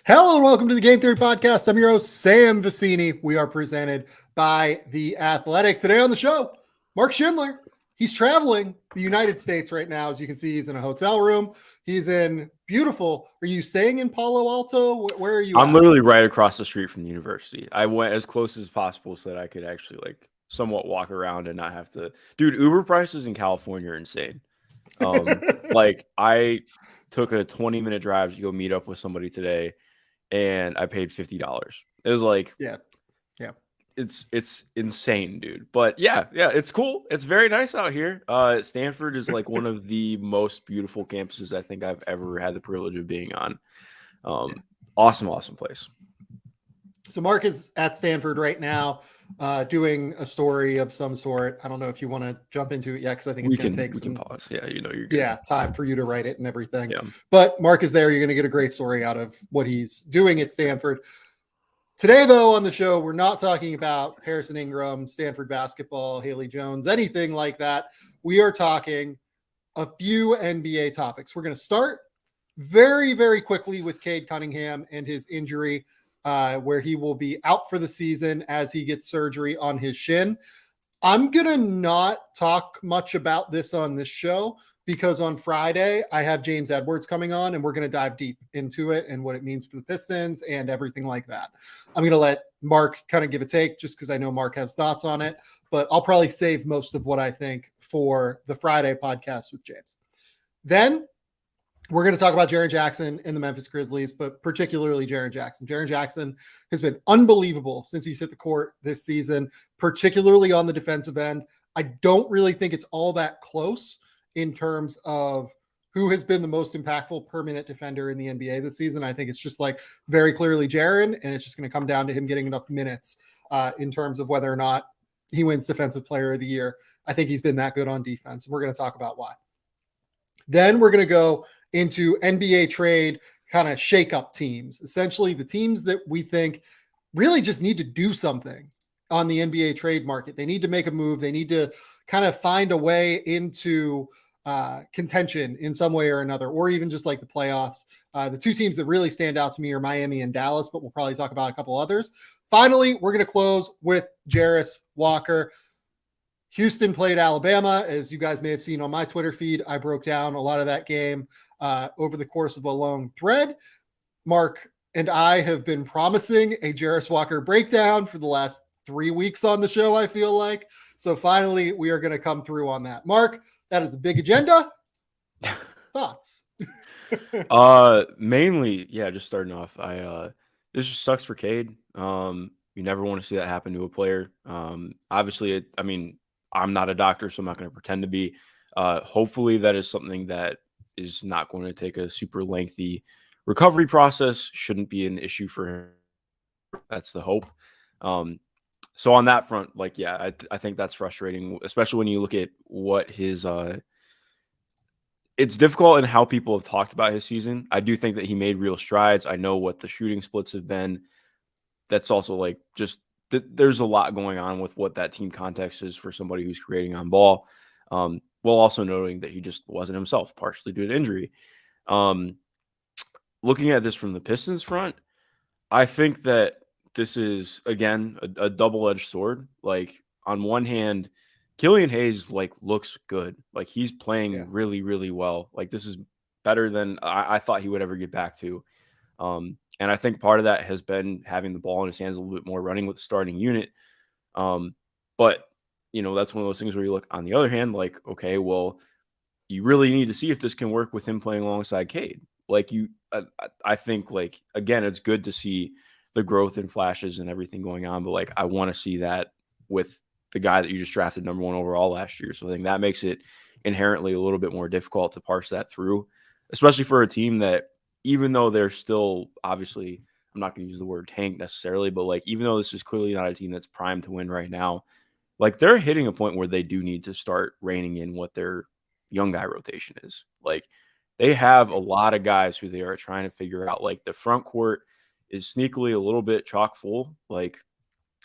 Hello and welcome to the Game Theory Podcast. I'm your host, Sam Vicini. We are presented by The Athletic. Today on the show, Mark Schindler. He's traveling the United States right now. As you can see, he's in a hotel room. He's in beautiful. Are you staying in Palo Alto? Where are you I'm at? literally right across the street from the university. I went as close as possible so that I could actually somewhat walk around and not have to. Dude, Uber prices in California are insane. I took a 20-minute drive to go meet up with somebody today, and I paid $50. It was like, yeah. It's insane, dude. But yeah, it's cool. It's very nice out here. Stanford is like one of the most beautiful campuses I think I've ever had the privilege of being on. Awesome place. So Mark is at Stanford right now, doing a story of some sort. I don't know if you want to jump into it yet, because I think it's going to take some pause. Yeah, you're good. Time for you to write it and everything. Yeah. But Mark is there. You're going to get a great story out of what he's doing at Stanford. Today, though, on the show, we're not talking about Harrison Ingram, Stanford basketball, Haley Jones, anything like that. We are talking a few NBA topics. We're going to start very, very quickly with Cade Cunningham and his injury, where he will be out for the season as he gets surgery on his shin. I'm going to not talk much about this on this show, because on Friday I have James Edwards coming on and we're going to dive deep into it and what it means for the Pistons and everything like that. I'm going to let Mark kind of give a take, just because I know Mark has thoughts on it, but I'll probably save most of what I think for the Friday podcast with James. Then we're going to talk about Jaren Jackson and the Memphis Grizzlies, but particularly Jaren Jackson. Jaren Jackson has been unbelievable since he's hit the court this season, particularly on the defensive end. I don't really think it's all that close in terms of who has been the most impactful per-minute defender in the NBA this season. I think it's just like very clearly Jaren, and it's just going to come down to him getting enough minutes in terms of whether or not he wins Defensive Player of the Year. I think he's been that good on defense, and we're going to talk about why. Then we're going to go into NBA trade kind of shake-up teams, essentially the teams that we think really just need to do something on the NBA trade market. They need to make a move. They need to kind of find a way into contention in some way or another, or even just like the playoffs. The two teams that really stand out to me are Miami and Dallas, but we'll probably talk about a couple others. Finally, we're going to close with Jarace Walker. Houston played Alabama. As you guys may have seen on my Twitter feed, I broke down a lot of that game over the course of a long thread. Mark and I have been promising a Jarace Walker breakdown for the last 3 weeks on the show, I feel like. So finally, we are going to come through on that. Mark, that is a big agenda. Thoughts? Mainly, just starting off. This just sucks for Cade. You never want to see that happen to a player. Obviously, I'm not a doctor, so I'm not going to pretend to be. Hopefully, that is something that is not going to take a super lengthy recovery process. Shouldn't be an issue for him. That's the hope. So on that front, I think that's frustrating, especially when you look at what his it's difficult in how people have talked about his season. I do think that he made real strides. I know what the shooting splits have been. That's also there's a lot going on with what that team context is for somebody who's creating on ball. While also noting that he just wasn't himself, partially due to injury. Looking at this from the Pistons front, I think that this is, again, a double-edged sword. On one hand, Killian Hayes, looks good. He's playing really, really well. This is better than I thought he would ever get back to. And I think part of that has been having the ball in his hands a little bit more, running with the starting unit. But, that's one of those things where you look on the other hand, okay, well, you really need to see if this can work with him playing alongside Cade. I think, again, it's good to see the growth and flashes and everything going on, but I want to see that with the guy that you just drafted number 1 overall last year. So I think that makes it inherently a little bit more difficult to parse that through, especially for a team that, even though they're still, obviously, I'm not going to use the word tank necessarily, but even though this is clearly not a team that's primed to win right now, they're hitting a point where they do need to start reining in what their young guy rotation is. They have a lot of guys who they are trying to figure out. The front court is sneakily a little bit chock full.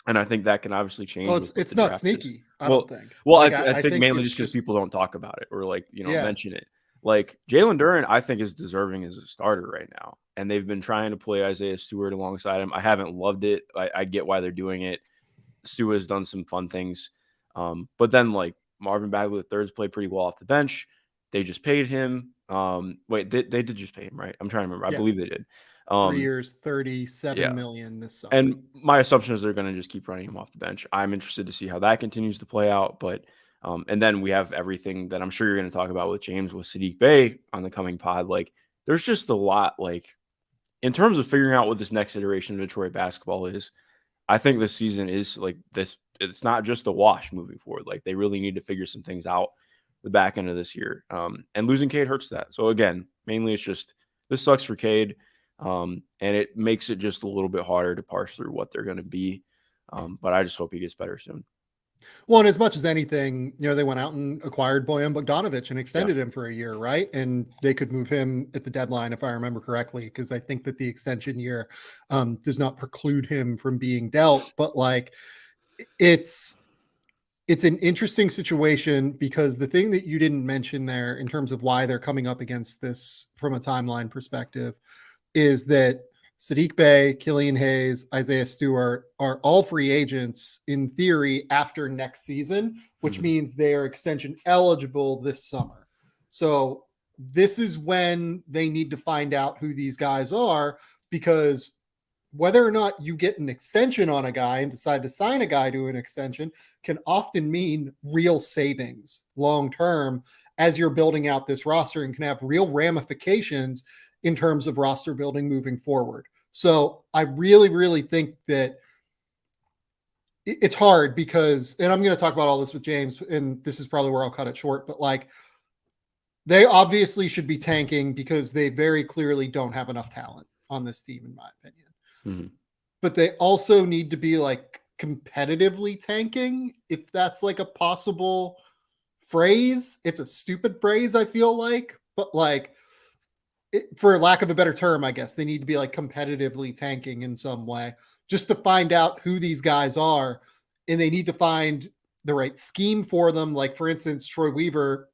And I think that can obviously change. Well, it's not sneaky, I don't think. Well, I think mainly just because people don't talk about it or mention it. Like Jalen Duren, I think is deserving as a starter right now. And they've been trying to play Isaiah Stewart alongside him. I haven't loved it. I get why they're doing it. Stu has done some fun things. But then like Marvin Bagley III's played pretty well off the bench. They just paid him. Wait, they did just pay him, right? I'm trying to remember. I believe they did. 3 years, 37 yeah. million this summer. And my assumption is they're going to just keep running him off the bench. I'm interested to see how that continues to play out. But and then we have everything that I'm sure you're going to talk about with James, with Saddiq Bey on the coming pod. Like there's just a lot, like in terms of figuring out what this next iteration of Detroit basketball is. I think this season is like this. It's not just a wash moving forward. Like they really need to figure some things out the back end of this year. And losing Cade hurts that. So again, mainly it's just this sucks for Cade. And it makes it just a little bit harder to parse through what they're going to be. But I just hope he gets better soon. Well, and as much as anything, they went out and acquired Bojan Bogdanovic and extended him for a year, right? And they could move him at the deadline, if I remember correctly, because I think that the extension year does not preclude him from being dealt. But like, it's an interesting situation because the thing that you didn't mention there in terms of why they're coming up against this from a timeline perspective is that Saddiq Bey, Killian Hayes, Isaiah Stewart are all free agents in theory after next season, which means they are extension eligible this summer. So this is when they need to find out who these guys are, because whether or not you get an extension on a guy and decide to sign a guy to an extension can often mean real savings long-term as you're building out this roster, and can have real ramifications in terms of roster building moving forward. So I really, really think that it's hard because, and I'm going to talk about all this with James, and this is probably where I'll cut it short, but like they obviously should be tanking because they very clearly don't have enough talent on this team, in my opinion. But they also need to be like competitively tanking, if that's like a possible phrase. It's a stupid phrase, I feel like, but like, for lack of a better term, I guess they need to be like competitively tanking in some way just to find out who these guys are. And they need to find the right scheme for them. Like, for instance, Troy Weaver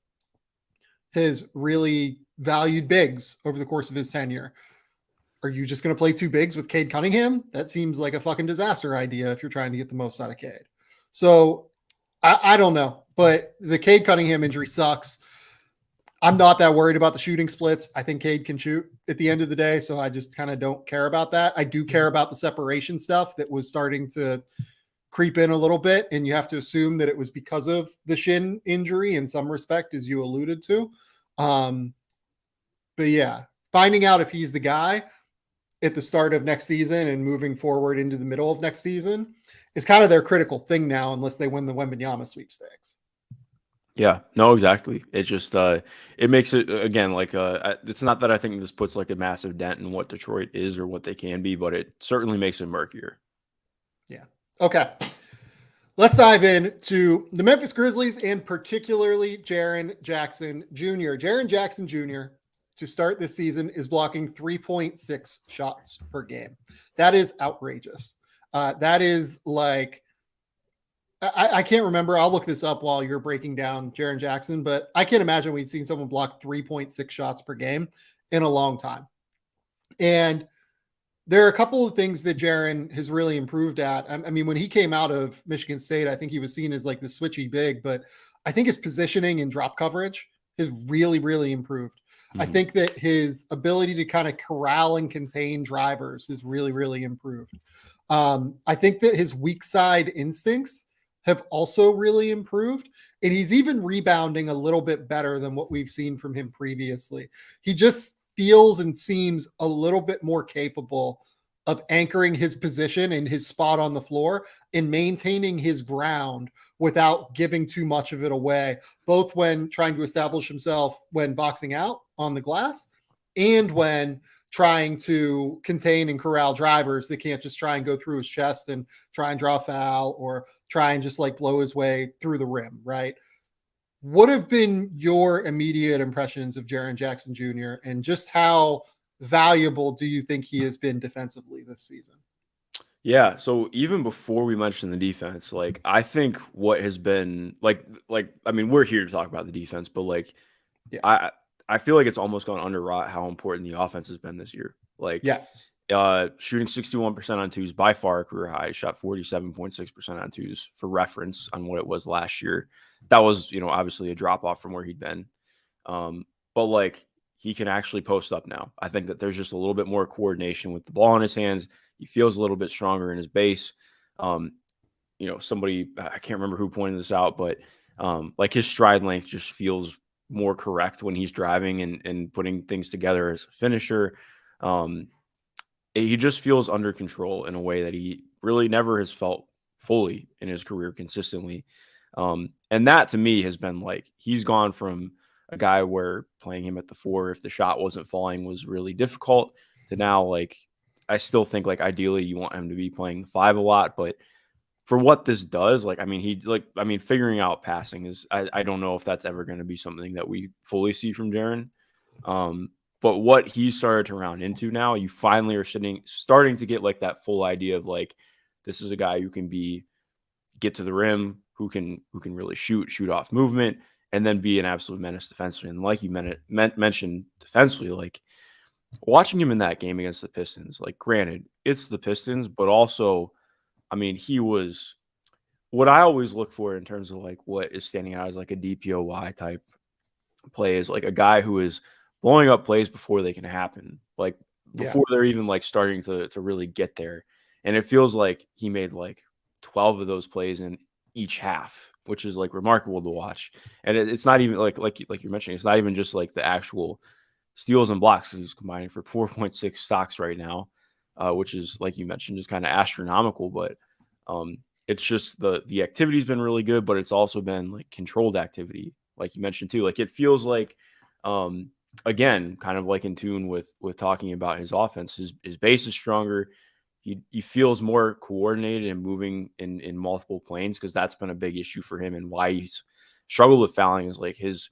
has really valued bigs over the course of his tenure. Are you just going to play two bigs with Cade Cunningham? That seems like a fucking disaster idea if you're trying to get the most out of Cade. So I don't know, but the Cade Cunningham injury sucks. I'm not that worried about the shooting splits. I think Cade can shoot at the end of the day, so I just kind of don't care about that. I do care about the separation stuff that was starting to creep in a little bit, and you have to assume that it was because of the shin injury in some respect, as you alluded to. But yeah, finding out if he's the guy at the start of next season and moving forward into the middle of next season is kind of their critical thing now, unless they win the Wembanyama sweepstakes. Yeah, no, exactly. It just it makes it again like it's not that I think this puts like a massive dent in what Detroit is or what they can be, but it certainly makes it murkier. Yeah. Okay. Let's dive into the Memphis Grizzlies and particularly Jaren Jackson Jr. Jaren Jackson Jr. to start this season is blocking 3.6 shots per game. That is outrageous. That is like, I can't remember. I'll look this up while you're breaking down Jaren Jackson, but I can't imagine we've seen someone block 3.6 shots per game in a long time. And there are a couple of things that Jaren has really improved at. I mean, when he came out of Michigan State, I think he was seen as like the switchy big, but I think his positioning and drop coverage has really, really improved. I think that his ability to kind of corral and contain drivers has really, really improved. I think that his weak side instincts have also really improved, and he's even rebounding a little bit better than what we've seen from him previously. He just feels and seems a little bit more capable of anchoring his position and his spot on the floor and maintaining his ground without giving too much of it away, both when trying to establish himself when boxing out on the glass and when trying to contain and corral drivers that can't just try and go through his chest and try and draw a foul or try and just like blow his way through the rim, right? What have been your immediate impressions of Jaren Jackson Jr. and just how valuable do you think he has been defensively this season? Yeah, so even before we mentioned the defense, like I think what has been like I mean, we're here to talk about the defense, but like yeah. I feel like it's almost gone underwrought how important the offense has been this year. Like, Yes. Shooting 61% on twos, by far a career high. Shot 47.6% on twos for reference on what it was last year. That was, obviously a drop off from where he'd been. But like, he can actually post up now. I think that there's just a little bit more coordination with the ball in his hands. He feels a little bit stronger in his base. Somebody, I can't remember who pointed this out, but like his stride length just feels more correct when he's driving and putting things together as a finisher. He just feels under control in a way that he really never has felt fully in his career consistently. And that to me has been like, he's gone from a guy where playing him at the 4, if the shot wasn't falling, was really difficult, to now, like, I still think like ideally you want him to be playing the 5 a lot, but for what this does, figuring out passing is, I don't know if that's ever going to be something that we fully see from Jaren. But what he started to round into now, you finally are starting to get like that full idea of like, this is a guy who can get to the rim, who can really shoot off movement, and then be an absolute menace defensively. And like you mentioned defensively, like watching him in that game against the Pistons, like granted, it's the Pistons, but also, I mean, he was what I always look for in terms of like what is standing out as like a DPOY type play, is like a guy who is blowing up plays before they can happen, like before they're even like starting to really get there. And it feels like he made like 12 of those plays in each half, which is like remarkable to watch. And it's not even like you're mentioning, it's not even just like the actual steals and blocks. He's combining for 4.6 stocks right now, which is, like you mentioned, just kind of astronomical. But it's just the activity's been really good, but it's also been like controlled activity, like you mentioned too. Like it feels like, again, kind of like in tune with talking about his offense. His base is stronger. He feels more coordinated and moving in multiple planes, because that's been a big issue for him, and why he's struggled with fouling is like his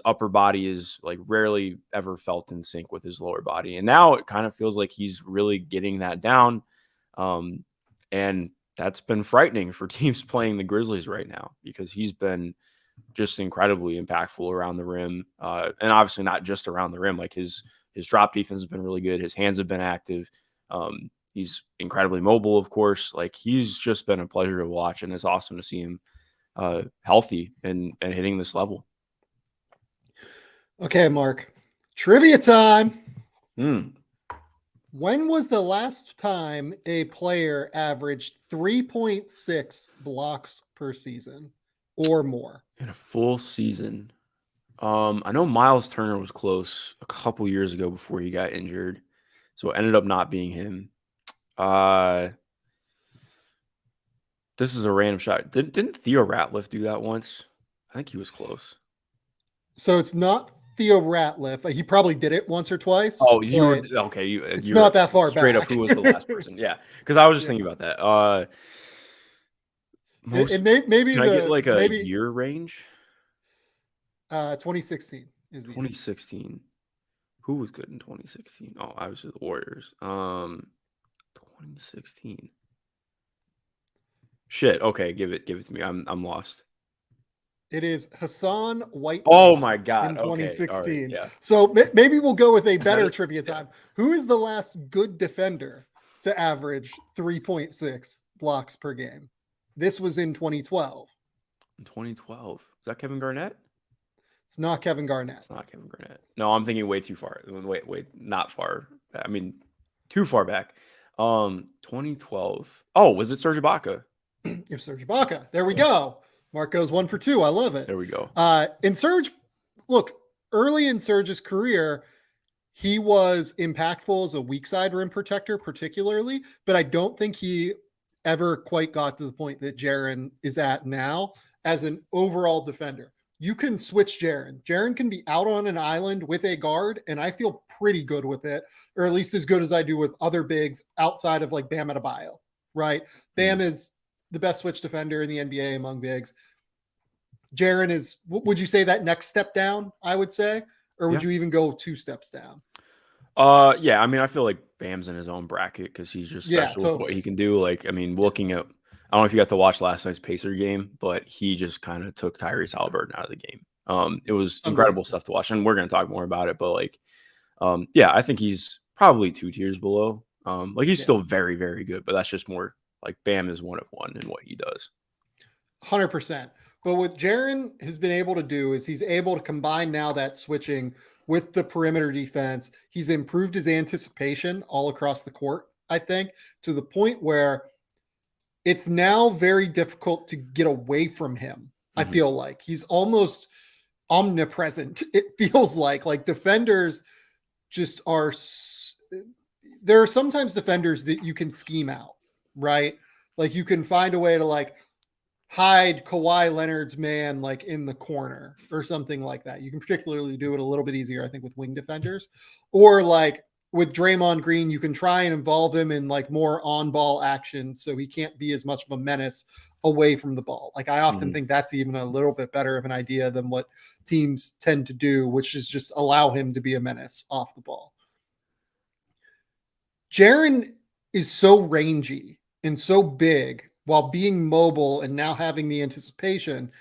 upper body is like rarely ever felt in sync with his lower body. And now it kind of feels like he's really getting that down. And that's been frightening for teams playing the Grizzlies right now, because he's been just incredibly impactful around the rim. And obviously not just around the rim, like his drop defense has been really good. His hands have been active. He's incredibly mobile, of course. Like he's just been a pleasure to watch, and it's awesome to see him healthy and hitting this level. Okay, Mark. Trivia time. Hmm. When was the last time a player averaged 3.6 blocks per season or more? In a full season? I know Miles Turner was close a couple years ago before he got injured, so it ended up not being him. This is a random shot. Didn't Theo Ratliff do that once? I think he was close. So it's not Theo Ratliff. He probably did it once or twice. Oh, you were okay. It's not that far straight back. Up. Who was the last person? Yeah, because I was just thinking about that. Maybe can I get like a year range? 2016 is the 2016. Year. Who was good in 2016? Oh, obviously the Warriors. 2016. Shit. Okay, give it to me. I'm lost. It is Hassan White. Oh my God. In 2016. Okay. Right, yeah. So maybe we'll go with a better trivia time. Who is the last good defender to average 3.6 blocks per game? This was in 2012. In 2012. Is that Kevin Garnett? It's not Kevin Garnett. It's not Kevin Garnett. No, I'm thinking way too far. Wait, not far. I mean, too far back. 2012. Oh, was it Serge Ibaka? If Serge Ibaka. There we go. Mark goes 1 for 2. I love it. There we go. In Serge, look, early in Serge's career, he was impactful as a weak side rim protector, particularly, but I don't think he ever quite got to the point that Jaren is at now as an overall defender. You can switch Jaren. Jaren can be out on an island with a guard, and I feel pretty good with it, or at least as good as I do with other bigs outside of like Bam Adebayo, right? Bam is the best switch defender in the NBA among bigs. Jaren is, would you say that next step down, I would say, or would you even go 2 steps down? Yeah, I mean, I feel like Bam's in his own bracket because he's just special with what he can do. Like, I mean, looking at, I don't know if you got to watch last night's Pacer game, but he just kind of took Tyrese Haliburton out of the game. It was incredible Unbelievable. stuff to watch, and we're going to talk more about it. But like, yeah, I think he's probably 2 tiers below. Like he's still very, very good, but that's just more like Bam is one of one in what he does. 100%. But what Jaren has been able to do is he's able to combine now that switching with the perimeter defense. He's improved his anticipation all across the court, I think, to the point where it's now very difficult to get away from him. I feel like he's almost omnipresent. It feels like defenders just are. There are sometimes defenders that you can scheme out, right? Like you can find a way to like hide Kawhi Leonard's man like in the corner or something like that. You can particularly do it a little bit easier, I think, with wing defenders. Or like with Draymond Green, you can try and involve him in like more on-ball action so he can't be as much of a menace away from the ball. Like I often think that's even a little bit better of an idea than what teams tend to do, which is just allow him to be a menace off the ball. Jaren is so rangy and so big while being mobile and now having the anticipation.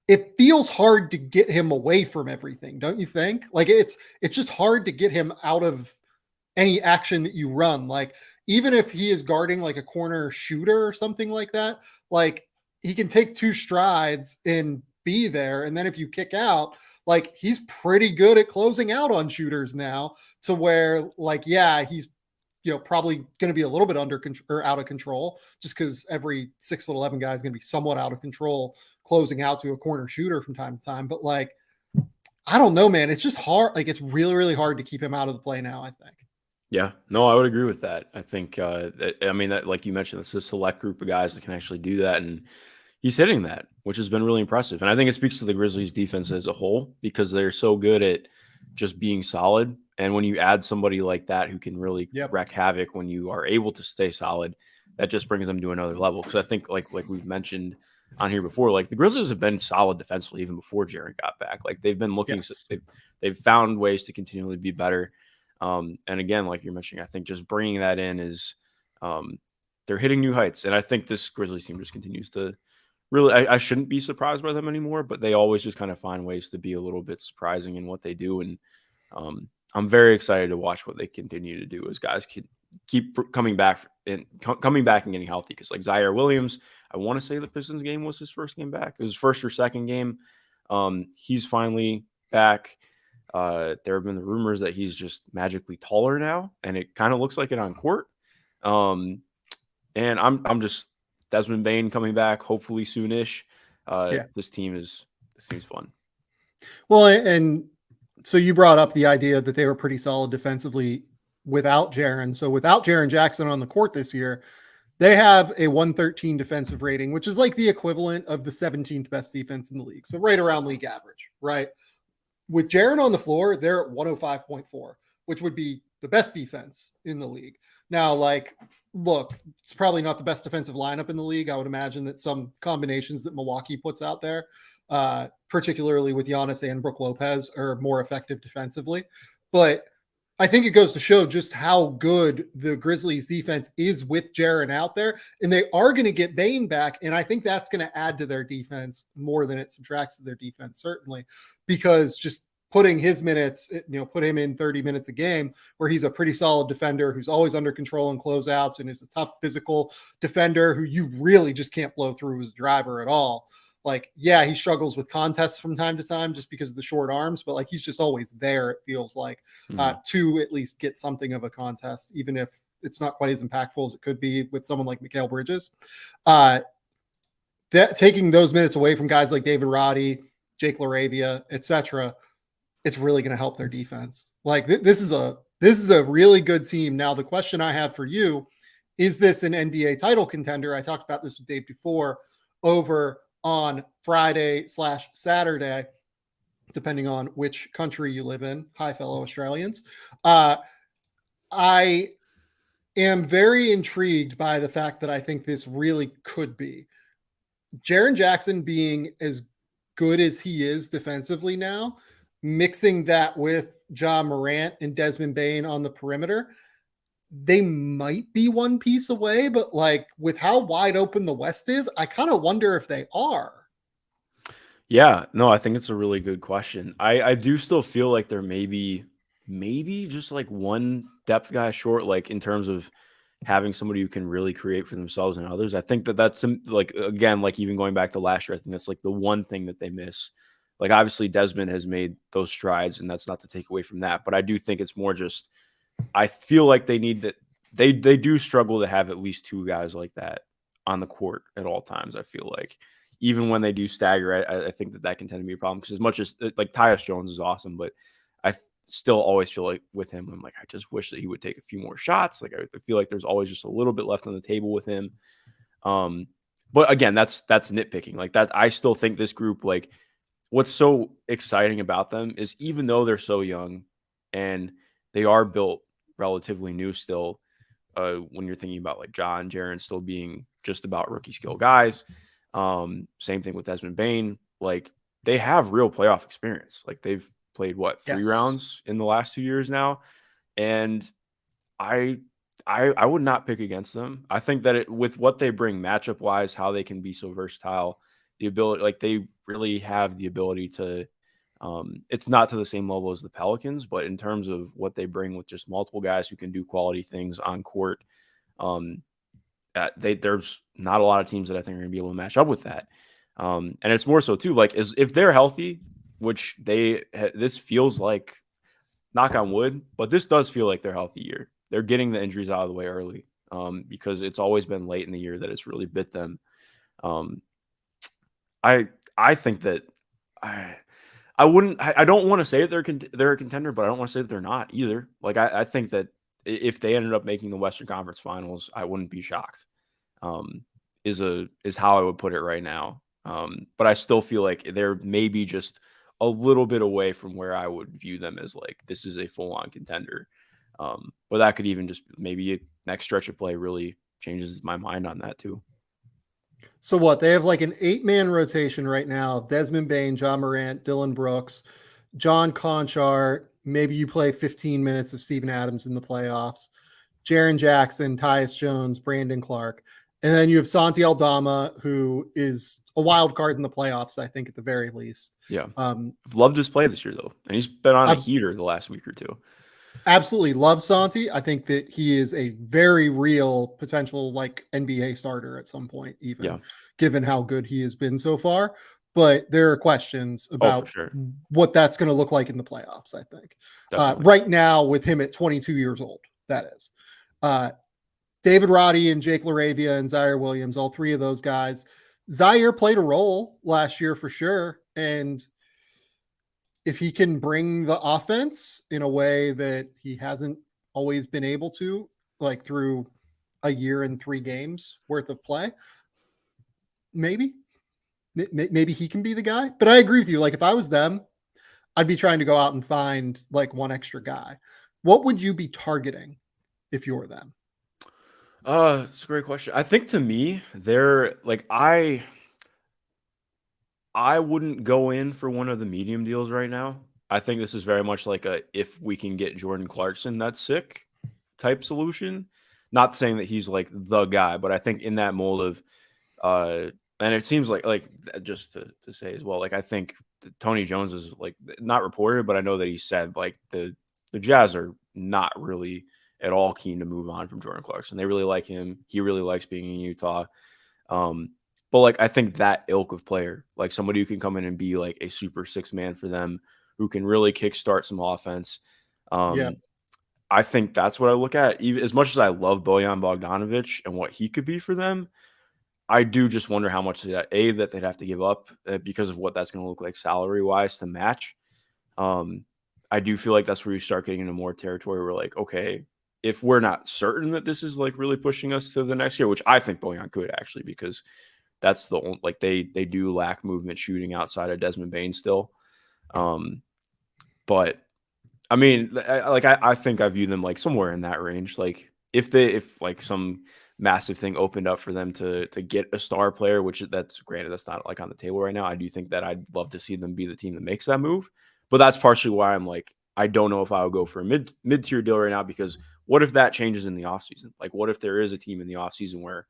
It feels hard to get him away from everything, don't you think? Like it's just hard to get him out of any action that you run. Like even if he is guarding like a corner shooter or something like that, like he can take 2 strides and be there. And then if you kick out, like he's pretty good at closing out on shooters now to where like, yeah, he's probably going to be a little bit under control or out of control just because every 6'11" guy is going to be somewhat out of control closing out to a corner shooter from time to time. But like, I don't know, man. It's just hard. Like it's really, really hard to keep him out of the play now, I think. Yeah, no, I would agree with that. I think, that, like you mentioned, it's a select group of guys that can actually do that. And he's hitting that, which has been really impressive. And I think it speaks to the Grizzlies defense as a whole because they're so good at just being solid. And when you add somebody like that who can really wreak havoc when you are able to stay solid, that just brings them to another level. Because I think like we've mentioned on here before, like the Grizzlies have been solid defensively even before Jaren got back. Like they've been looking, they've found ways to continually be better. And again, like you're mentioning, I think just bringing that in is they're hitting new heights. And I think this Grizzlies team just continues to really, I shouldn't be surprised by them anymore, but they always just kind of find ways to be a little bit surprising in what they do. And I'm very excited to watch what they continue to do as guys can keep coming back and getting healthy. Because like Zaire Williams, I want to say the Pistons game was his first game back. It was first or second game. He's finally back. There have been the rumors that he's just magically taller now, and it kind of looks like it on court. And I'm just Desmond Bane coming back hopefully soonish. This team's fun. Well, and so you brought up the idea that they were pretty solid defensively without Jaren. So without Jaren Jackson on the court this year, they have a 113 defensive rating, which is like the equivalent of the 17th best defense in the league. So right around league average, right? With Jaren on the floor, they're at 105.4, which would be the best defense in the league. Now, like, look, it's probably not the best defensive lineup in the league. I would imagine that some combinations that Milwaukee puts out there, particularly with Giannis and Brook Lopez, are more effective defensively. But I think it goes to show just how good the Grizzlies defense is with Jaren out there. And they are going to get Bane back. And I think that's going to add to their defense more than it subtracts to their defense, certainly, because just putting his minutes, put him in 30 minutes a game where he's a pretty solid defender who's always under control in closeouts and is a tough physical defender who you really just can't blow through his driver at all. Like, yeah, he struggles with contests from time to time just because of the short arms, but like he's just always there, it feels like, to at least get something of a contest, even if it's not quite as impactful as it could be with someone like Mikal Bridges. That taking those minutes away from guys like David Roddy, Jake LaRavia, etc., it's really going to help their defense. Like this is a really good team. Now, the question I have for you, is this an NBA title contender? I talked about this with Dave before over on Friday/Saturday, depending on which country you live in. Hi, fellow Australians. I am very intrigued by the fact that I think this really could be. Jaren Jackson being as good as he is defensively now, mixing that with Ja Morant and Desmond Bane on the perimeter, they might be one piece away, but like with how wide open the West is, I kind of wonder if they are. Yeah, no, I think it's a really good question. I do still feel like there may be maybe just like one depth guy short, like in terms of having somebody who can really create for themselves and others. I think that that's like, again, like even going back to last year, I think that's like the one thing that they miss. Like obviously Desmond has made those strides, and that's not to take away from that, but I do think it's more just I feel like they need that they do struggle to have at least two guys like that on the court at all times. I feel like even when they do stagger, I think that can tend to be a problem because as much as like Tyus Jones is awesome, but still always feel like with him, I'm like I just wish that he would take a few more shots. Like I feel like there's always just a little bit left on the table with him. But again, that's nitpicking. Like that, I still think this group, like what's so exciting about them is even though they're so young and they are built relatively new still, when you're thinking about like John, Jaren still being just about rookie skill guys. Same thing with Desmond Bane. Like they have real playoff experience. Like they've played what 3 rounds in the last 2 years now, and I would not pick against them. I think that with what they bring matchup wise, how they can be so versatile, the ability like they really have the ability to. It's not to the same level as the Pelicans, but in terms of what they bring with just multiple guys who can do quality things on court, um, there's not a lot of teams that I think are going to be able to match up with that. And it's more so too, like if they're healthy, which this feels like, knock on wood, but this does feel like their healthy year. They're getting the injuries out of the way early, because it's always been late in the year that it's really bit them. Um, I think that I don't want to say that they're a contender, but I don't want to say that they're not either. Like I think that if they ended up making the Western Conference Finals, I wouldn't be shocked. Is how I would put it right now. But I still feel like they're maybe just a little bit away from where I would view them as like this is a full-on contender. But that could even just maybe a next stretch of play really changes my mind on that too. So what? They have like an 8-man rotation right now: Desmond Bane, John Morant, Dylan Brooks, John Conchar. Maybe you play 15 minutes of Steven Adams in the playoffs. Jaren Jackson, Tyus Jones, Brandon Clark. And then you have Santi Aldama, who is a wild card in the playoffs, I think, at the very least. Yeah. I've loved his play this year, though. And he's been on a heater the last week or two. Absolutely love Santi. I think that he is a very real potential like NBA starter at some point, even given how good he has been so far. But there are questions about what that's going to look like in the playoffs, I think. Right now, with him at 22 years old, that is. David Roddy and Jake LaRavia and Zaire Williams, all three of those guys. Zaire played a role last year for sure. And if he can bring the offense in a way that he hasn't always been able to, like through a year and 3 games worth of play, maybe he can be the guy. But I agree with you. Like if I was them, I'd be trying to go out and find like one extra guy. What would you be targeting if you're them? It's a great question. I think to me, they're like I wouldn't go in for one of the medium deals right now. I think this is very much like a if we can get Jordan Clarkson, that's sick type solution. Not saying that he's like the guy, but I think in that mold of and it seems like just to say as well, like I think Tony Jones is like not reported, but I know that he said like the Jazz are not really at all keen to move on from Jordan Clarkson. They really like him. He really likes being in Utah. But like I think that ilk of player, like somebody who can come in and be like a super 6-man for them, who can really kickstart some offense. I think that's what I look at. Even as much as I love Bojan Bogdanovic and what he could be for them, I do just wonder how much that they'd have to give up because of what that's going to look like salary wise to match. I do feel like that's where you start getting into more territory where like, okay, if we're not certain that this is like really pushing us to the next year, which I think Bojan could actually, because that's the only, like they do lack movement shooting outside of Desmond Bane still. But I mean, I think I view them like somewhere in that range. Like if like some massive thing opened up for them to get a star player, which that's granted, that's not like on the table right now. I do think that I'd love to see them be the team that makes that move. But that's partially why I'm like, I don't know if I would go for a mid-tier deal right now, because what if that changes in the offseason? Like what if there is a team in the offseason where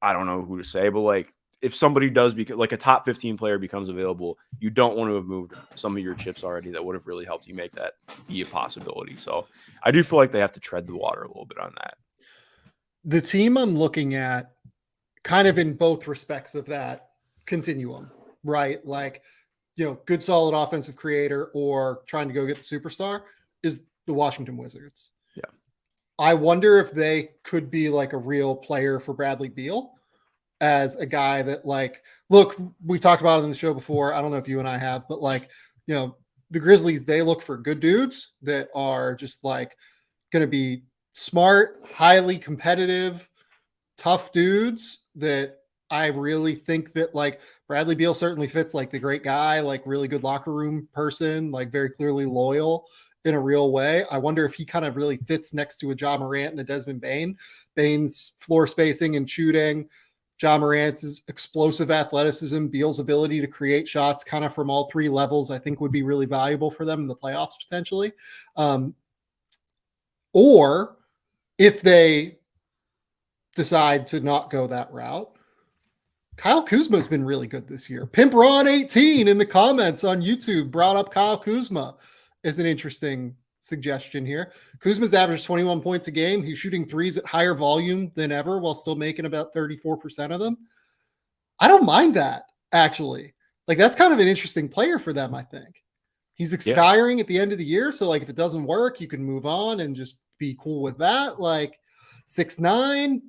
I don't know who to say, but like if somebody does become like a top 15 player becomes available, you don't want to have moved some of your chips already that would have really helped you make that be a possibility. So I do feel like they have to tread the water a little bit on that. The team I'm looking at kind of in both respects of that continuum, right? Like, good solid offensive creator or trying to go get the superstar is the Washington Wizards. Yeah. I wonder if they could be like a real player for Bradley Beal as a guy that, like, look, we talked about it in the show before. I don't know if you and I have, but like, the Grizzlies, they look for good dudes that are just like going to be smart, highly competitive, tough dudes that I really think that like Bradley Beal certainly fits like the great guy, like really good locker room person, like very clearly loyal in a real way. I wonder if he kind of really fits next to a Ja Morant and a Desmond Bane. Bane's floor spacing and shooting, Ja Morant's explosive athleticism, Beal's ability to create shots kind of from all three levels, I think would be really valuable for them in the playoffs potentially. Or if they decide to not go that route, Kyle Kuzma has been really good this year. Pimp Ron 18 in the comments on YouTube brought up Kyle Kuzma as an interesting suggestion here. Kuzma's averaged 21 points a game. He's shooting threes at higher volume than ever while still making about 34% of them. I don't mind that, actually. Like, that's kind of an interesting player for them, I think. He's expiring at the end of the year, so like if it doesn't work, you can move on and just be cool with that. Like 6'9",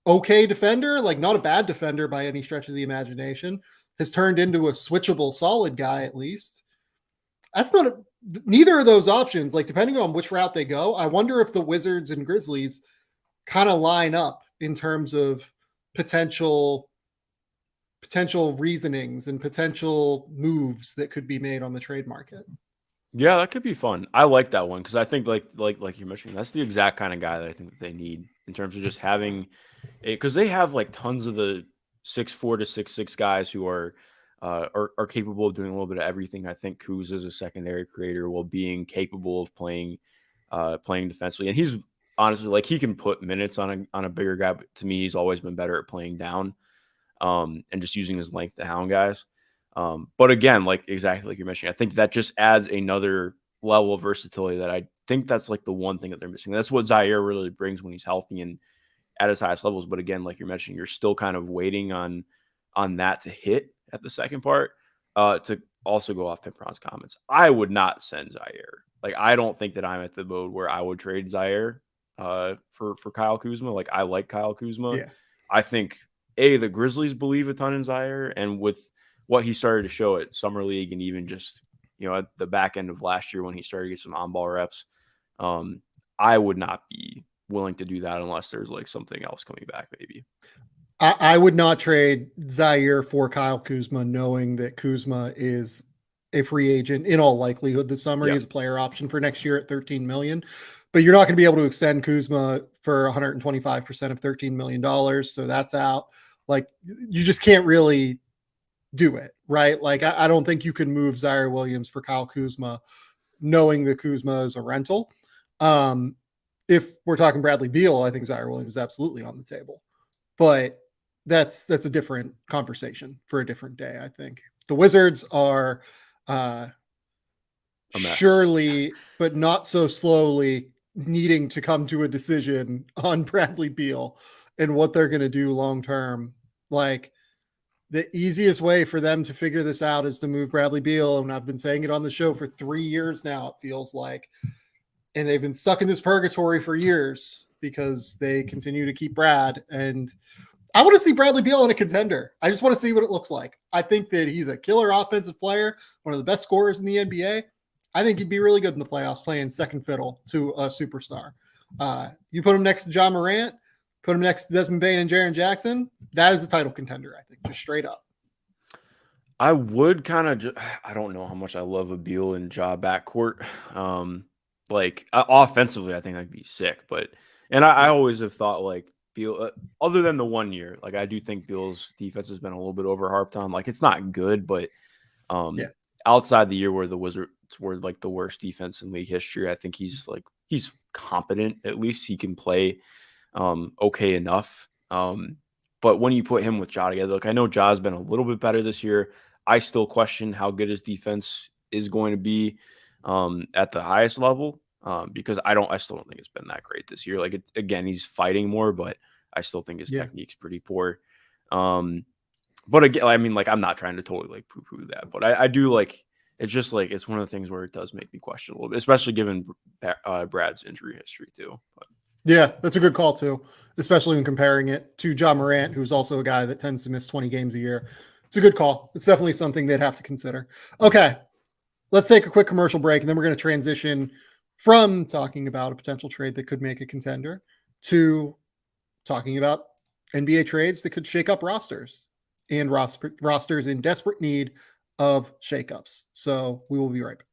okay defender, like not a bad defender by any stretch of the imagination, has turned into a switchable solid guy at least. That's not neither of those options, like depending on which route they go, I wonder if the Wizards and Grizzlies kind of line up in terms of potential reasonings and potential moves that could be made on the trade market. Yeah, that could be fun. I like that one because I think like you're mentioning, that's the exact kind of guy that I think that they need in terms of just having because they have like tons of the 6'4" to 6'6" guys who are capable of doing a little bit of everything. I think Kuz is a secondary creator while being capable of playing defensively, and he's honestly like he can put minutes on a bigger guy. But to me, he's always been better at playing down and just using his length to hound guys. But again, like exactly like you're mentioning, I think that just adds another level of versatility that I think that's like the one thing that they're missing. That's what Zaire really brings when he's healthy and at his highest levels. But again, like you're mentioning, you're still kind of waiting on that to hit at the second part. To also go off Pimpron's comments, I would not send Zaire. Like I don't think that I'm at the mode where I would trade Zaire for Kyle Kuzma. Like I like Kyle Kuzma. Yeah. I think the Grizzlies believe a ton in Zaire, and with what he started to show at Summer League and even just, at the back end of last year when he started to get some on-ball reps, I would not be willing to do that unless there's like something else coming back maybe. I would not trade Zaire for Kyle Kuzma, knowing that Kuzma is a free agent in all likelihood this summer. He has a player option for next year at $13 million, but you're not going to be able to extend Kuzma for 125% of $13 million. So that's out. Like you just can't really do it, right? Like I don't think you can move Zaire Williams for Kyle Kuzma, knowing that Kuzma is a rental. If we're talking Bradley Beal, I think Zaire Williams is absolutely on the table, but that's a different conversation for a different day. I think the Wizards are surely, but not so slowly, needing to come to a decision on Bradley Beal and what they're going to do long term. Like the easiest way for them to figure this out is to move Bradley Beal. And I've been saying it on the show for 3 years now, it feels like, and they've been stuck in this purgatory for years because they continue to keep Brad. And I want to see Bradley Beal in a contender. I just want to see what it looks like. I think that he's a killer offensive player, one of the best scorers in the NBA. I think he'd be really good in the playoffs playing second fiddle to a superstar. You put him next to Ja Morant, put him next to Desmond Bane and Jaren Jackson, that is a title contender, I think, just straight up. I would kind of I don't know how much I love a Beal and Ja backcourt. Like offensively, I think that'd be sick. But I always have thought like Beal, other than the 1 year, like I do think Beal's defense has been a little bit overharped on. Like it's not good, but outside the year where the Wizards were like the worst defense in league history, I think he's competent. At least he can play okay enough. But when you put him with Ja together, look, I know Ja's been a little bit better this year. I still question how good his defense is going to be at the highest level because I still don't think it's been that great this year. Like, again, he's fighting more, but I still think his technique's pretty poor. But again, I mean, like, I'm not trying to totally like poo-poo that, but I do like. It's just like it's one of the things where it does make me question a little bit, especially given Brad's injury history too. But. Yeah, that's a good call too, especially when comparing it to Ja Morant, who's also a guy that tends to miss 20 games a year. It's a good call. It's definitely something they'd have to consider. Okay, let's take a quick commercial break, and then we're going to transition from talking about a potential trade that could make a contender to talking about NBA trades that could shake up rosters and rosters in desperate need of shakeups. So we will be right back.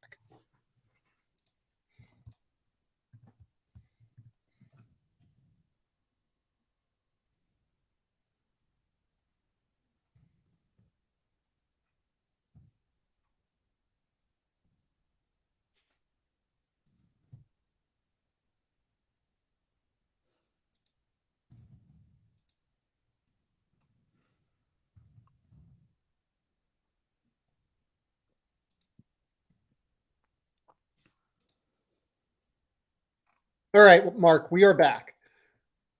All right, Mark, we are back.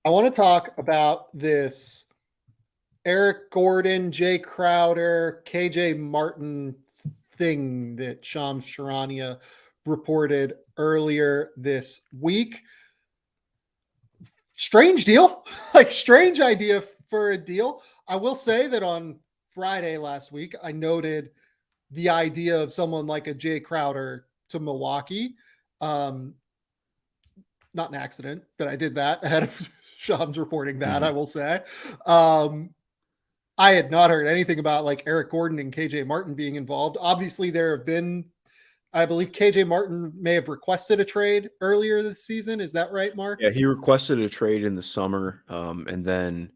I want to talk about this Eric Gordon, Jae Crowder, KJ Martin thing that Shams Charania reported earlier this week. Strange deal, like strange idea for a deal. I will say that on Friday last week, I noted the idea of someone like a Jae Crowder to Milwaukee. Not an accident that I did that ahead of Shams reporting that, I will say. I had not heard anything about like Eric Gordon and KJ Martin being involved. Obviously, there have been, I believe KJ Martin may have requested a trade earlier this season. Is that right, Mark? Yeah, he requested a trade in the summer. And then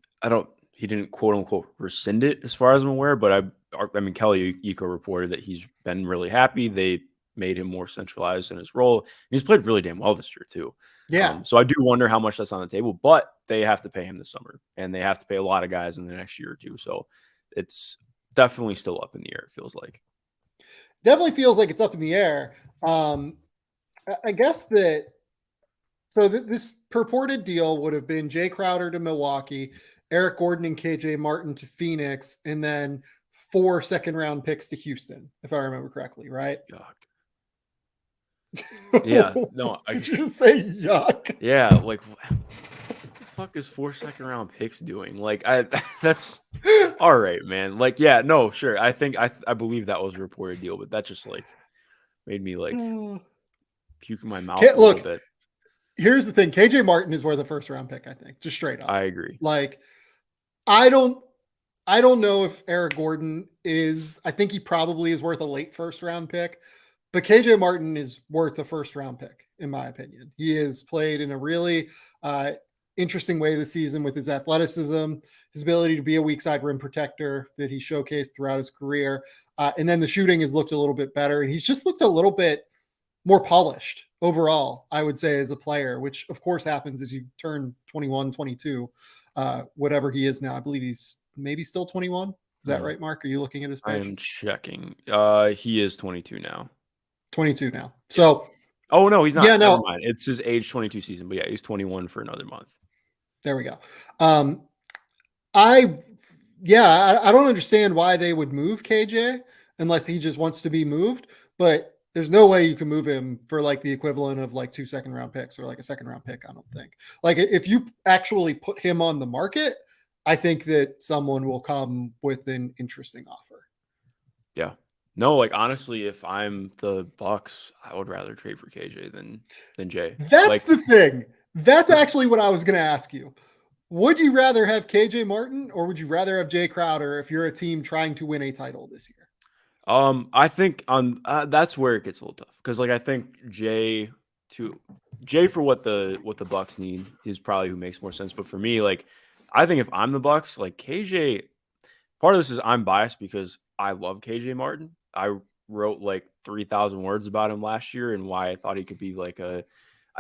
he didn't quote unquote rescind it as far as I'm aware, but I mean, Kelly Iko reported that he's been really happy. They made him more centralized in his role. And he's played really damn well this year too. Yeah. So I do wonder how much that's on the table, but they have to pay him this summer and they have to pay a lot of guys in the next year or two. So it's definitely still up in the air. It feels like. Definitely feels like it's up in the air. I guess that, so this purported deal would have been Jae Crowder to Milwaukee, Eric Gordon and KJ Martin to Phoenix, and then 4 second-round picks to Houston, if I remember correctly, right? God. Yeah, no, I just say yuck. Yeah, like what the fuck is 4 second-round picks doing? Like that's all right, man. Like, yeah, no, sure. I think I believe that was a reported deal, but that just like made me like puke in my mouth a little bit. Here's the thing: KJ Martin is worth a first-round pick. I think, just straight up. I agree. Like, I don't know if Eric Gordon is. I think he probably is worth a late first-round pick. But KJ Martin is worth a first-round pick, in my opinion. He has played in a really interesting way this season with his athleticism, his ability to be a weak side rim protector that he showcased throughout his career. And then the shooting has looked a little bit better. And he's just looked a little bit more polished overall, I would say, as a player, which of course happens as you turn 21, 22, whatever he is now. I believe he's maybe still 21. Is that right, Mark? Are you looking at his page? I am checking. He is 22 now. 22 now. So, oh no, he's not. Yeah, no. Never mind. It's his age 22 season, but yeah, he's 21 for another month. There we go. I don't understand why they would move KJ unless he just wants to be moved, but there's no way you can move him for like the equivalent of like 2 second-round picks or like a second-round pick. I don't think. Like if you actually put him on the market, I think that someone will come with an interesting offer. Yeah. No, like honestly, if I'm the Bucks, I would rather trade for KJ than Jae. That's like, the thing. That's actually what I was going to ask you. Would you rather have KJ Martin or would you rather have Jae Crowder if you're a team trying to win a title this year? I think on that's where it gets a little tough because like I think Jae for what the Bucks need is probably who makes more sense. But for me, like I think if I'm the Bucks, like KJ, part of this is I'm biased because I love KJ Martin. I wrote like 3,000 words about him last year and why I thought he could be like I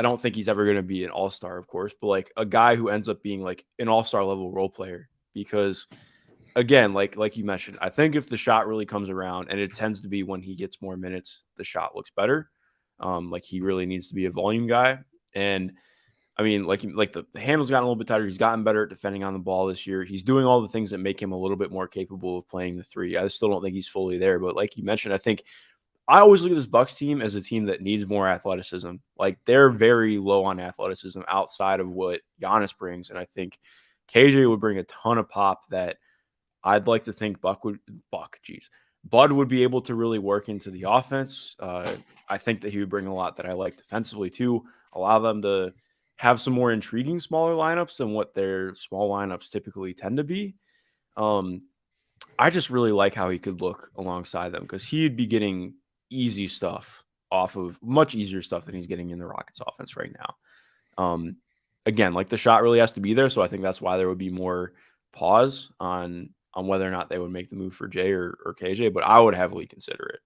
don't think he's ever going to be an all-star, of course, but like a guy who ends up being like an all-star level role player because again, like you mentioned, I think if the shot really comes around, and it tends to be when he gets more minutes, the shot looks better. Like he really needs to be a volume guy. And I mean, like the handle's gotten a little bit tighter. He's gotten better at defending on the ball this year. He's doing all the things that make him a little bit more capable of playing the three. I still don't think he's fully there, but like you mentioned, I think I always look at this Bucks team as a team that needs more athleticism. Like they're very low on athleticism outside of what Giannis brings, and I think KJ would bring a ton of pop that I'd like to think Bud would be able to really work into the offense. I think that he would bring a lot that I like defensively too, allow them to have some more intriguing smaller lineups than what their small lineups typically tend to be. I just really like how he could look alongside them because he'd be getting easy stuff off of much easier stuff than he's getting in the Rockets offense right now. Again, like the shot really has to be there. So I think that's why there would be more pause on whether or not they would make the move for Jay or KJ, but I would heavily consider it.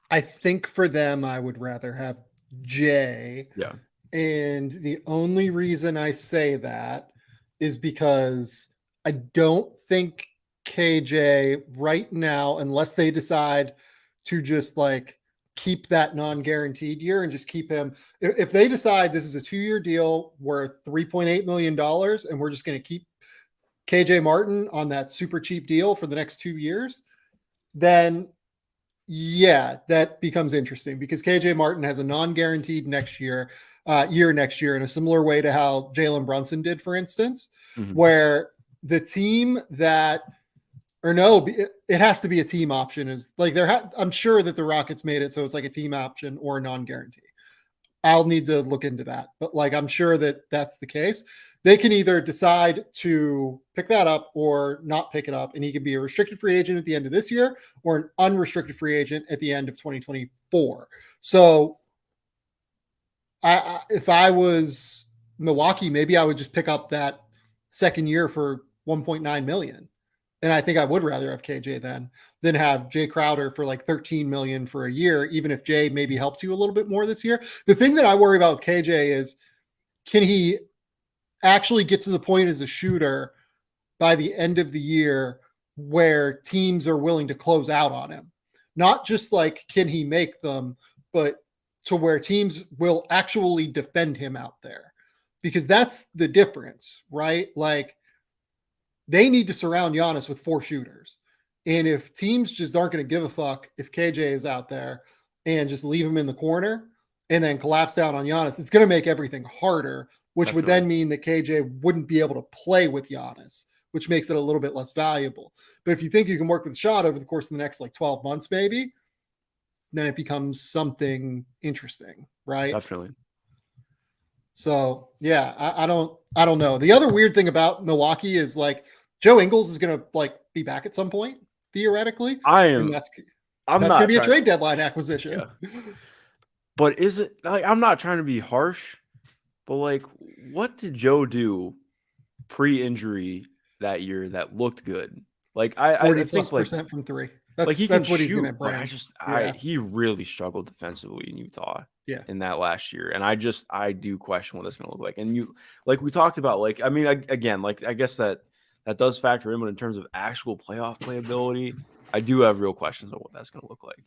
I think for them, I would rather have Jay. Yeah. And the only reason I say that is because I don't think KJ right now, unless they decide to just like keep that non-guaranteed year and just keep him, if they decide this is a 2-year deal worth $3.8 million and we're just going to keep KJ Martin on that super cheap deal for the next 2 years, then yeah, that becomes interesting because KJ Martin has a non-guaranteed next year in a similar way to how Jalen Brunson did, for instance, where the team that, or no, it has to be a team option is like I'm sure that the Rockets made it so it's like a team option or a non-guarantee. I'll need to look into that, but like I'm sure that that's the case. They can either decide to pick that up or not pick it up, and he can be a restricted free agent at the end of this year or an unrestricted free agent at the end of 2024. So if I was Milwaukee, maybe I would just pick up that second year for $1.9 million. And I think I would rather have KJ than have Jae Crowder for like $13 million for a year, even if Jay maybe helps you a little bit more this year. The thing that I worry about with KJ is, can he actually get to the point as a shooter by the end of the year where teams are willing to close out on him? Not just like, can he make them, but to where teams will actually defend him out there, because that's the difference, right? Like they need to surround Giannis with 4 shooters. And if teams just aren't going to give a fuck if KJ is out there and just leave him in the corner and then collapse down on Giannis, it's going to make everything harder, which would then mean that KJ wouldn't be able to play with Giannis, which makes it a little bit less valuable. But if you think you can work with the shot over the course of the next like 12 months, maybe, then it becomes something interesting, right? Definitely. So yeah, I don't know. The other weird thing about Milwaukee is like Joe Ingles is going to like be back at some point, theoretically. I'm that's not going to be a trade deadline acquisition. Yeah. But is it like, I'm not trying to be harsh, but like, what did Joe do pre-injury that year that looked good? Like 40+% like, from 3. That's what he's going to bring. He really struggled defensively in Utah. Yeah. In that last year. And I do question what that's going to look like. And you, like we talked about, like, I mean, again, like, I guess that does factor in, but in terms of actual playoff playability, I do have real questions on what that's going to look like.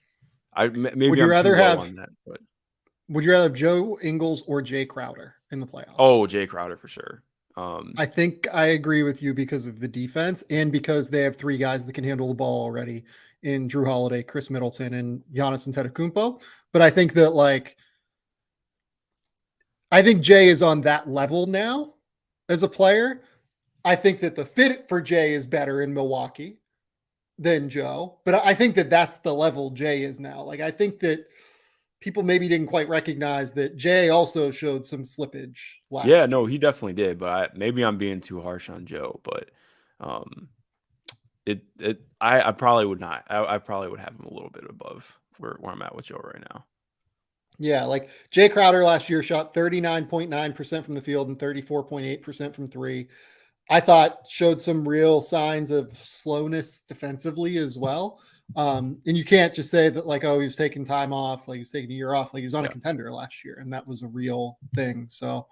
Would you rather have Joe Ingles or Jae Crowder in the playoffs? Oh, Jae Crowder for sure. I think I agree with you because of the defense and because they have 3 guys that can handle the ball already in Drew Holiday, Chris Middleton, and Giannis Antetokounmpo. But I think that I think Jay is on that level now as a player. I think that the fit for Jay is better in Milwaukee than Joe, but I think that that's the level Jay is now. Like, I think that people maybe didn't quite recognize that Jay also showed some slippage last year. No, he definitely did, but maybe I'm being too harsh on Joe, but I probably would not. I probably would have him a little bit above where I'm at with Joe right now. Yeah, like Jae Crowder last year shot 39.9% from the field and 34.8% from 3. I thought showed some real signs of slowness defensively as well. And you can't just say that like, oh, he was taking time off, like he was taking a year off, like he was on a contender last year, and that was a real thing. So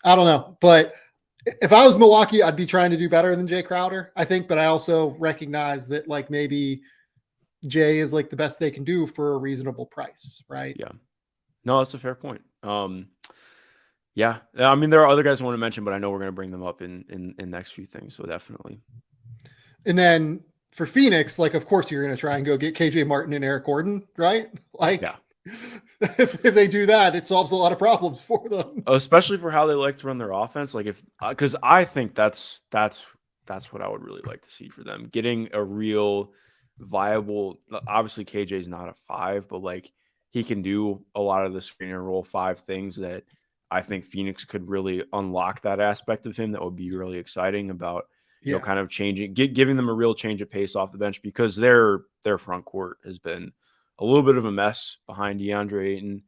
I don't know, but if I was Milwaukee, I'd be trying to do better than Jae Crowder, I think, but I also recognize that like maybe Jae is like the best they can do for a reasonable price, right? Yeah. No, that's a fair point. Yeah. I mean, there are other guys I want to mention, but I know we're going to bring them up in next few things. So definitely. And then for Phoenix, like, of course, you're going to try and go get KJ Martin and Eric Gordon, right? Like, Yeah. if they do that, it solves a lot of problems for them. Especially for how they like to run their offense. Like because I think that's what I would really like to see for them. Getting a real viable, obviously KJ's not a 5, but like he can do a lot of the screen and roll 5 things that I think Phoenix could really unlock that aspect of him. That would be really exciting about, kind of changing, giving them a real change of pace off the bench, because their front court has been a little bit of a mess behind DeAndre Ayton.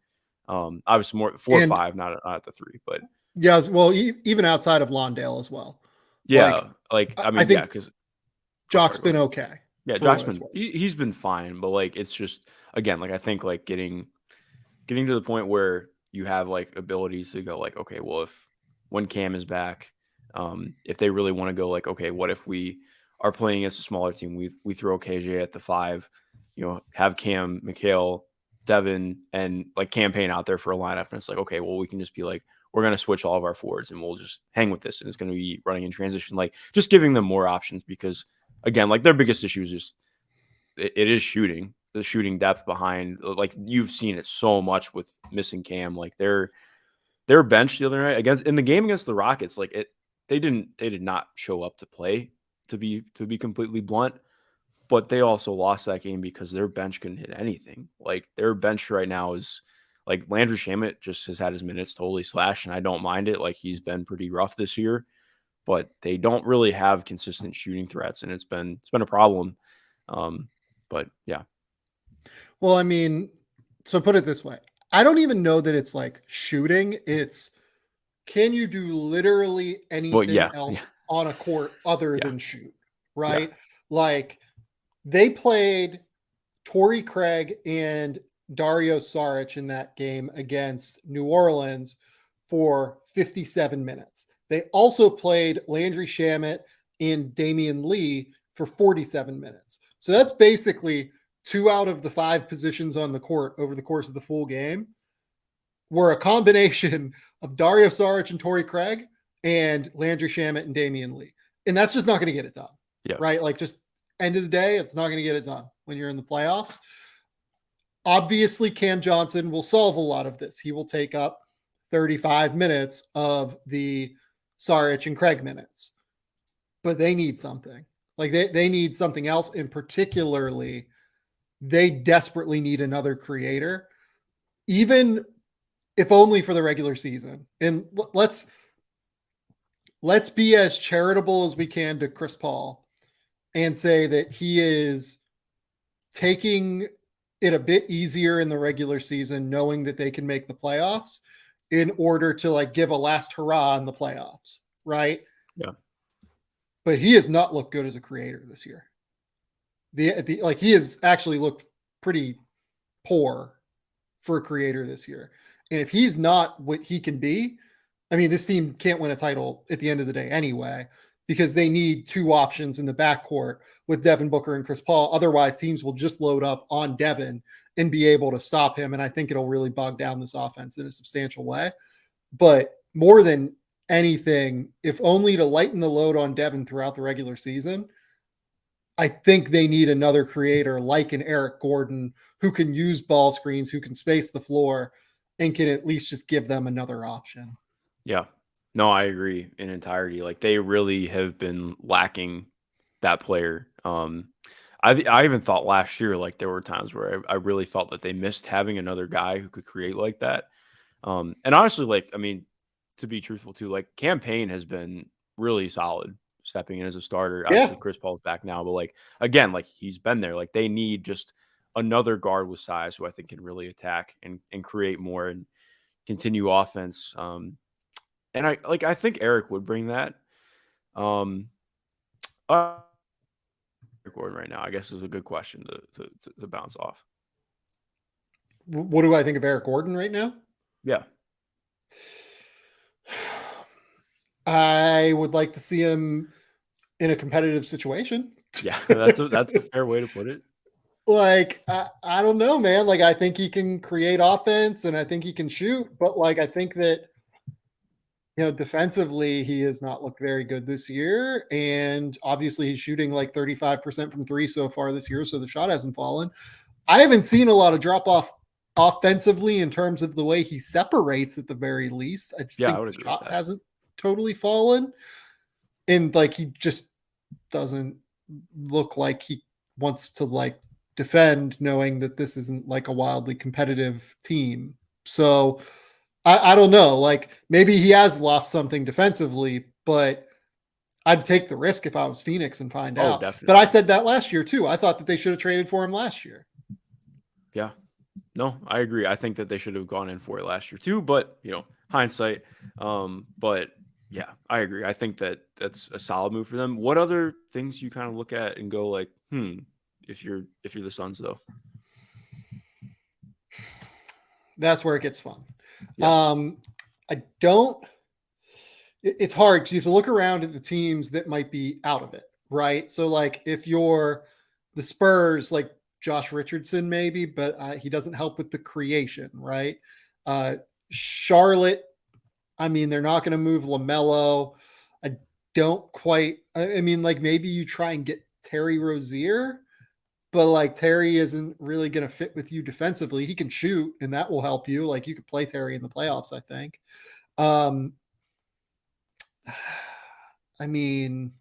Obviously more 4 or 5, not at the 3, but yeah, well, even outside of Lawndale as well. Yeah, I mean, I think because Jock's been okay. Yeah, Jock's been he's been fine, but like it's just, again, like I think like getting to the point where you have like abilities to go like, okay, well, if when Cam is back, if they really want to go like, okay, what if we are playing against a smaller team, we throw KJ at the 5, have Cam, Mikhail, Devin, and like campaign out there for a lineup, and it's like, okay, well, we can just be like, we're going to switch all of our forwards and we'll just hang with this, and it's going to be running in transition, like just giving them more options, because again, like their biggest issue is just it is shooting, the shooting depth behind, like you've seen it so much with missing Cam, like their bench the other night in the game against the Rockets, like they did not show up to play, to be completely blunt. But they also lost that game because their bench couldn't hit anything. Like their bench right now is like Landry Shamet just has had his minutes totally slashed, and I don't mind it. Like he's been pretty rough this year, but they don't really have consistent shooting threats, and it's been a problem. But yeah. Well, I mean, so put it this way. I don't even know that it's like shooting. It's, can you do literally anything else on a court other than shoot, right? Like they played Torrey Craig and Dario Saric in that game against New Orleans for 57 minutes. They also played Landry Shamet and Damian Lee for 47 minutes. So that's basically 2 out of the 5 positions on the court over the course of the full game were a combination of Dario Saric and Torrey Craig and Landry Shamet and Damian Lee. And that's just not going to get it done. Yeah. Right? Like, just end of the day, it's not going to get it done when you're in the playoffs. Obviously, Cam Johnson will solve a lot of this. He will take up 35 minutes of the Saric and Craig minutes. But they need something. Like they need something else, and particularly they desperately need another creator, even if only for the regular season. And let's be as charitable as we can to Chris Paul and say that he is taking it a bit easier in the regular season, knowing that they can make the playoffs in order to like give a last hurrah in the playoffs. Right. Yeah. But he has not looked good as a creator this year. Like he has actually looked pretty poor for a creator this year. And if he's not what he can be, I mean, this team can't win a title at the end of the day anyway, because they need 2 options in the backcourt with Devin Booker and Chris Paul. Otherwise, teams will just load up on Devin and be able to stop him. And I think it'll really bog down this offense in a substantial way. But more than anything, if only to lighten the load on Devin throughout the regular season, I think they need another creator like an Eric Gordon who can use ball screens, who can space the floor, and can at least just give them another option. Yeah. No, I agree in entirety. Like they really have been lacking that player. I even thought last year, like there were times where I really felt that they missed having another guy who could create like that. And honestly, like, I mean, to be truthful too, like campaign has been really solid stepping in as a starter. Obviously Chris Paul's back now, but like, again, like he's been there. Like they need just another guard with size who I think can really attack and create more and continue offense. And I think Eric would bring that. Gordon right now, I guess, is a good question to bounce off. What do I think of Eric Gordon right now? Yeah. I I would like to see him in a competitive situation. Yeah, that's a fair way to put it. Like, I don't know, man. Like, I think he can create offense and I think he can shoot, but like, I think that, defensively, he has not looked very good this year. And obviously, he's shooting like 35% from three so far this year. So the shot hasn't fallen. I haven't seen a lot of drop off offensively in terms of the way he separates at the very least. I just Yeah, I think would the agree with shot that. hasn't totally fallen. And like, he just doesn't look like he wants to like defend, knowing that this isn't like a wildly competitive team. So I don't know. Like, maybe he has lost something defensively, but I'd take the risk if I was Phoenix and find Oh, out. But definitely. I said that last year too. I thought that they should have traded for him last year. Yeah. No, I agree. I think that they should have gone in for it last year too, but hindsight. But yeah, I agree. I think that that's a solid move for them. What other things you kind of look at and go like, if you're the Suns though? That's where it gets fun. Yeah. I don't. It's hard because you have to look around at the teams that might be out of it, right? So, like, if you're the Spurs, like Josh Richardson, maybe, but he doesn't help with the creation, right? Uh, Charlotte, I mean, they're not going to move LaMelo. I don't quite. I mean, like, maybe you try and get Terry Rozier, but like Terry isn't really going to fit with you defensively. He can shoot, and that will help you. Like, you could play Terry in the playoffs, I think. Um, I mean,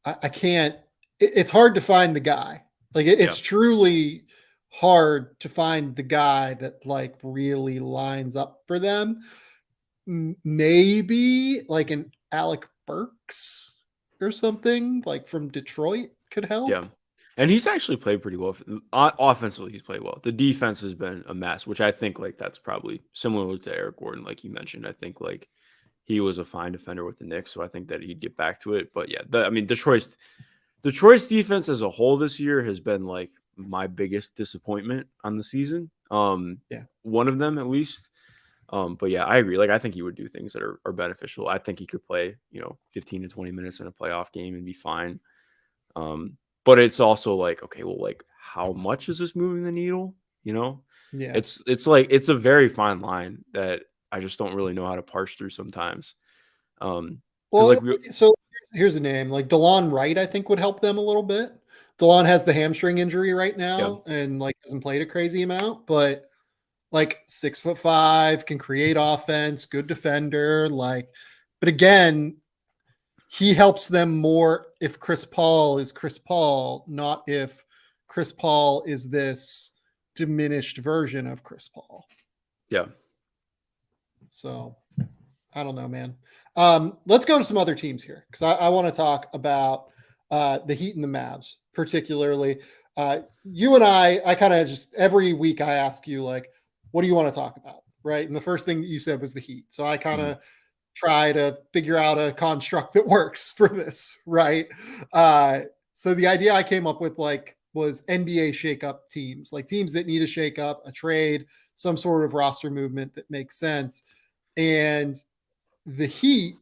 I can't. It's hard to find the guy. Like, Yeah. it's truly hard to find the guy that like really lines up for them. Maybe like an Alec Burks or something like from Detroit could help. Yeah. And he's actually played pretty well. Offensively, he's played well. The defense has been a mess, which I think like that's probably similar to Eric Gordon, like you mentioned. I think like he was a fine defender with the Knicks, so I think that he'd get back to it. But yeah, I mean Detroit's defense as a whole this year has been like my biggest disappointment on the season. Yeah. One of them at least. But yeah, I agree. Like I think he would do things that are beneficial. I think he could play, 15 to 20 minutes in a playoff game and be fine. But it's also like, okay, well, like how much is this moving the needle? Yeah. It's like it's a very fine line that I just don't really know how to parse through sometimes. Because Well, like so here's a name like DeLon Wright, I think would help them a little bit. DeLon has the hamstring injury right yeah, now and like hasn't played a crazy amount, but like 6'5", can create offense, good defender. Like, but again, he helps them more if Chris Paul is Chris Paul, not if Chris Paul is this diminished version of Chris Paul. yeah. So I don't know, man. Let's go to some other teams here because I want to talk about the Heat and the Mavs, particularly. You and I kind of just every week I ask you, like, what do you want to talk about? Right. And the first thing that you said was the Heat. So I kind of try to figure out a construct that works for this. Right. So the idea I came up with was NBA shakeup teams, like teams that need a shakeup, a trade, some sort of roster movement that makes sense. And the Heat,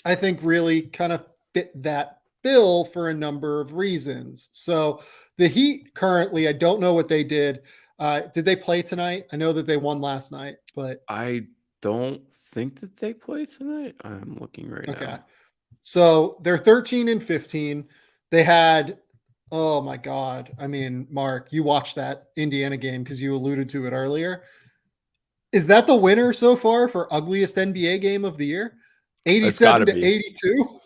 I think, really kind of fit that bill for a number of reasons. So the Heat currently, I don't know what they did. Did they play tonight? I know that they won last night, but I don't think that they play tonight. I'm looking right okay. now. So they're 13 and 15. They had, oh my God. I mean, Mark, you watched that Indiana game because you alluded to it earlier. Is that the winner so far for ugliest NBA game of the year? It's got 87 to to be. 82?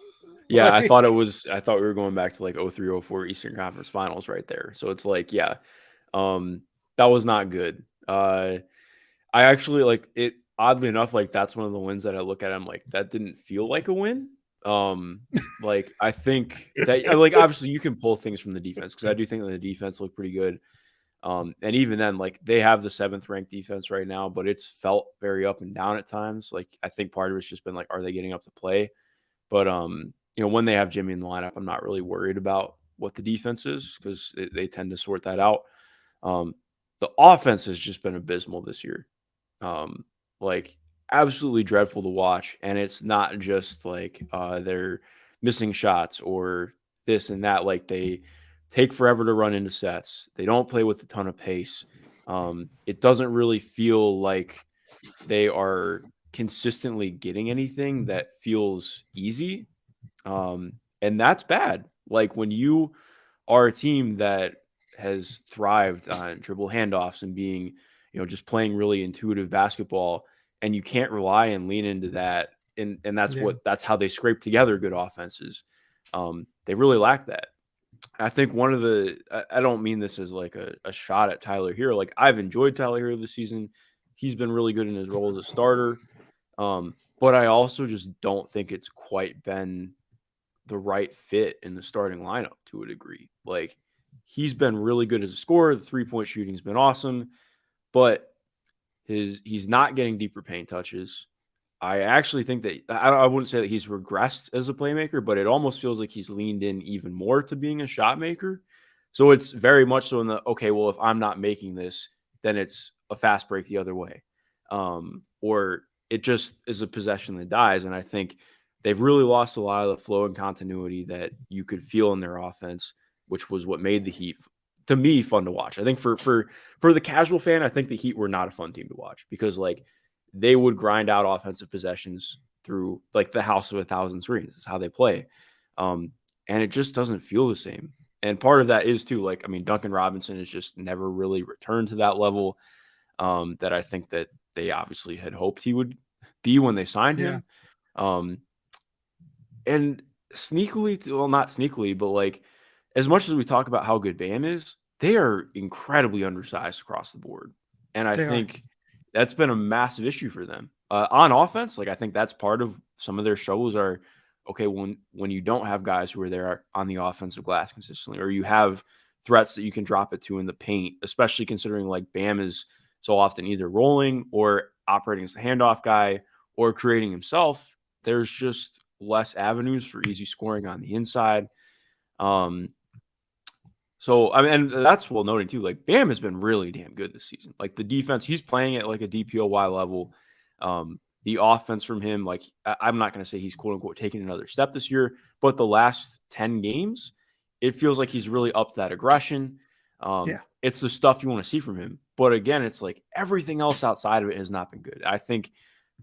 Yeah, I thought Like, we were going back to like 03-04 Eastern Conference Finals right there. So it's like, yeah, that was not good. I actually like it. Oddly enough, like that's one of the wins that I look at. I'm like, that didn't feel like a win. Like I think that like obviously you can pull things from the defense because I do think that the defense looked pretty good. And even then, like they have the 7th ranked defense right now, but it's felt very up and down at times. Like I think part of it's just been like, are they getting up to play? But when they have Jimmy in the lineup, I'm not really worried about what the defense is because they tend to sort that out. The offense has just been abysmal this year. Like absolutely dreadful to watch. And it's not just like they're missing shots or this and that. Like they take forever to run into sets. They don't play with a ton of pace. It doesn't really feel like they are consistently getting anything that feels easy. And that's bad. Like when you are a team that has thrived on dribble handoffs and being, just playing really intuitive basketball, and you can't rely and lean into that. And that's how they scrape together good offenses. They really lack that. I think I don't mean this as like a shot at Tyler Hero. Like I've enjoyed Tyler Hero this season. He's been really good in his role as a starter. But I also just don't think it's quite been the right fit in the starting lineup to a degree. Like he's been really good as a scorer. The 3-point shooting's been awesome, but he's not getting deeper paint touches. I actually think that I wouldn't say that he's regressed as a playmaker, but it almost feels like he's leaned in even more to being a shot maker. So it's very much so in the, okay, well, if I'm not making this, then it's a fast break the other way. Or it just is a possession that dies. And I think they've really lost a lot of the flow and continuity that you could feel in their offense, which was what made the Heat, to me, fun to watch. I think for the casual fan, I think the Heat were not a fun team to watch because like they would grind out offensive possessions through like the house of 1,000 screens. That's how they play. And it just doesn't feel the same. And part of that is too, like, I mean, Duncan Robinson has just never really returned to that level that I think that they obviously had hoped he would be when they signed him. And sneakily, well, not sneakily, but like as much as we talk about how good Bam is, they are incredibly undersized across the board. And I think that's been a massive issue for them. On offense, like I think that's part of some of their struggles are, okay, when you don't have guys who are there on the offensive glass consistently, or you have threats that you can drop it to in the paint, especially considering like Bam is so often either rolling or operating as the handoff guy or creating himself, there's just less avenues for easy scoring on the inside. So, I mean, and that's well noted too. Like Bam has been really damn good this season. Like the defense, he's playing at like a DPOY level. The offense from him, like I'm not going to say he's quote unquote taking another step this year, but the last 10 games, it feels like he's really upped that aggression. It's the stuff you want to see from him. But again, it's like everything else outside of it has not been good. I think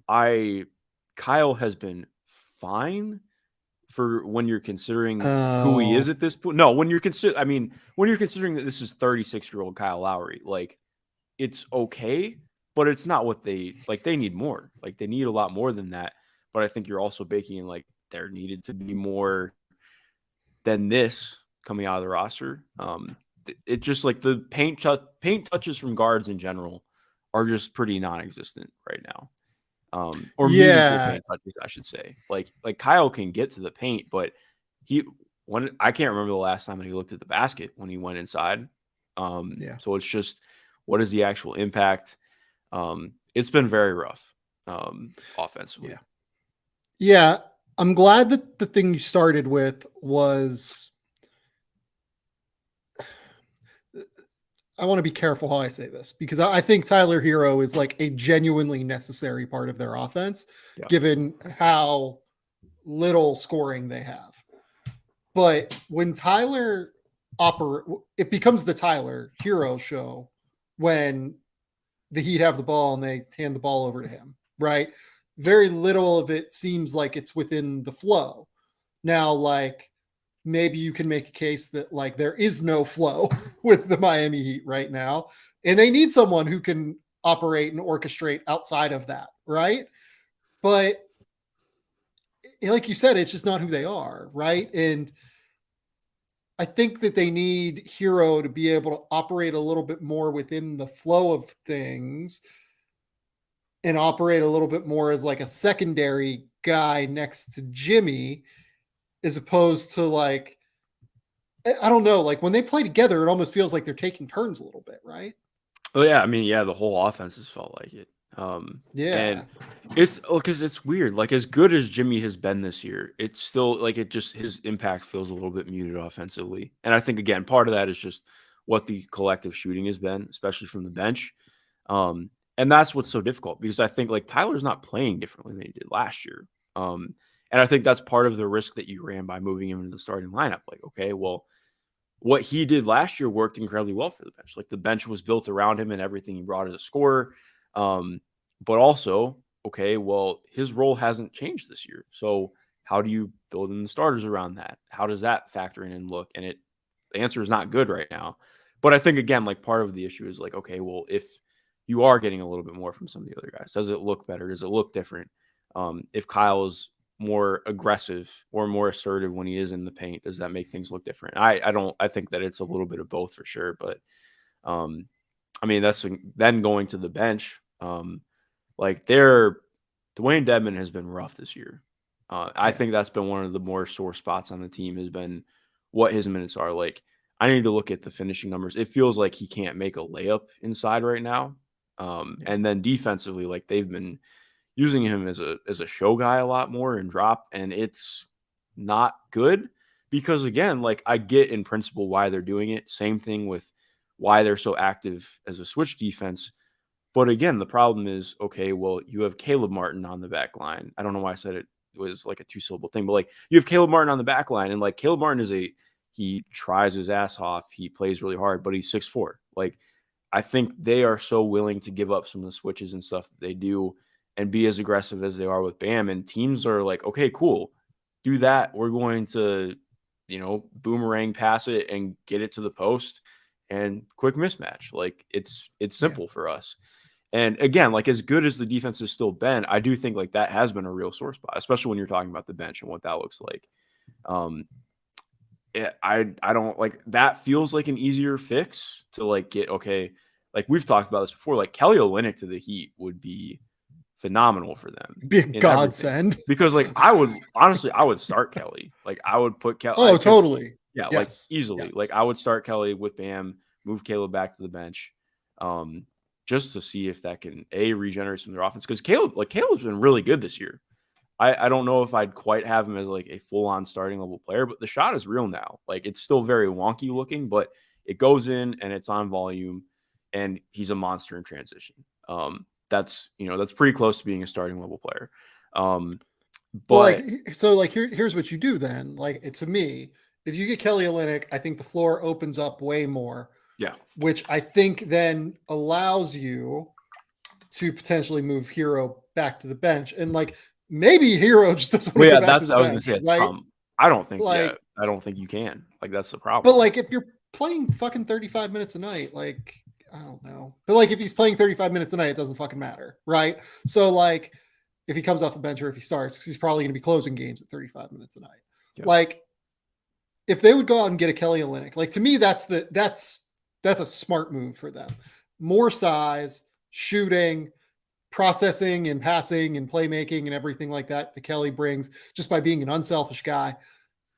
Kyle has been fine for when you're considering who he is at this point. No, when you're considering that this is 36-year-old Kyle Lowry, like it's okay, but it's not what they need more. Like they need a lot more than that. But I think you're also baking in like there needed to be more than this coming out of the roster. It just like the paint touches from guards in general are just pretty non-existent right now. Or meaningful paint touches, I should say. Like Kyle can get to the paint, but I can't remember the last time that he looked at the basket when he went inside. So it's just, what is the actual impact? It's been very rough offensively. Yeah. I'm glad that the thing you started with was, I want to be careful how I say this because I think Tyler Hero is like a genuinely necessary part of their offense, given how little scoring they have. But when Tyler it becomes the Tyler Hero show when the Heat have the ball and they hand the ball over to him, right? Very little of it seems like it's within the flow. Now, like, maybe you can make a case that like there is no flow with the Miami Heat right now, and they need someone who can operate and orchestrate outside of that, right? But like you said, it's just not who they are, right? And I think that they need Hero to be able to operate a little bit more within the flow of things and operate a little bit more as like a secondary guy next to Jimmy, as opposed to like, I don't know, like when they play together, it almost feels like they're taking turns a little bit, right? Oh yeah, I mean, yeah, the whole offense has felt like it. And it's because it's weird. Like as good as Jimmy has been this year, it's still like his impact feels a little bit muted offensively. And I think again, part of that is just what the collective shooting has been, especially from the bench. And And that's what's so difficult, because I think like Tyler's not playing differently than he did last year. And I think that's part of the risk that you ran by moving him into the starting lineup. Like, okay, well, what he did last year worked incredibly well for the bench. Like the bench was built around him and everything he brought as a scorer. But also, okay, well, his role hasn't changed this year. So how do you build in the starters around that? How does that factor in and look? And the answer is not good right now. But I think, again, like part of the issue is like, okay, well, if you are getting a little bit more from some of the other guys, does it look better? Does it look different? If Kyle is more aggressive or more assertive when he is in the paint, does that make things look different? I think that it's a little bit of both for sure. But I mean, that's then going to the bench. Like Dwayne Dedmon has been rough this year. I think that's been one of the more sore spots on the team, has been what his minutes are. Like, I need to look at the finishing numbers. It feels like he can't make a layup inside right now. And then defensively, like they've been using him as a show guy a lot more and drop, and it's not good, because again, like I get in principle why they're doing it. Same thing with why they're so active as a switch defense. But again, the problem is, okay, well, you have Caleb Martin on the back line. I don't know why I said it was like a 2-syllable thing, but like you have Caleb Martin on the back line, and like Caleb Martin he tries his ass off. He plays really hard, but he's 6'4". Like, I think they are so willing to give up some of the switches and stuff that they do and be as aggressive as they are with Bam. And teams are like, okay, cool, do that. We're going to, boomerang pass it and get it to the post and quick mismatch. Like it's simple for us. And again, like as good as the defense has still been, I do think like that has been a real sore spot, especially when you're talking about the bench and what that looks like. I don't like that. Feels like an easier fix to like get, okay. Like we've talked about this before, like Kelly Olynyk to the Heat would be phenomenal for them. Be a godsend. Because like I would start Kelly. Like I would put Kelly. Oh, totally. Yeah, yes. Like easily. Yes. Like I would start Kelly with Bam, move Caleb back to the bench, just to see if that can regenerate some of their offense. Because Caleb's been really good this year. I don't know if I'd quite have him as like a full-on starting level player, but the shot is real now. Like it's still very wonky looking, but it goes in and it's on volume, and he's a monster in transition. That's pretty close to being a starting level player. But here's what you do then. Like to me, if you get Kelly Olynyk, I think the floor opens up way more. Yeah. Which I think then allows you to potentially move Hero back to the bench. And like maybe Hero just doesn't want to go back to the bench. I was gonna say, right? I don't think you can. Like that's the problem. But like if you're playing fucking 35 minutes a night, like I don't know. But like if he's playing 35 minutes a night, it doesn't fucking matter, right? So like if he comes off the bench or if he starts, because he's probably going to be closing games at 35 minutes a night. Yep. Like if they would go out and get a Kelly Olynyk, like to me, that's a smart move for them. More size, shooting, processing and passing and playmaking and everything like that Kelly brings just by being an unselfish guy.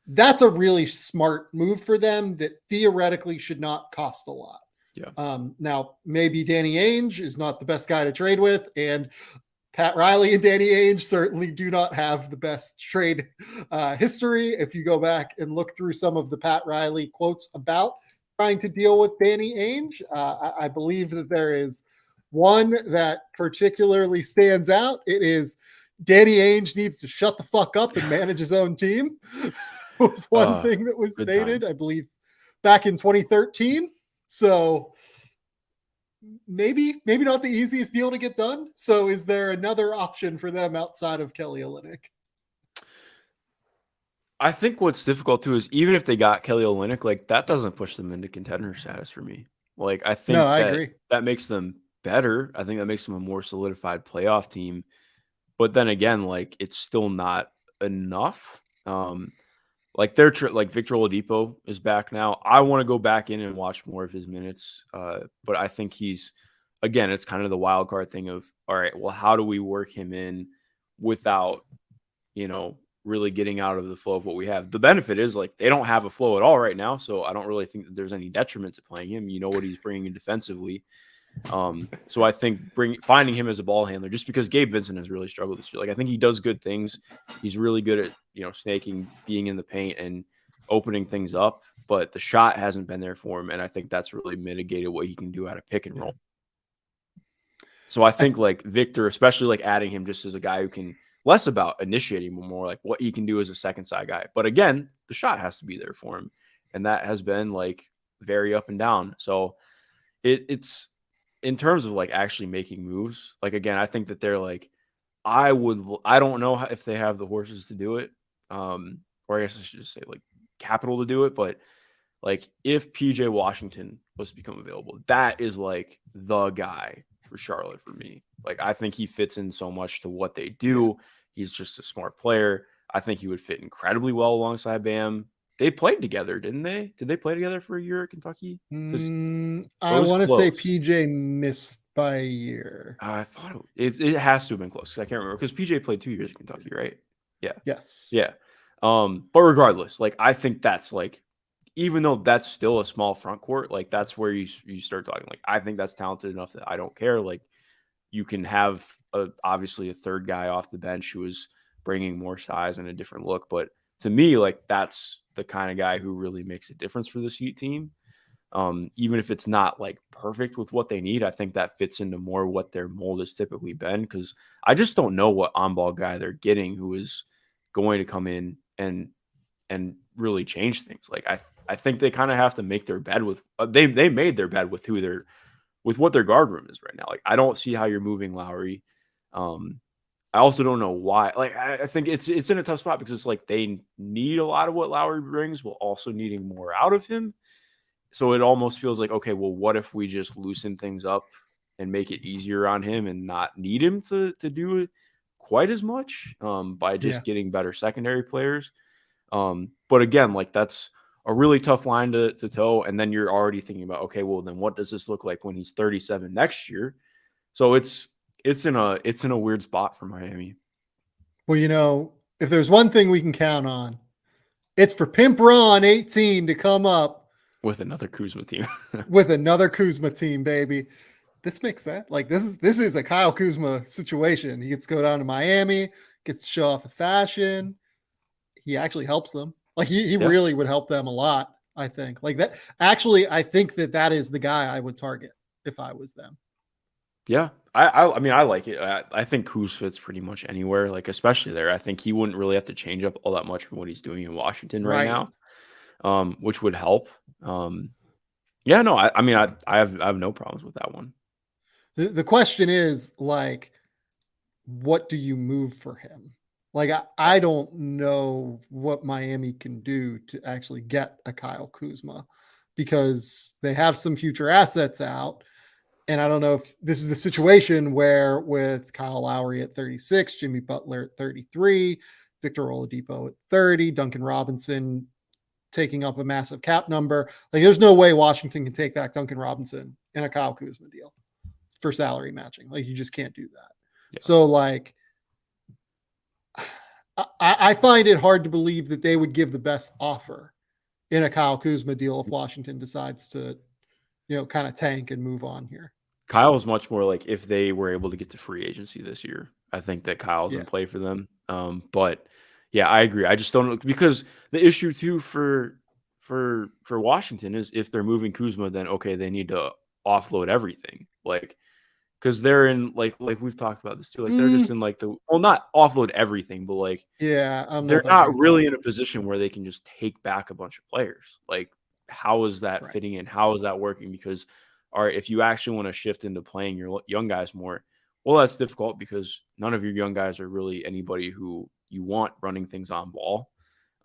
That's a really smart move for them that theoretically should not cost a lot. Yeah. Now, maybe Danny Ainge is not the best guy to trade with, and Pat Riley and Danny Ainge certainly do not have the best trade history. If you go back and look through some of the Pat Riley quotes about trying to deal with Danny Ainge, I believe that there is one that particularly stands out. It is Danny Ainge needs to shut the fuck up and manage his own team. Was one thing that was stated, I believe, back in 2013. So maybe not the easiest deal to get done. So is there another option for them outside of Kelly Olynyk? I think what's difficult too is even if they got Kelly Olynyk, like that doesn't push them into contender status for me. Like I think I agree. That makes them better. I think that makes them a more solidified playoff team. But then again, like it's still not enough. Like Victor Oladipo is back now. I want to go back in and watch more of his minutes. But I think it's kind of the wild card thing of, all right, well, how do we work him in without, really getting out of the flow of what we have? The benefit is like they don't have a flow at all right now. So I don't really think that there's any detriment to playing him. You know what he's bringing in defensively. So I think finding him as a ball handler, just because Gabe Vincent has really struggled this year. Like I think he does good things. He's really good at, snaking, being in the paint and opening things up, but the shot hasn't been there for him. And I think that's really mitigated what he can do out of pick and roll. So I think like Victor, especially like adding him just as a guy who can less about initiating, but more like what he can do as a second side guy. But again, the shot has to be there for him. And that has been like very up and down. So it's in terms of like actually making moves. Like, again, I think that they're like, I don't know if they have the horses to do it. Or I guess I should just say like capital to do it. But like if PJ Washington was to become available, that is like the guy for Charlotte for me. Like, I think he fits in so much to what they do. Yeah. He's just a smart player. I think he would fit incredibly well alongside Bam. They played together, didn't they? Did they play together for a year at Kentucky? I want to say PJ missed by a year. I thought it has to have been close. I can't remember because PJ played 2 years at Kentucky, right? Yeah. Yes. Yeah. But regardless, like I think that's like, even though that's still a small front court, like that's where you start talking. Like I think that's talented enough that I don't care. Like you can have obviously a third guy off the bench who is bringing more size and a different look, but to me, like that's the kind of guy who really makes a difference for this Heat team. Even if it's not like perfect with what they need, I think that fits into more what their mold has typically been. Because I just don't know what on-ball guy they're getting who is going to come in and really change things. Like I think they kind of have to make their bed with they made their bed with with what their guard room is right now. Like I don't see how you're moving Lowry. I also don't know why. Like I think it's in a tough spot because it's like they need a lot of what Lowry brings while also needing more out of him. So it almost feels like, okay, well, what if we just loosen things up and make it easier on him and not need him to do it quite as much by just getting better secondary players. But again, like that's a really tough line to toe. And then you're already thinking about, okay, well, then what does this look like when he's 37 next year? So it's in a weird spot for Miami. Well, you know, if there's one thing we can count on, it's for Pimp Ron 18 to come up with another Kuzma team. With another Kuzma team, baby. This makes sense. Like this is a Kyle Kuzma situation. He gets to go down to Miami, gets to show off the fashion. He actually helps them. Like he really would help them a lot, I think. Like that actually, I think that is the guy I would target if I was them. Yeah. I mean, I like it. I think Kuz fits pretty much anywhere, like especially there. I think he wouldn't really have to change up all that much from what he's doing in Washington right now, which would help. Yeah, no, I mean, I have no problems with that one. The question is like, what do you move for him? Like, I don't know what Miami can do to actually get a Kyle Kuzma because they have some future assets out. And I don't know if this is a situation where with Kyle Lowry at 36, Jimmy Butler at 33, Victor Oladipo at 30, Duncan Robinson taking up a massive cap number. Like there's no way Washington can take back Duncan Robinson in a Kyle Kuzma deal for salary matching. Like you just can't do that. Yeah. So like, I find it hard to believe that they would give the best offer in a Kyle Kuzma deal if Washington decides to, kind of tank and move on here. Kyle is much more like if they were able to get to free agency this year, I think that Kyle's in play for them. But yeah, I agree. I just don't know because the issue too for Washington is if they're moving Kuzma, then okay, they need to offload everything. Like, because they're in like we've talked about this too. Like they're just in like not offload everything, but like they're not really in a position where they can just take back a bunch of players. Like, how is that fitting in? How is that working? Because all right, if you actually want to shift into playing your young guys more, well, that's difficult because none of your young guys are really anybody who you want running things on ball.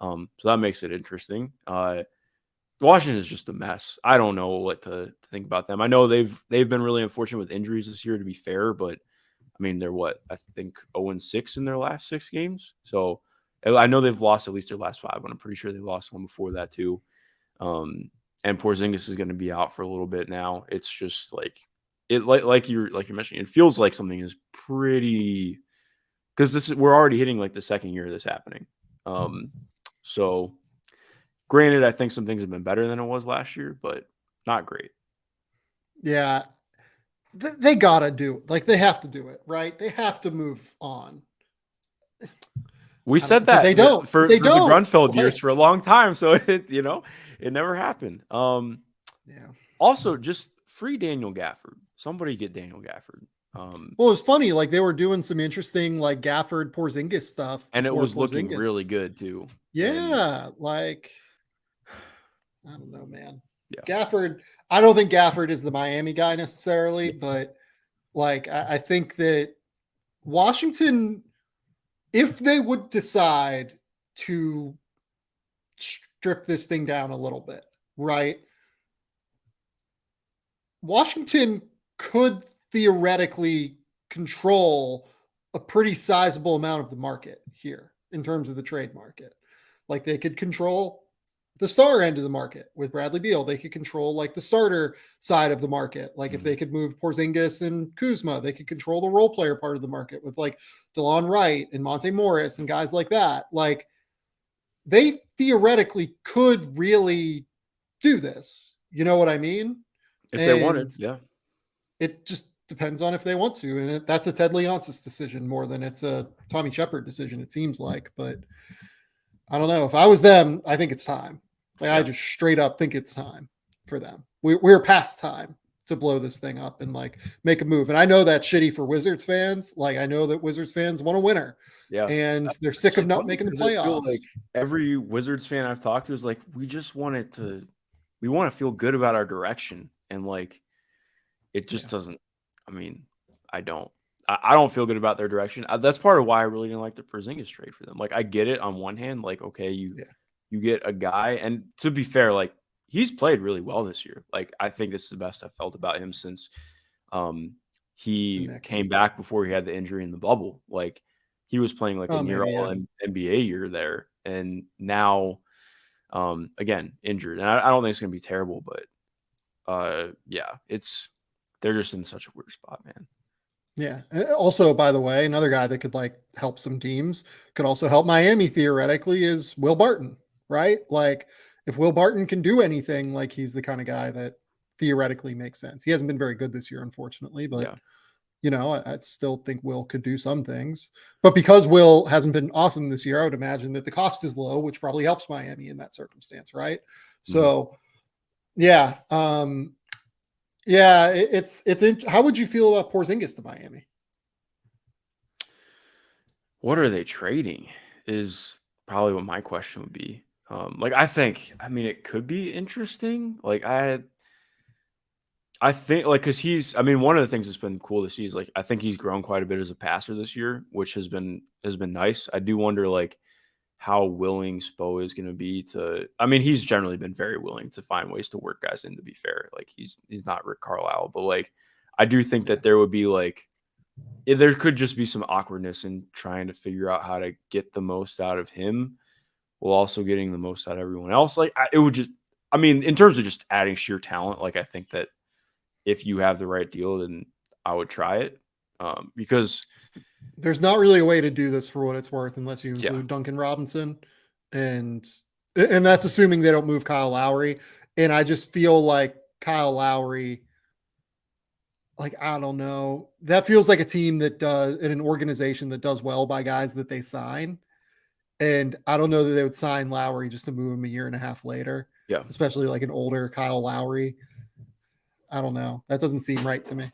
So that makes it interesting. Washington is just a mess. I don't know what to think about them. I know they've been really unfortunate with injuries this year, to be fair, but I mean, they're I think 0-6 in their last 6 games. So I know they've lost at least their last 5, but I'm pretty sure they lost one before that too. And Porzingis is going to be out for a little bit now. It's just like you're mentioning, it feels like something is pretty because we're already hitting like the second year of this happening. So granted, I think some things have been better than it was last year, but not great. Yeah, they gotta do it. Like they have to do it, right? They have to move on. We said that they don't for the Grunfeld years for a long time, so it never happened. Also, just free Daniel Gafford. Somebody get Daniel Gafford. Well, it was funny. Like they were doing some interesting like Gafford Porzingis stuff And it before was looking Porzingis. really good too. And Yeah, like I don't know, man. yeah, Gafford. I don't think Gafford is the Miami guy necessarily, but like I think that Washington, if they would decide to strip this thing down a little bit, right? Washington could theoretically control a pretty sizable amount of the market here in terms of the trade market. Like they could control the star end of the market with Bradley Beal. They could control like the starter side of the market. Like if they could move Porzingis and Kuzma, they could control the role player part of the market with like DeLon Wright and Monte Morris and guys like that. Like they theoretically could really do this. You know what I mean? if they wanted, And yeah. it just depends on if they want to. And that's a Ted Leonsis decision more than it's a Tommy Shepard decision, it seems like. But I don't know. If I was them, I think it's time. Like I just straight up think it's time for them. We're past time to blow this thing up and like make a move. And I know that's shitty for Wizards fans. Like I know that Wizards fans want a winner. Yeah. And they're sick of not making the playoffs. Like every Wizards fan I've talked to is like, we want to feel good about our direction. And like, it just doesn't, I mean, I don't feel good about their direction. That's part of why I really didn't like the Porzingis trade for them. Like, I get it on one hand, like, okay, you get a guy, and to be fair, like, he's played really well this year. Like, I think this is the best I've felt about him since he came back before he had the injury in the bubble. Like, he was playing like a near all NBA year there, and now, again, injured. And I don't think it's going to be terrible, but they're just in such a weird spot, man. Yeah. Also, by the way, another guy that could like help some teams, could also help Miami theoretically, is Will Barton, right? Like if Will Barton can do anything, like he's the kind of guy that theoretically makes sense. He hasn't been very good this year, unfortunately, but you know, I still think Will could do some things. But because Will hasn't been awesome this year, I would imagine that the cost is low, which probably helps Miami in that circumstance, right? So yeah. Yeah, how would you feel about Porzingis to Miami? What are they trading is probably what my question would be. I mean, it could be interesting. Like I think like, cause one of the things that's been cool to see is like, I think he's grown quite a bit as a passer this year, which has been nice. I do wonder like how willing Spo is going to be to, I mean, he's generally been very willing to find ways to work guys in, to be fair. Like he's not Rick Carlisle, but like, I do think that there would be like, there could just be some awkwardness in trying to figure out how to get the most out of him while also getting the most out of everyone else. Like in terms of just adding sheer talent, like I think that if you have the right deal, then I would try it. Because there's not really a way to do this for what it's worth unless you include Duncan Robinson, and that's assuming they don't move Kyle Lowry. And I just feel like Kyle Lowry, like I don't know, that feels like a team that does, in an organization that does well by guys that they sign. And I don't know that they would sign Lowry just to move him a year and a half later. Yeah, especially like an older Kyle Lowry. I don't know. That doesn't seem right to me.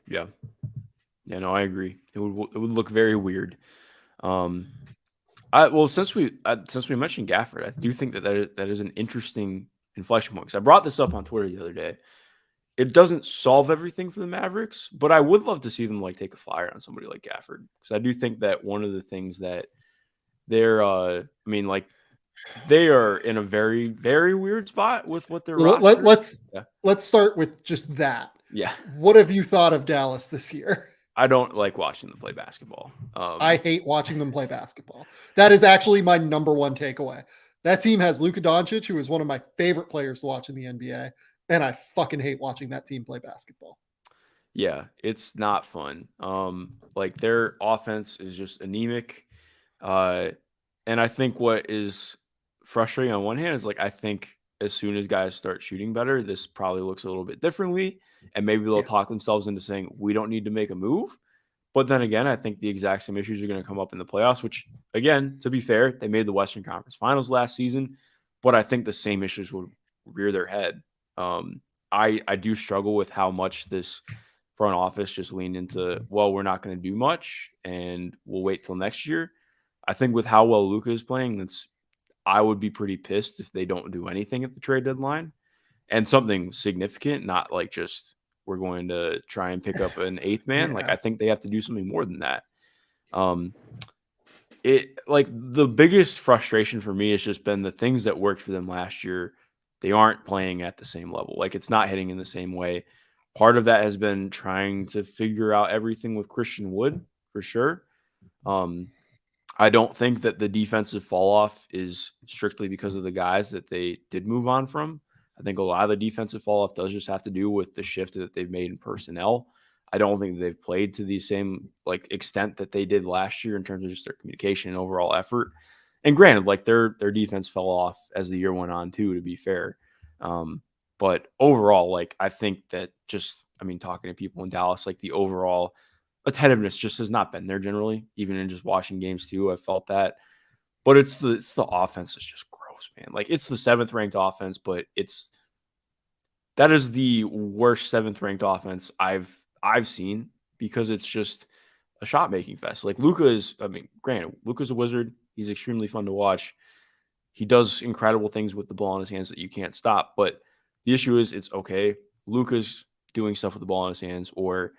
Yeah. Yeah, no, I agree. It would look very weird. Since we mentioned Gafford, I do think that is an interesting inflection point, because I brought this up on Twitter the other day. It doesn't solve everything for the Mavericks, but I would love to see them like take a flyer on somebody like Gafford, because I do think that one of the things that they're, they are in a very, very weird spot with what they're. Let's start with just that. Yeah. What have you thought of Dallas this year? I don't like watching them play basketball. I hate watching them play basketball. That is actually my number one takeaway. That team has Luka Doncic, who is one of my favorite players to watch in the NBA, and I fucking hate watching that team play basketball. Yeah, it's not fun. Like their offense is just anemic. And I think what is frustrating on one hand is like, I think as soon as guys start shooting better, this probably looks a little bit differently. And maybe they'll talk themselves into saying, we don't need to make a move. But then again, I think the exact same issues are going to come up in the playoffs, which, again, to be fair, they made the Western Conference Finals last season. But I think the same issues would rear their head. I do struggle with how much this front office just leaned into, well, we're not going to do much and we'll wait till next year. I think with how well Luka is playing, I would be pretty pissed if they don't do anything at the trade deadline and something significant, not like just we're going to try and pick up an eighth man. Yeah. Like I think they have to do something more than that. It like the biggest frustration for me has just been the things that worked for them last year. They aren't playing at the same level. Like it's not hitting in the same way. Part of that has been trying to figure out everything with Christian Wood for sure. I don't think that the defensive fall off is strictly because of the guys that they did move on from. I think a lot of the defensive fall off does just have to do with the shift that they've made in personnel. I don't think they've played to the same like extent that they did last year in terms of just their communication and overall effort. And granted, like their defense fell off as the year went on too, to be fair. But overall, like I think that just, I mean, talking to people in Dallas, like the overall attentiveness just has not been there generally, even in just watching games too. I felt that, but it's the offense is just gross, man. Like it's the 7th ranked offense, but that is the worst 7th ranked offense I've seen because it's just a shot making fest. Like Luka is, I mean, granted, Luka's a wizard. He's extremely fun to watch. He does incredible things with the ball in his hands that you can't stop. But the issue is it's okay. Luka's doing stuff with the ball in his hands, or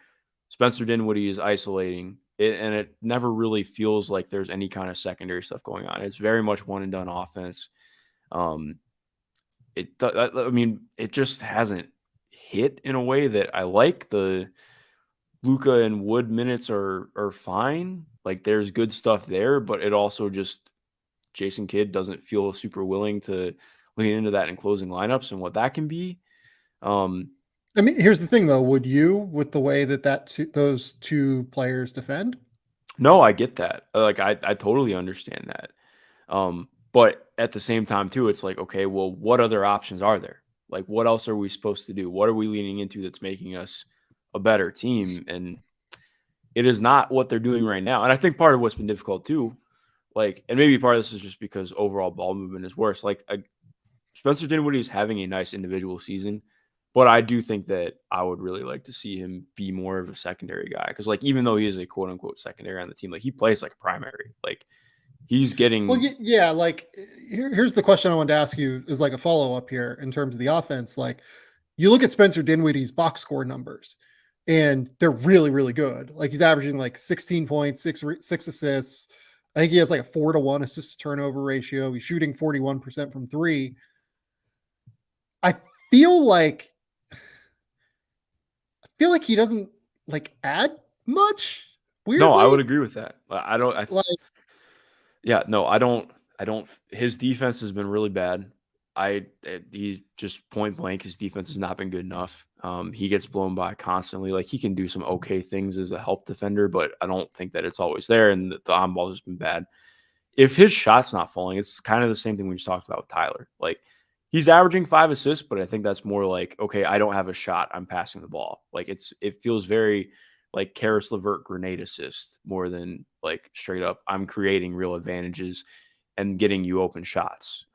Spencer Dinwiddie is isolating it, and it never really feels like there's any kind of secondary stuff going on. It's very much one and done offense. It just hasn't hit in a way that I like. The Luka and Wood minutes are fine. Like there's good stuff there, but it also just Jason Kidd doesn't feel super willing to lean into that in closing lineups and what that can be. I mean, here's the thing though. Would you, with the way those two players defend? No, I get that. Like I totally understand that. But at the same time too, it's like, okay, well, what other options are there? Like, what else are we supposed to do? What are we leaning into that's making us a better team? And it is not what they're doing right now. And I think part of what's been difficult too, like, and maybe part of this is just because overall ball movement is worse. Like Spencer Dinwiddie is having a nice individual season, but I do think that I would really like to see him be more of a secondary guy. Cause like, even though he is a quote unquote secondary on the team, like he plays like a primary, like he's getting. Well, yeah. Like here's the question I wanted to ask you is like a follow-up here in terms of the offense. Like you look at Spencer Dinwiddie's box score numbers and they're really, really good. Like he's averaging like 16 points, six assists. I think he has like a 4-to-1 assist to turnover ratio. He's shooting 41% from 3. I feel like he doesn't like add much. Weirdly. No, I would agree with that. I don't. His defense has been really bad. He's just point blank. His defense has not been good enough. He gets blown by constantly. Like he can do some okay things as a help defender, but I don't think that it's always there. And the on ball has been bad. If his shot's not falling, it's kind of the same thing we just talked about with Tyler. Like he's averaging 5 assists, but I think that's more like, okay, I don't have a shot. I'm passing the ball. Like it feels very like Karis LeVert grenade assist more than like straight up I'm creating real advantages and getting you open shots.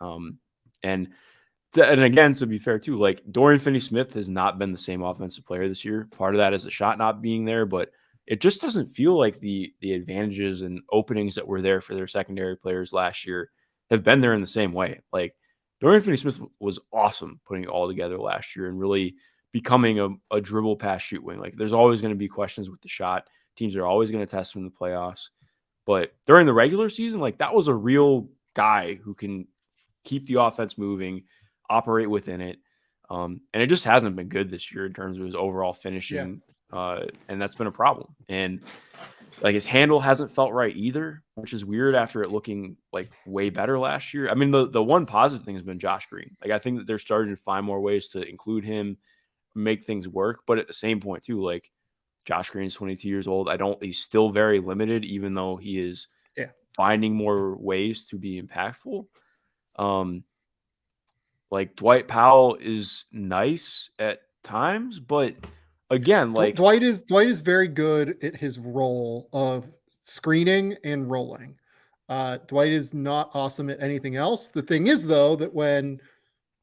And again, to be fair too, like Dorian Finney-Smith has not been the same offensive player this year. Part of that is the shot not being there, but it just doesn't feel like the advantages and openings that were there for their secondary players last year have been there in the same way. Like Dorian Finney-Smith was awesome putting it all together last year and really becoming a dribble pass shoot wing. Like there's always going to be questions with the shot. Teams are always going to test him in the playoffs. But during the regular season, like that was a real guy who can keep the offense moving, operate within it. And it just hasn't been good this year in terms of his overall finishing. Yeah. And that's been a problem. And like his handle hasn't felt right either, which is weird after it looking like way better last year. I mean, the one positive thing has been Josh Green. Like I think that they're starting to find more ways to include him, make things work. But at the same point too, like Josh Green is 22 years old. He's still very limited, even though he is finding more ways to be impactful. Like Dwight Powell is nice at times, but again, like Dwight is very good at his role of screening and rolling. Dwight is not awesome at anything else. The thing is though, that when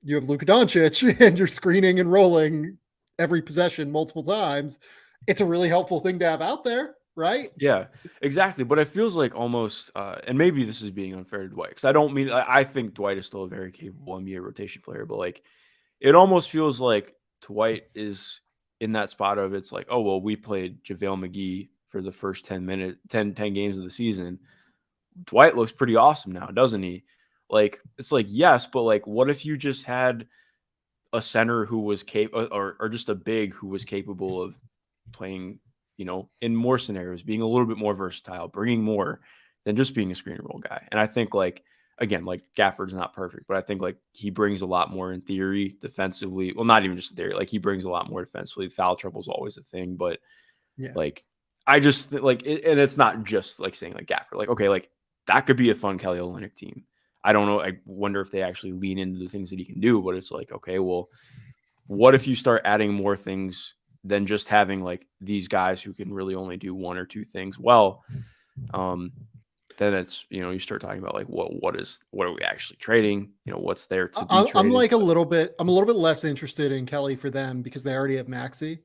you have Luka Doncic and you're screening and rolling every possession multiple times, it's a really helpful thing to have out there, right? Yeah, exactly. But it feels like almost, and maybe this is being unfair to Dwight, because I don't mean, I think Dwight is still a very capable NBA rotation player, but like it almost feels like Dwight is in that spot of it's like, oh, well, we played JaVale McGee for the first 10 games of the season. Dwight looks pretty awesome now, doesn't he? Like, it's like, yes, but like, what if you just had a center who was capable, or just a big who was capable of playing, in more scenarios, being a little bit more versatile, bringing more than just being a screen and roll guy. And I think, like, again, like Gafford's not perfect, but I think like he brings a lot more in theory defensively. Well, not even just in theory, like he brings a lot more defensively. Foul trouble is always a thing, but Yeah. like I just like it, and it's not just like saying like Gafford, like, okay, like that could be a fun Kelly Olynyk team. I don't know. I wonder if they actually lean into the things that he can do, but it's like, okay, well, what if you start adding more things than just having like these guys who can really only do one or two things well? Then it's, you start talking about like, what are we actually trading? What's there to be traded? I'm like I'm a little bit less interested in Kelly for them because they already have Maxey.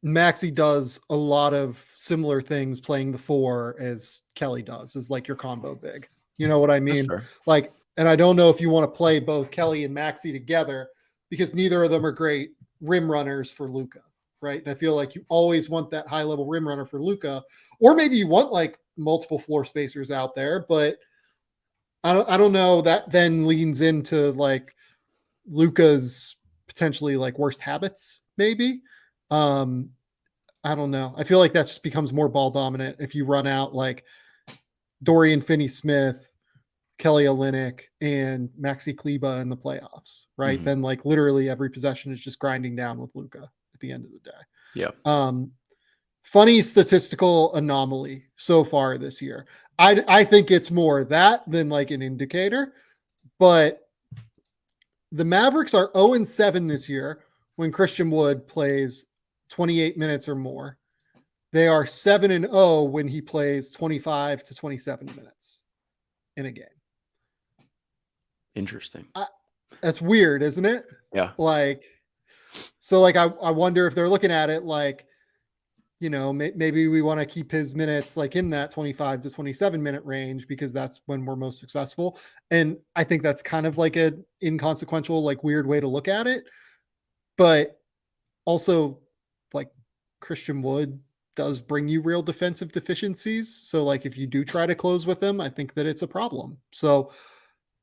Maxey does a lot of similar things playing the 4 as Kelly does, is like your combo big. You know what I mean? Like, and I don't know if you want to play both Kelly and Maxey together because neither of them are great rim runners for Luka, right? And I feel like you always want that high level rim runner for Luka, or maybe you want like multiple floor spacers out there, but I don't know. That then leans into like Luka's potentially like worst habits, maybe. I don't know. I feel like that just becomes more ball dominant if you run out like Dorian Finney-Smith, Kelly Olynyk, and Maxi Kleber in the playoffs, right? Mm-hmm. Then like literally every possession is just grinding down with Luka at the end of the day. Yeah. Funny statistical anomaly so far this year. I think it's more that than like an indicator, but the Mavericks are 0-7 this year when Christian Wood plays 28 minutes or more. They are 7-0 when he plays 25 to 27 minutes in a game. Interesting. That's weird, isn't it? Yeah. Like, so like, I wonder if they're looking at it like, maybe we want to keep his minutes like in that 25 to 27 minute range because that's when we're most successful. And I think that's kind of like an inconsequential, like weird way to look at it. But also like Christian Wood does bring you real defensive deficiencies. So like if you do try to close with them, I think that it's a problem. So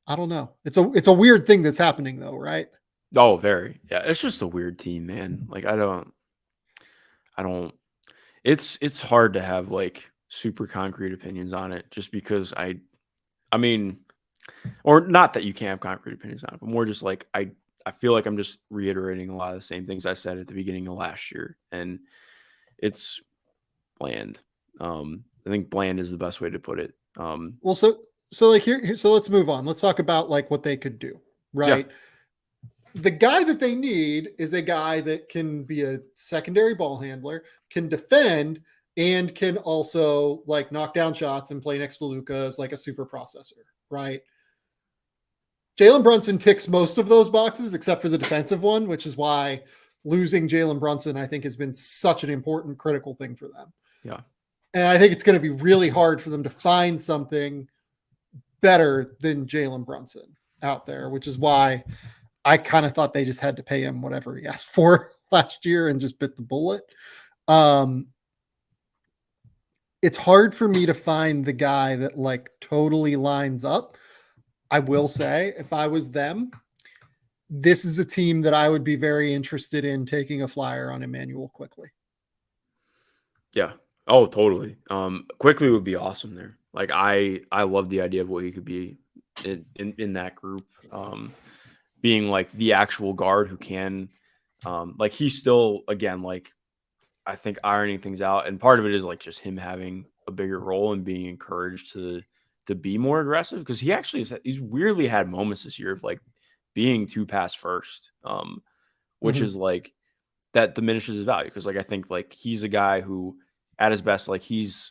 I don't know. It's a weird thing that's happening though, right? Oh, very. Yeah. It's just a weird team, man. Like I don't it's hard to have like super concrete opinions on it just because I mean, or not that you can't have concrete opinions on it, but more just like I feel like I'm just reiterating a lot of the same things I said at the beginning of last year, and it's bland. I think bland is the best way to put it. Well, so like here, so let's move on. Let's talk about like what they could do, right? Yeah. The guy that they need is a guy that can be a secondary ball handler, can defend, and can also like knock down shots and play next to Luka as like a super processor, right? Jalen Brunson ticks most of those boxes except for the defensive one, which is why losing Jalen Brunson, I think, has been such an important, critical thing for them. Yeah. And I think it's going to be really hard for them to find something better than Jalen Brunson out there, which is why I kind of thought they just had to pay him whatever he asked for last year and just bit the bullet. It's hard for me to find the guy that like totally lines up. I will say if I was them, this is a team that I would be very interested in taking a flyer on Emmanuel Quickly. Yeah. Oh, totally. Quickly would be awesome there. Like I love the idea of what he could be in that group. Being like the actual guard who can, like he's still, again, like I think ironing things out. And part of it is like just him having a bigger role and being encouraged to be more aggressive. Cause he actually he's weirdly had moments this year of like being 2 pass first, which is like, that diminishes his value. Cause like, I think like he's a guy who at his best, like he's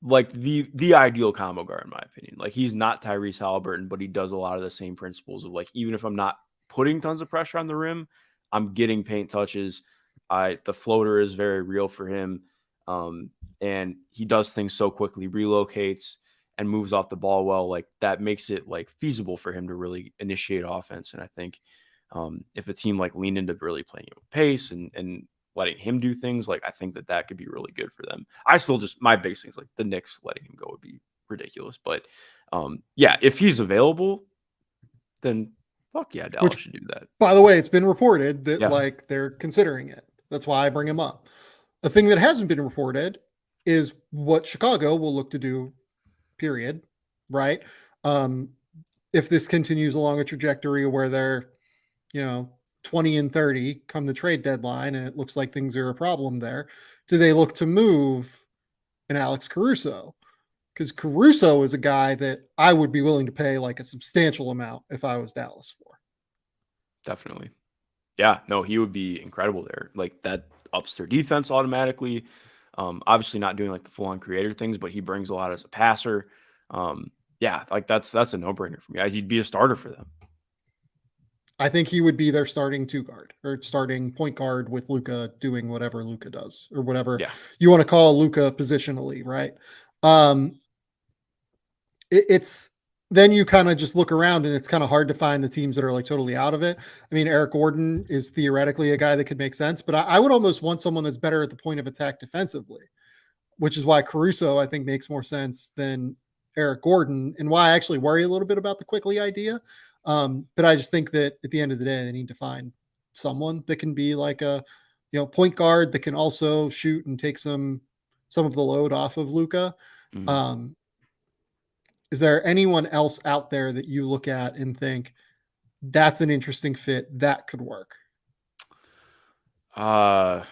like the ideal combo guard, in my opinion. Like he's not Tyrese Halliburton, but he does a lot of the same principles of like, even if I'm not putting tons of pressure on the rim, I'm getting paint touches, The floater is very real for him. And he does things so quickly, relocates and moves off the ball well. Like that makes it like feasible for him to really initiate offense. And I think if a team like leaned into really playing it with pace and letting him do things, like I think that could be really good for them. I still just, my biggest things like the Knicks letting him go would be ridiculous. But yeah, if he's available, then fuck yeah, Dallas should do that. By the way, it's been reported that Yeah. like they're considering it. That's why I bring him up. A thing that hasn't been reported is what Chicago will look to do, period. Right. If this continues along a trajectory where they're, 20 and 30 come the trade deadline and it looks like things are a problem there, do they look to move an Alex Caruso? Because Caruso is a guy that I would be willing to pay like a substantial amount if I was Dallas for. Definitely. Yeah, no, he would be incredible there. Like that ups their defense automatically. Obviously not doing like the full on creator things, but he brings a lot as a passer. Yeah, like that's a no brainer for me. He'd be a starter for them. I think he would be their starting two guard or starting point guard with Luka doing whatever Luka does or whatever you want to call Luka positionally, right? It's then you kind of just look around and it's kind of hard to find the teams that are like totally out of it. I mean, Eric Gordon is theoretically a guy that could make sense, but I would almost want someone that's better at the point of attack defensively, which is why Caruso, I think, makes more sense than Eric Gordon and why I actually worry a little bit about the quickly idea. But I just think that at the end of the day, they need to find someone that can be like a, point guard that can also shoot and take some of the load off of Luka. Mm-hmm. Is there anyone else out there that you look at and think that's an interesting fit that could work? Not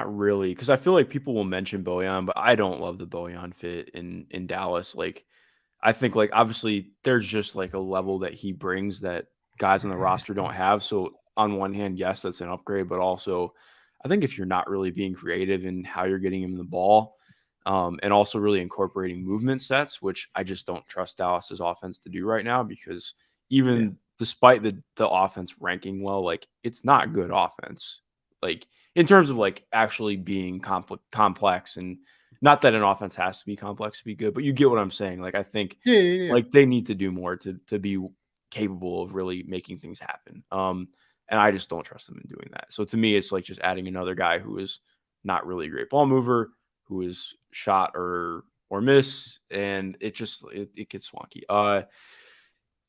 really, because I feel like people will mention Bojan, but I don't love the Bojan fit in Dallas. Like, I think like obviously there's just like a level that he brings that guys on the roster don't have. So on one hand, yes, that's an upgrade, but also I think if you're not really being creative in how you're getting him the ball, and also really incorporating movement sets, which I just don't trust Dallas's offense to do right now, because even despite the offense ranking well, like it's not good offense, like in terms of like actually being complex, and not that an offense has to be complex to be good, but you get what I'm saying. Like I think like they need to do more to be capable of really making things happen. And I just don't trust them in doing that. So to me, it's like just adding another guy who is not really a great ball mover, who is shot or miss, and it gets wonky.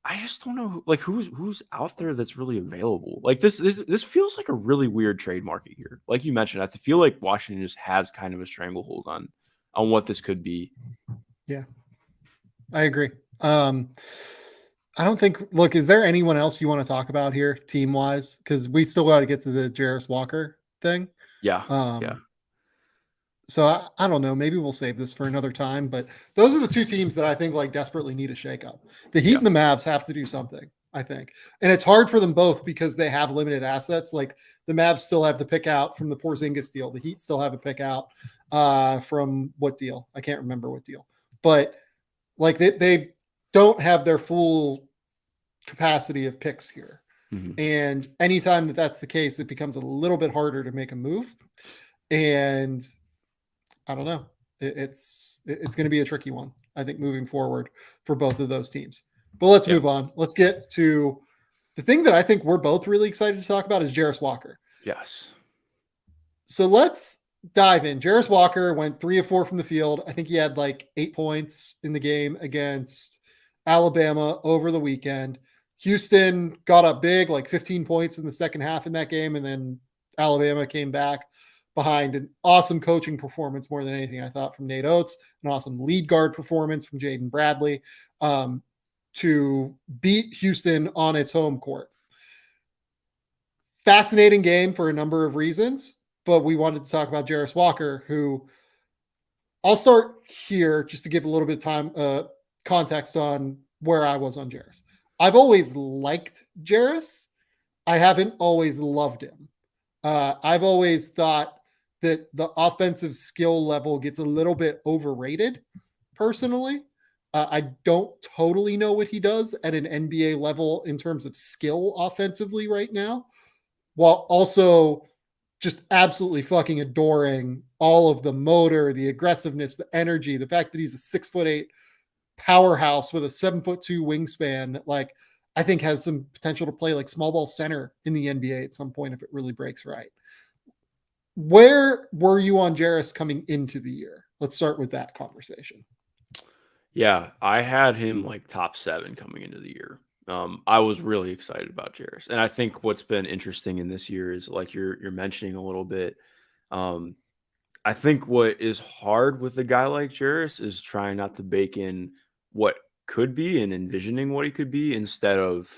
I just don't know like who's out there that's really available. Like this feels like a really weird trade market here. Like you mentioned, I feel like Washington just has kind of a stranglehold on what this could be. Yeah, I agree. I don't think. Look, is there anyone else you want to talk about here, team wise? Because we still got to get to the Jarace Walker thing. Yeah. So I don't know. Maybe we'll save this for another time. But those are the two teams that I think like desperately need a shakeup. The Heat and the Mavs have to do something, I think, and it's hard for them both because they have limited assets. Like the Mavs still have the pick out from the Porzingis deal. The Heat still have a pick out from what deal? I can't remember what deal. But like they don't have their full capacity of picks here. Mm-hmm. And anytime that's the case, it becomes a little bit harder to make a move. And I don't know. It's going to be a tricky one, I think, moving forward for both of those teams. But let's move on. Let's get to the thing that I think we're both really excited to talk about is Jarace Walker. Yes. So let's dive in. Jarace Walker went 3 of 4 from the field. I think he had like 8 points in the game against Alabama over the weekend. Houston got up big, like 15 points in the second half in that game, and then Alabama came back behind. An awesome coaching performance more than anything, I thought, from Nate Oates, an awesome lead guard performance from Jaden Bradley to beat Houston on its home court. Fascinating game for a number of reasons, but we wanted to talk about Jarace Walker, who I'll start here just to give a little bit of time context on where I was on Jarace. I've always liked Jarace. I haven't always loved him. I've always thought that the offensive skill level gets a little bit overrated, personally. I don't totally know what he does at an NBA level in terms of skill offensively right now, while also just absolutely fucking adoring all of the motor, the aggressiveness, the energy, the fact that he's a 6'8" powerhouse with a 7'2" wingspan that like I think has some potential to play like small ball center in the NBA at some point if it really breaks right. Where were you on Jarace coming into the year? Let's start with that conversation. Yeah, I had him like top 7 coming into the year. I was really excited about Jarace, and I think what's been interesting in this year is like you're mentioning a little bit. Um, I think what is hard with a guy like Jarace is trying not to bake in what could be and envisioning what he could be instead of,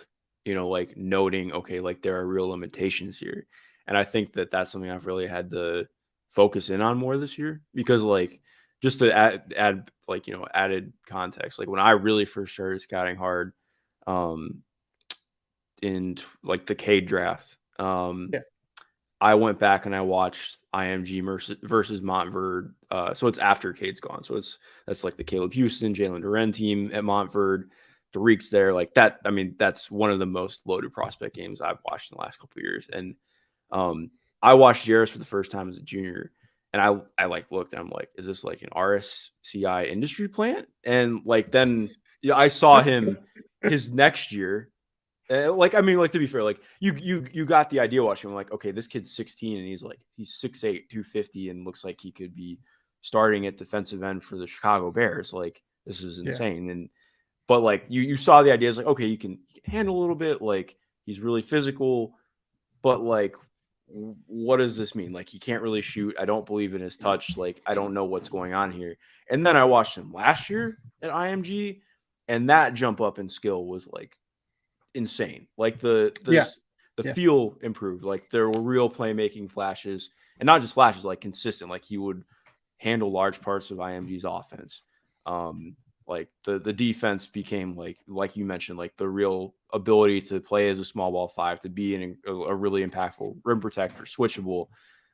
like noting, okay, like there are real limitations here. And I think that that's something I've really had to focus in on more this year because, like, just to add like, added context, like when I really first started scouting hard, um, like the Cade draft, Yeah. I went back and I watched IMG versus Montverde. So it's after Cade's gone. So that's like the Caleb Houston, Jalen Duren team at Montverde. Tariq's there. Like that. I mean, that's one of the most loaded prospect games I've watched in the last couple of years. And I watched Jarace for the first time as a junior. And I like looked and I'm like, is this like an RSCI industry plant? And like then I saw him his next year. Like, I mean, like, to be fair, like you got the idea watching him, like, okay, this kid's 16 and he's 6'8", 250 and looks like he could be starting at defensive end for the Chicago Bears. Like, this is insane. And but like you saw the ideas, like, okay, you can handle a little bit, like he's really physical, but like what does this mean? Like he can't really shoot. I don't believe in his touch. Like I don't know what's going on here. And then I watched him last year at IMG, and that jump up in skill was like insane. Like the feel improved. Like there were real playmaking flashes, and not just flashes, like consistent. Like he would handle large parts of IMG's offense. Like the defense became like you mentioned, like the real ability to play as a small ball 5, to be a really impactful rim protector, switchable.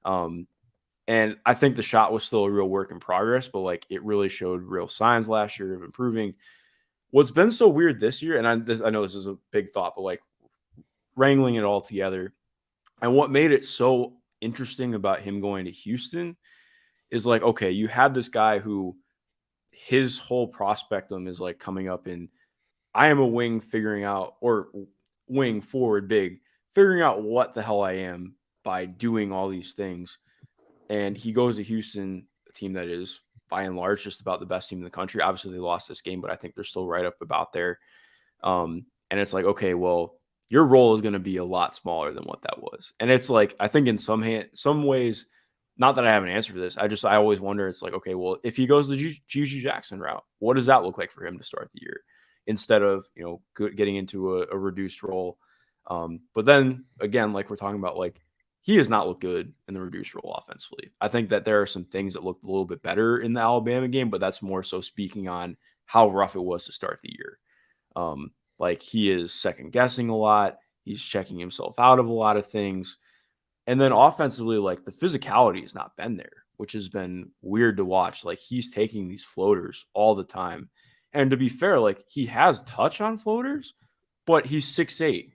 And I think the shot was still a real work in progress, but like it really showed real signs last year of improving. What's been so weird this year, and I know this is a big thought, but like wrangling it all together, and what made it so interesting about him going to Houston is like, okay, you had this guy who his whole prospectum is like coming up in, I am a wing figuring out, or wing forward big, figuring out what the hell I am by doing all these things. And he goes to Houston, a team that is by and large just about the best team in the country. Obviously they lost this game, but I think they're still right up about there. And it's like, okay, well, your role is going to be a lot smaller than what that was. And it's like, I think in some ways, not that I have an answer for this, I always wonder, it's like, okay, well, if he goes the Jarace Jackson route, what does that look like for him to start the year instead of, getting into a reduced role? But then again, like we're talking about, like, he has not looked good in the reduced role offensively. I think that there are some things that looked a little bit better in the Alabama game, but that's more so speaking on how rough it was to start the year. Like he is second guessing a lot. He's checking himself out of a lot of things. And then offensively, like the physicality has not been there, which has been weird to watch. Like he's taking these floaters all the time. And to be fair, like he has touch on floaters, but he's 6'8",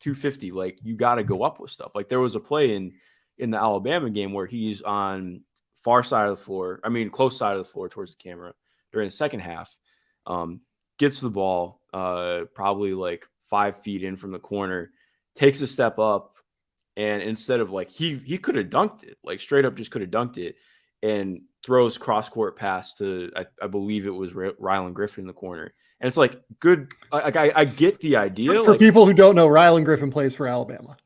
250. Like you got to go up with stuff. Like there was a play in the Alabama game where he's on far side of the floor. I mean, close side of the floor towards the camera during the second half. Gets the ball probably like 5 feet in from the corner, takes a step up, and instead of like he could have dunked it, like straight up just could have dunked it, and throws cross court pass to I believe it was Rylan Griffin in the corner. And it's like good. I get the idea. For like, people who don't know, Rylan Griffin plays for Alabama.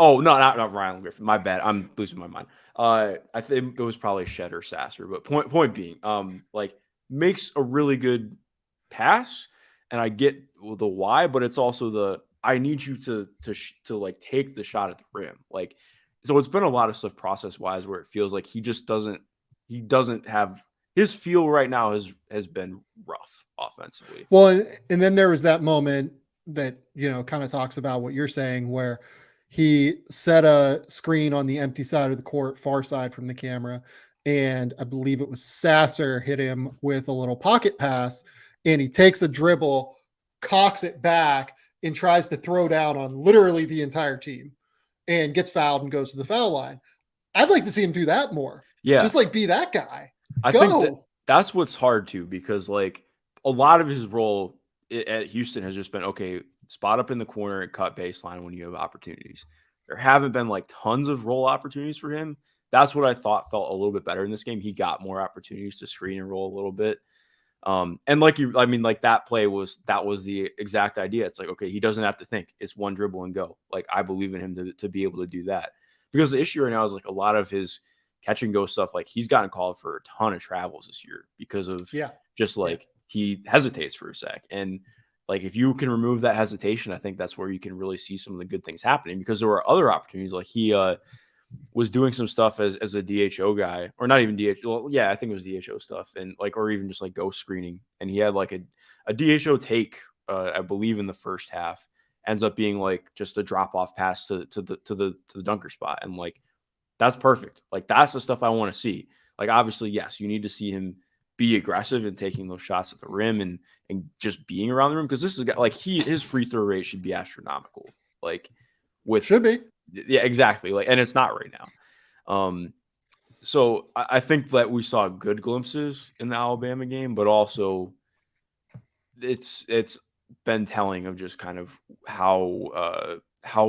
Oh no, not Rylan Griffin. My bad. I'm losing my mind. I think it was probably Shed or Sasser. But point being, like makes a really good pass, and I get the why, but it's also the I need you to like take the shot at the rim. Like, so it's been a lot of stuff process wise where it feels like he doesn't have his feel right now has been rough offensively. Well, and then there was that moment that, kind of talks about what you're saying, where he set a screen on the empty side of the court, far side from the camera. And I believe it was Sasser hit him with a little pocket pass, and he takes a dribble, cocks it back, and tries to throw down on literally the entire team and gets fouled and goes to the foul line. I'd like to see him do that more. Yeah. Just like be that guy. I think that's what's hard too, because like a lot of his role at Houston has just been, okay, spot up in the corner and cut baseline when you have opportunities. There haven't been like tons of role opportunities for him. That's what I thought felt a little bit better in this game. He got more opportunities to screen and roll a little bit. And like that play was the exact idea. It's like, okay, he doesn't have to think. It's one dribble and go. Like, I believe in him to be able to do that, because the issue right now is like a lot of his catch and go stuff. Like, he's gotten called for a ton of travels this year because of just like he hesitates for a sec. And like, if you can remove that hesitation, I think that's where you can really see some of the good things happening, because there were other opportunities. Like, he was doing some stuff as a DHO guy, or not even DHO. Well, yeah, I think it was DHO stuff, and like, or even just like ghost screening. And he had like a DHO take, I believe in the first half, ends up being like just a drop off pass to the dunker spot. And like, that's perfect. Like, that's the stuff I want to see. Like, obviously, yes, you need to see him be aggressive and taking those shots at the rim and just being around the rim. Cause this is a guy, like, his free throw rate should be astronomical. Like, should be. Yeah, exactly. Like, and it's not right now. So I think that we saw good glimpses in the Alabama game, but also it's been telling of just kind of how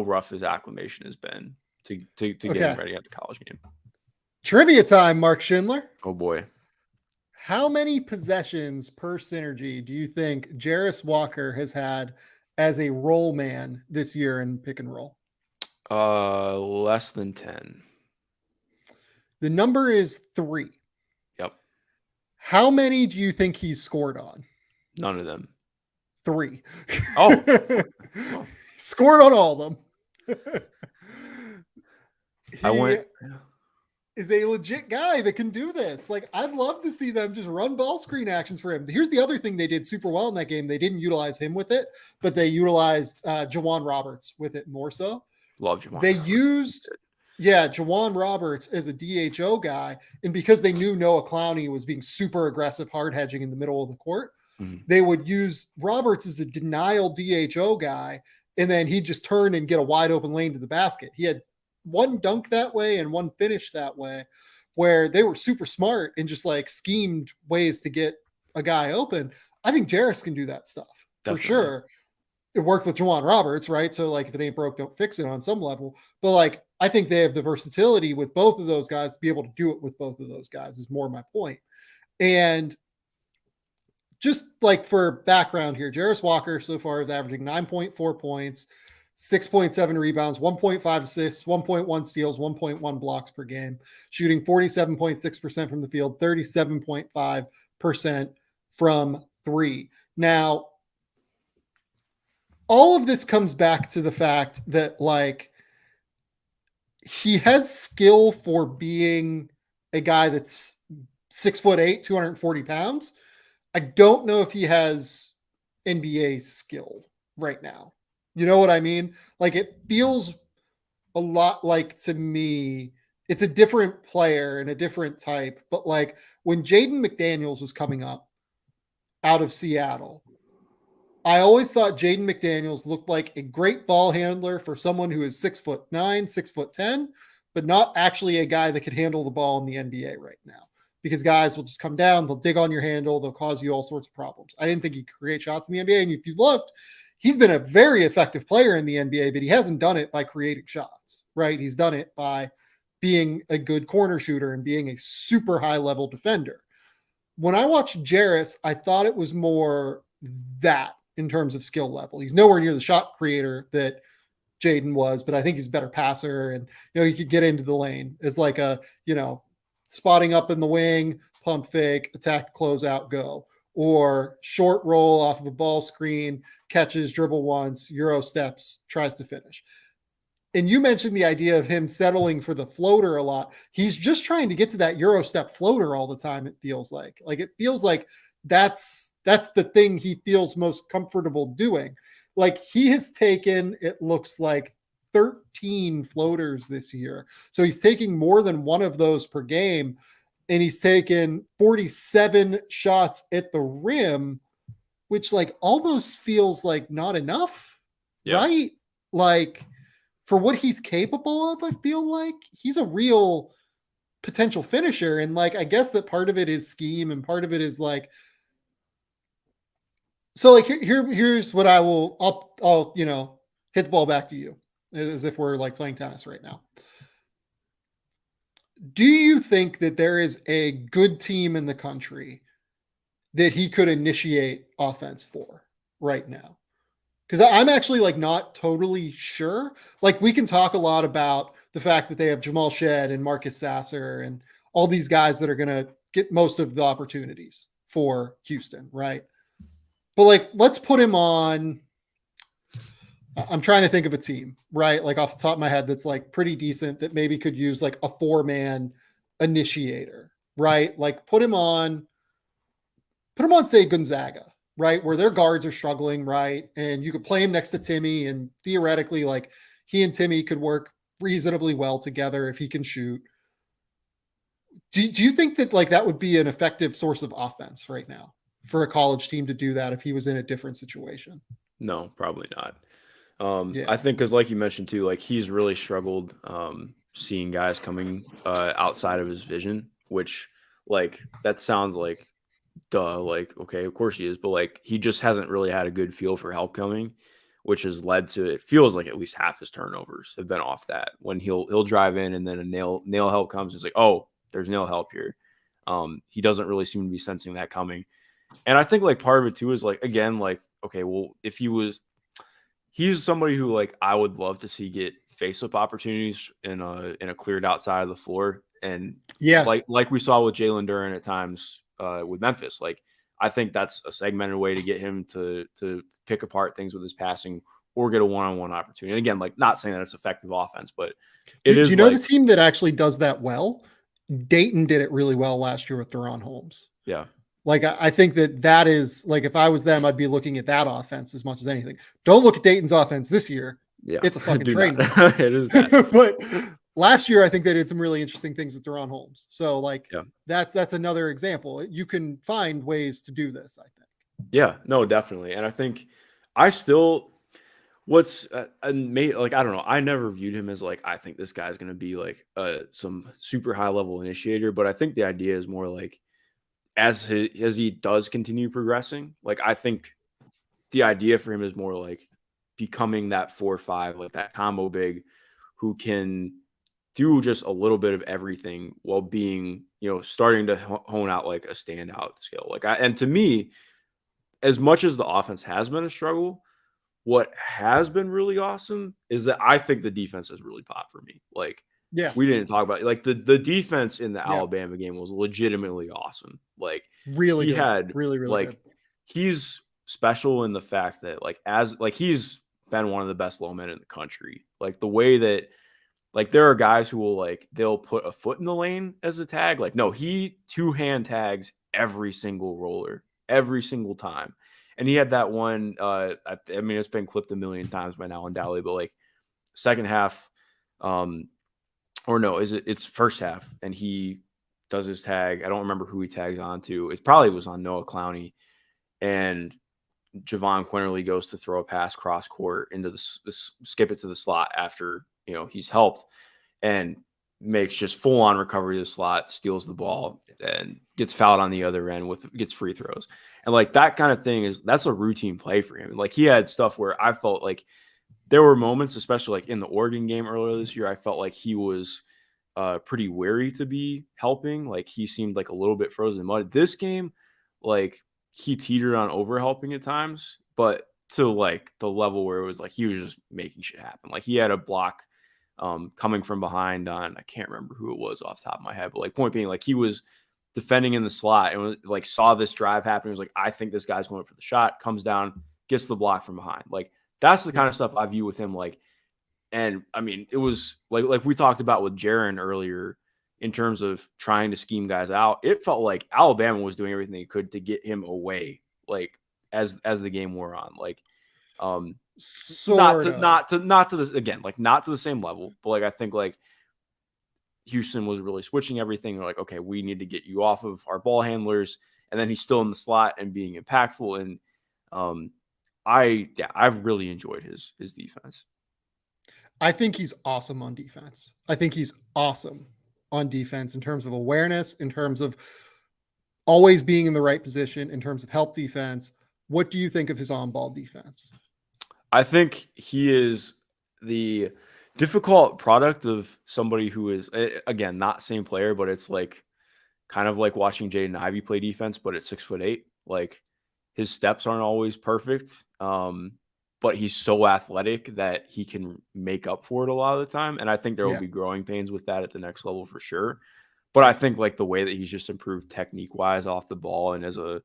rough his acclimation has been to getting ready at the college game. Trivia time, Mark Schindler. Oh boy. How many possessions per synergy do you think Jarace Walker has had as a roll man this year in pick and roll? Less than 10. The number is 3. Yep. How many do you think he's scored on? None of them. 3. Oh. Scored on all of them. He is a legit guy that can do this. Like, I'd love to see them just run ball screen actions for him. Here's the other thing they did super well in that game. They didn't utilize him with it, but they utilized Jawan Roberts with it more so. Love Jawan. They used, Jawan Roberts as a DHO guy. And because they knew Noah Clowney was being super aggressive, hard hedging in the middle of the court, they would use Roberts as a denial DHO guy. And then he'd just turn and get a wide open lane to the basket. He had one dunk that way and one finish that way, where they were super smart and just like schemed ways to get a guy open. I think Jarace can do that stuff. Definitely. For sure. It worked with Jawan Roberts, right? So like, if it ain't broke, don't fix it on some level. But like, I think they have the versatility with both of those guys to be able to do it with both of those guys is more my point. And just like for background here, Jarace Walker so far is averaging 9.4 points, 6.7 rebounds, 1.5 assists, 1.1 steals, 1.1 blocks per game, shooting 47.6% from the field, 37.5% from 3. Now, all of this comes back to the fact that like he has skill for being a guy that's 6'8", 240 pounds. I don't know if he has NBA skill right now. You know what I mean? Like, it feels a lot like, to me, it's a different player and a different type. But like when Jaden McDaniels was coming up out of Seattle, I always thought Jaden McDaniels looked like a great ball handler for someone who is 6'9", 6'10", but not actually a guy that could handle the ball in the NBA right now. Because guys will just come down, they'll dig on your handle, they'll cause you all sorts of problems. I didn't think he could create shots in the NBA. And if you looked, he's been a very effective player in the NBA, but he hasn't done it by creating shots, right? He's done it by being a good corner shooter and being a super high level defender. When I watched Jarace, I thought it was more that in terms of skill level. He's nowhere near the shot creator that Jaden was, but I think he's a better passer, and he could get into the lane as like a, spotting up in the wing, pump fake, attack, close out, go, or short roll off of a ball screen, catches, dribble once, Euro steps, tries to finish. And you mentioned the idea of him settling for the floater a lot. He's just trying to get to that Euro step floater all the time. It feels like it feels like that's the thing he feels most comfortable doing. Like, he has taken, it looks like 13 floaters this year. So he's taking more than one of those per game, and he's taken 47 shots at the rim, which like almost feels like not enough, right? Like, for what he's capable of, I feel like he's a real potential finisher. And like, I guess that part of it is scheme and part of it is like, so like here's what I'll hit the ball back to you as if we're like playing tennis right now. Do you think that there is a good team in the country that he could initiate offense for right now? Because I'm actually like not totally sure. Like we can talk a lot about the fact that they have Jamal Shed and Marcus Sasser and all these guys that are going to get most of the opportunities for Houston, right? But like, let's put him on. I'm trying to think of a team, right? Like off the top of my head, that's like pretty decent that maybe could use like a 4-man initiator, right? Like put him on, say Gonzaga, right? Where their guards are struggling, right? And you could play him next to Timmy, and theoretically, like he and Timmy could work reasonably well together if he can shoot. Do you think that like that would be an effective source of offense right now for a college team to do that if he was in a different situation? No, probably not. Yeah. I think because, like you mentioned too, like he's really struggled seeing guys coming outside of his vision, which like that sounds like duh, like okay, of course he is, but like he just hasn't really had a good feel for help coming, which has led to it feels like at least half his turnovers have been off that when he'll drive in and then a nail help comes. It's like, oh, there's no help here. He doesn't really seem to be sensing that coming, and I think like part of it too is like again like okay, well if he's somebody who like I would love to see get face-up opportunities in a cleared out side of the floor. And Yeah. like we saw with Jalen Duren at times with Memphis, like I think that's a segmented way to get him to pick apart things with his passing or get a one-on-one opportunity. And again, like not saying that it's effective offense, but Do you know the team that actually does that well? Dayton did it really well last year with Deron Holmes. Yeah. Like, I think that is like, if I was them, I'd be looking at that offense as much as anything. Don't look at Dayton's offense this year. Yeah. It's a fucking train wreck. It is bad. But last year, I think they did some really interesting things with Deron Holmes. So like, yeah. that's another example. You can find ways to do this, I think. Yeah, no, definitely. And I think I still, what's like I don't know. I never viewed him as like I think this guy's going to be like some super high level initiator, but I think the idea is more like as he does continue progressing, like I think the idea for him is more like becoming that 4-5, like that combo big who can do just a little bit of everything while being, starting to hone out like a standout skill. Like and to me, as much as the offense has been a struggle, what has been really awesome is that I think the defense has really popped for me. Like, yeah, we didn't talk about it. Like the defense in the Alabama game was legitimately awesome. Like really, he good. had really like good. He's special in the fact that like he's been one of the best low men in the country. Like the way that like there are guys who will like they'll put a foot in the lane as a tag. Like no, he 2-hand tags every single roller every single time. And he had that one. I mean, it's been clipped a million times by now undoubtedly, but like second half. Or no, it's first half, and he does his tag. I don't remember who he tags on to. It probably was on Noah Clowney, and Javon Quinterly goes to throw a pass cross court into the skip it to the slot after he's helped, and makes just full on recovery to the slot, steals the ball, and gets fouled on the other end gets free throws, and like that kind of thing that's a routine play for him. Like he had stuff where I felt like. There were moments, especially like in the Oregon game earlier this year, I felt like he was pretty wary to be helping. Like he seemed like a little bit frozen in mud. This game, like he teetered on over helping at times, but to like the level where it was like he was just making shit happen. Like he had a block coming from behind on, I can't remember who it was off the top of my head, but like point being, like he was defending in the slot and was, like saw this drive happen. It was like, I think this guy's going for the shot, comes down, gets the block from behind. Like that's the kind of stuff I view with him. Like, and I mean, it was like we talked about with Jaren earlier in terms of trying to scheme guys out. It felt like Alabama was doing everything they could to get him away. Like as the game wore on, like, not to this again, like not to the same level, but like I think like Houston was really switching everything. They're like, okay, we need to get you off of our ball handlers, and then he's still in the slot and being impactful. And I've really enjoyed his defense. I think he's awesome on defense. I think he's awesome on defense in terms of awareness, in terms of always being in the right position, in terms of help defense. What do you think of his on-ball defense? I think he is the difficult product of somebody who is, again, not same player, but it's like kind of like watching Jaden Ivey play defense, but at 6'8". Like his steps aren't always perfect, but he's so athletic that he can make up for it a lot of the time. And I think there will be growing pains with that at the next level for sure. But I think like the way that he's just improved technique wise off the ball and as a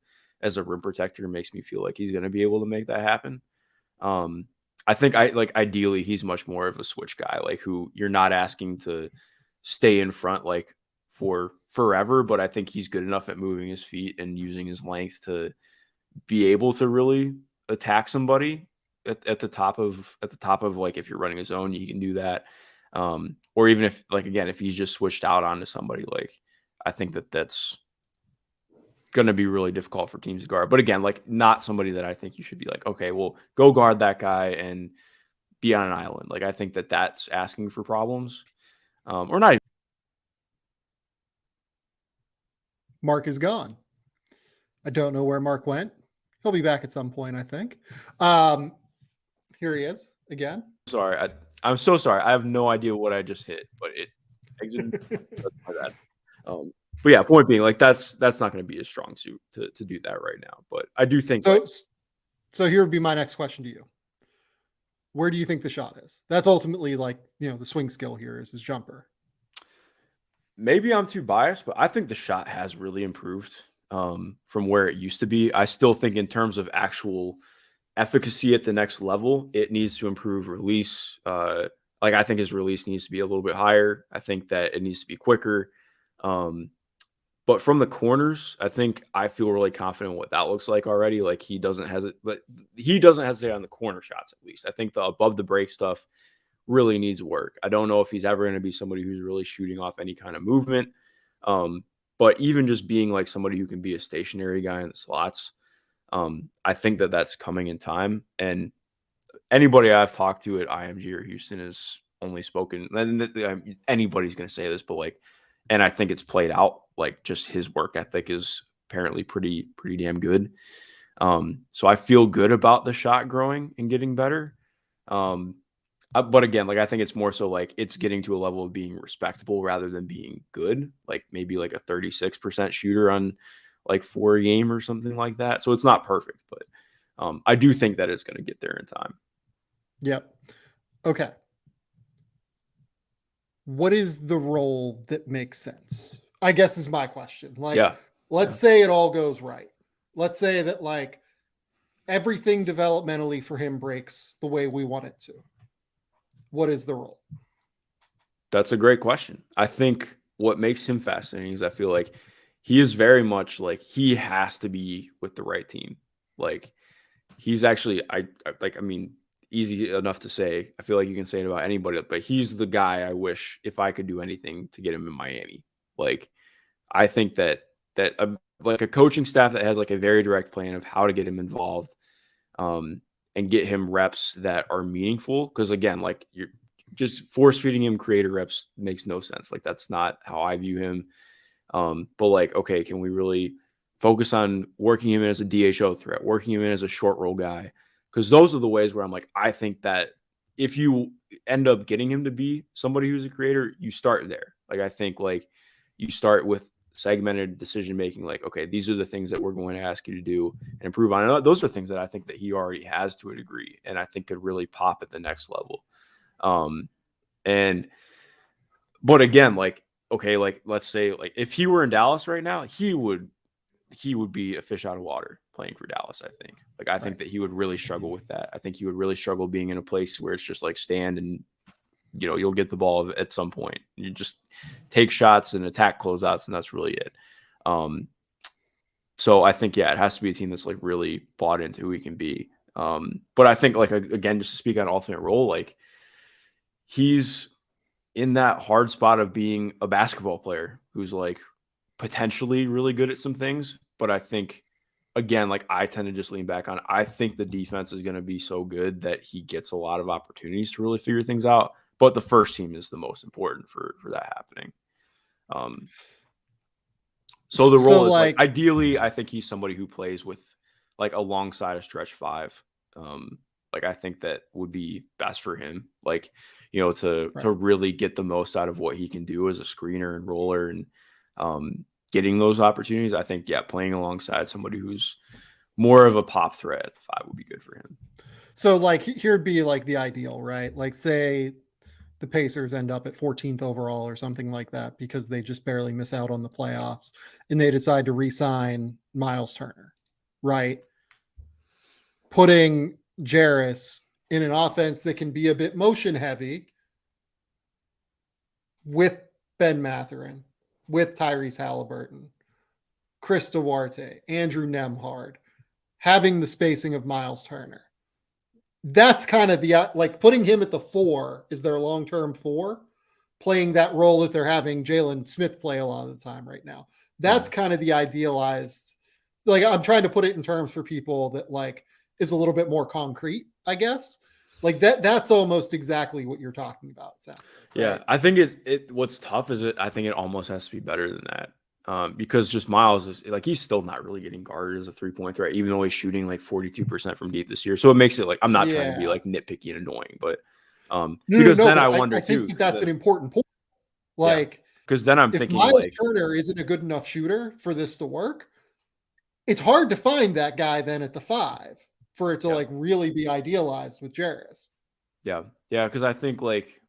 rim protector makes me feel like he's going to be able to make that happen. I think ideally he's much more of a switch guy, like who you're not asking to stay in front like for forever, but I think he's good enough at moving his feet and using his length to be able to really attack somebody at the top of like if you're running a zone, he can do that. Or even if like again, if he's just switched out onto somebody, like I think that's going to be really difficult for teams to guard. But again, like not somebody that I think you should be like, okay, well, go guard that guy and be on an island. Like I think that's asking for problems, or not. Mark is gone. I don't know where Mark went. He'll be back at some point, I think. Here he is again. Sorry, I'm so sorry. I have no idea what I just hit, but it exited. That's my bad. But yeah, point being, like that's not going to be a strong suit to do that right now. But I do think so. So here would be my next question to you. Where do you think the shot is? That's ultimately like the swing skill here is his jumper. Maybe I'm too biased, but I think the shot has really improved from where it used to be. I still think in terms of actual efficacy at the next level, it needs to improve release. Like I think his release needs to be a little bit higher. I think that it needs to be quicker. But from the corners, I feel really confident in what that looks like already. Like he doesn't hesitate on the corner shots at least. I think the above the break stuff really needs work. I don't know if he's ever going to be somebody who's really shooting off any kind of movement. But even just being like somebody who can be a stationary guy in the slots, I think that's coming in time. And anybody I've talked to at IMG or Houston has only spoken, and anybody's going to say this, but like, and I think it's played out, like just his work ethic is apparently pretty damn good. So I feel good about the shot growing and getting better. But again, like I think it's more so like it's getting to a level of being respectable rather than being good, like maybe like a 36% shooter on like 4 a game or something like that. So it's not perfect, but I do think that it's going to get there in time. Yep. Okay. What is the role that makes sense? I guess is my question. Like, let's say it all goes right. Let's say that like everything developmentally for him breaks the way we want it to. What is the role? That's a great question. I think what makes him fascinating is I feel like he is very much like he has to be with the right team. Like he's actually, easy enough to say. I feel like you can say it about anybody, but he's the guy I wish if I could do anything to get him in Miami. Like I think that like a coaching staff that has like a very direct plan of how to get him involved, and get him reps that are meaningful. Because again, like you're just force feeding him creator reps makes no sense. Like that's not how I view him. But like, okay, can we really focus on working him in as a DHO threat, working him in as a short roll guy? Because those are the ways where I'm like, I think that if you end up getting him to be somebody who's a creator, you start there. Like I think like you start with segmented decision making. Like, okay, these are the things that we're going to ask you to do and improve on. And those are things that I think that he already has to a degree, and I think could really pop at the next level. But again, like, okay, like let's say like if he were in Dallas right now, he would be a fish out of water playing for Dallas. I think like, I think that he would really struggle with that. I think he would really struggle being in a place where it's just like stand and, you'll get the ball at some point. You just take shots and attack closeouts, and that's really it. So I think, it has to be a team that's like really bought into who he can be. But I think like, again, just to speak on ultimate role, like he's in that hard spot of being a basketball player who's like potentially really good at some things. But I think again, like I tend to just lean back on. I think the defense is going to be so good that he gets a lot of opportunities to really figure things out. But the first team is the most important for that happening. So the role is like ideally, I think he's somebody who plays with like alongside a stretch five. Like I think that would be best for him. Like, you know, to really get the most out of what he can do as a screener and roller and getting those opportunities. I think, yeah, playing alongside somebody who's more of a pop threat at the five would be good for him. So like here'd be like the ideal, right? Like say the Pacers end up at 14th overall or something like that because they just barely miss out on the playoffs and they decide to re-sign Miles Turner, right? Putting Jarace in an offense that can be a bit motion heavy with Ben Mathurin, with Tyrese Halliburton, Chris Duarte, Andrew Nemhard, having the spacing of Miles Turner. That's kind of the, like putting him at the 4 is their long-term 4, playing that role that they're having Jalen Smith play a lot of the time right now. That's kind of the idealized, like I'm trying to put it in terms for people that like is a little bit more concrete, I guess. Like that's almost exactly what you're talking about. It sounds like, right? I think what's tough is I think it almost has to be better than that. Because just Miles is like he's still not really getting guarded as a 3-point threat, even though he's shooting like 42% from deep this year. So it makes it like I'm not trying to be like nitpicky and annoying, but I wonder I think that's an important point. Like because then I'm thinking Miles Turner isn't a good enough shooter for this to work. It's hard to find that guy then at the 5 for it to like really be idealized with Jarace. Yeah, because I think like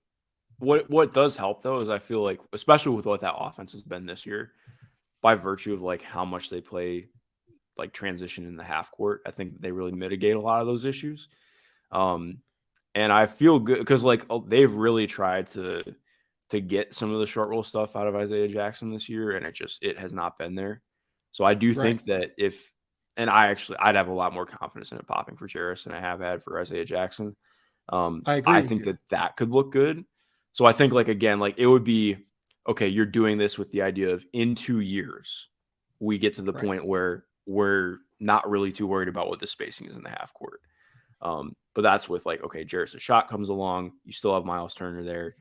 what does help though is I feel like especially with what that offense has been this year. By virtue of like how much they play like transition in the half court, I think they really mitigate a lot of those issues. And I feel good because like they've really tried to get some of the short roll stuff out of Isaiah Jackson this year, and it has not been there. So I do think that I'd have a lot more confidence in it popping for Jarace than I have had for Isaiah Jackson. I think that could look good. So I think like again, like it would be okay, you're doing this with the idea of in 2 years, we get to the point where we're not really too worried about what the spacing is in the half court. But that's with like, okay, Jarace's shot comes along. You still have Miles Turner there.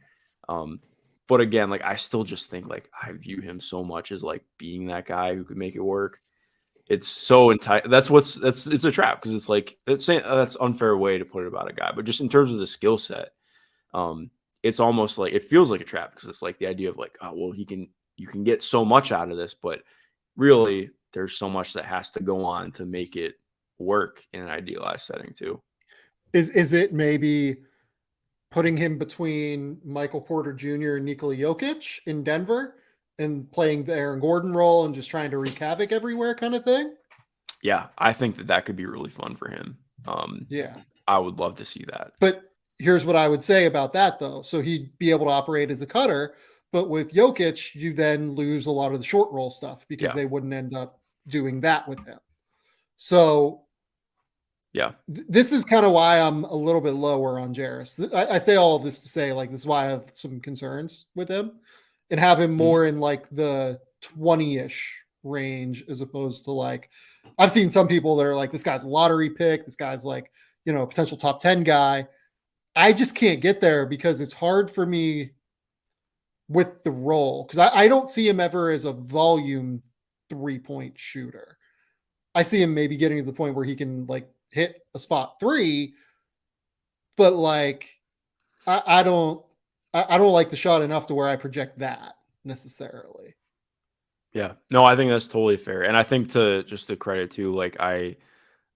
But again, like I still just think like I view him so much as like being that guy who could make it work. It's so it's a trap because it's like that's unfair way to put it about a guy. But just in terms of the skill set, it's almost like it feels like a trap because it's like the idea of like, oh, well, you can get so much out of this, but really there's so much that has to go on to make it work in an idealized setting too. Is it maybe putting him between Michael Porter Jr. and Nikola Jokic in Denver and playing the Aaron Gordon role and just trying to wreak havoc everywhere kind of thing? Yeah, I think that could be really fun for him. I would love to see that. But here's what I would say about that, though. So he'd be able to operate as a cutter, but with Jokic, you then lose a lot of the short roll stuff because they wouldn't end up doing that with him. So this is kind of why I'm a little bit lower on Jarace. I say all of this to say, like, this is why I have some concerns with him and have him more in like the 20-ish range as opposed to like, I've seen some people that are like, this guy's a lottery pick. This guy's like, you know, a potential top 10 guy. I just can't get there because it's hard for me with the role because I don't see him ever as a volume 3-point shooter. I see him maybe getting to the point where he can like hit a spot 3, but like I don't like the shot enough to where I project that necessarily. Yeah, no, I think that's totally fair, and I think to credit too, like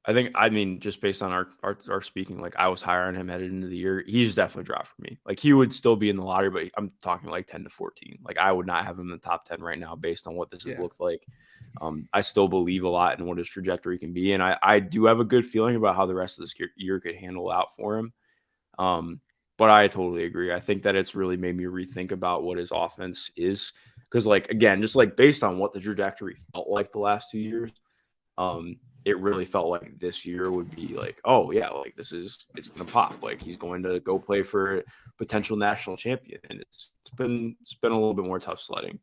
I mean, just based on our speaking, like I was higher on him headed into the year. He's definitely dropped for me. Like he would still be in the lottery, but I'm talking like 10 to 14. Like I would not have him in the top 10 right now based on what this has looked like. I still believe a lot in what his trajectory can be. And I do have a good feeling about how the rest of this year could handle out for him. But I totally agree. I think that it's really made me rethink about what his offense is. Because like, again, just like based on what the trajectory felt like the last 2 years, it really felt like this year would be like, oh yeah, like it's gonna pop. Like he's going to go play for a potential national champion, and it's been a little bit more tough sledding.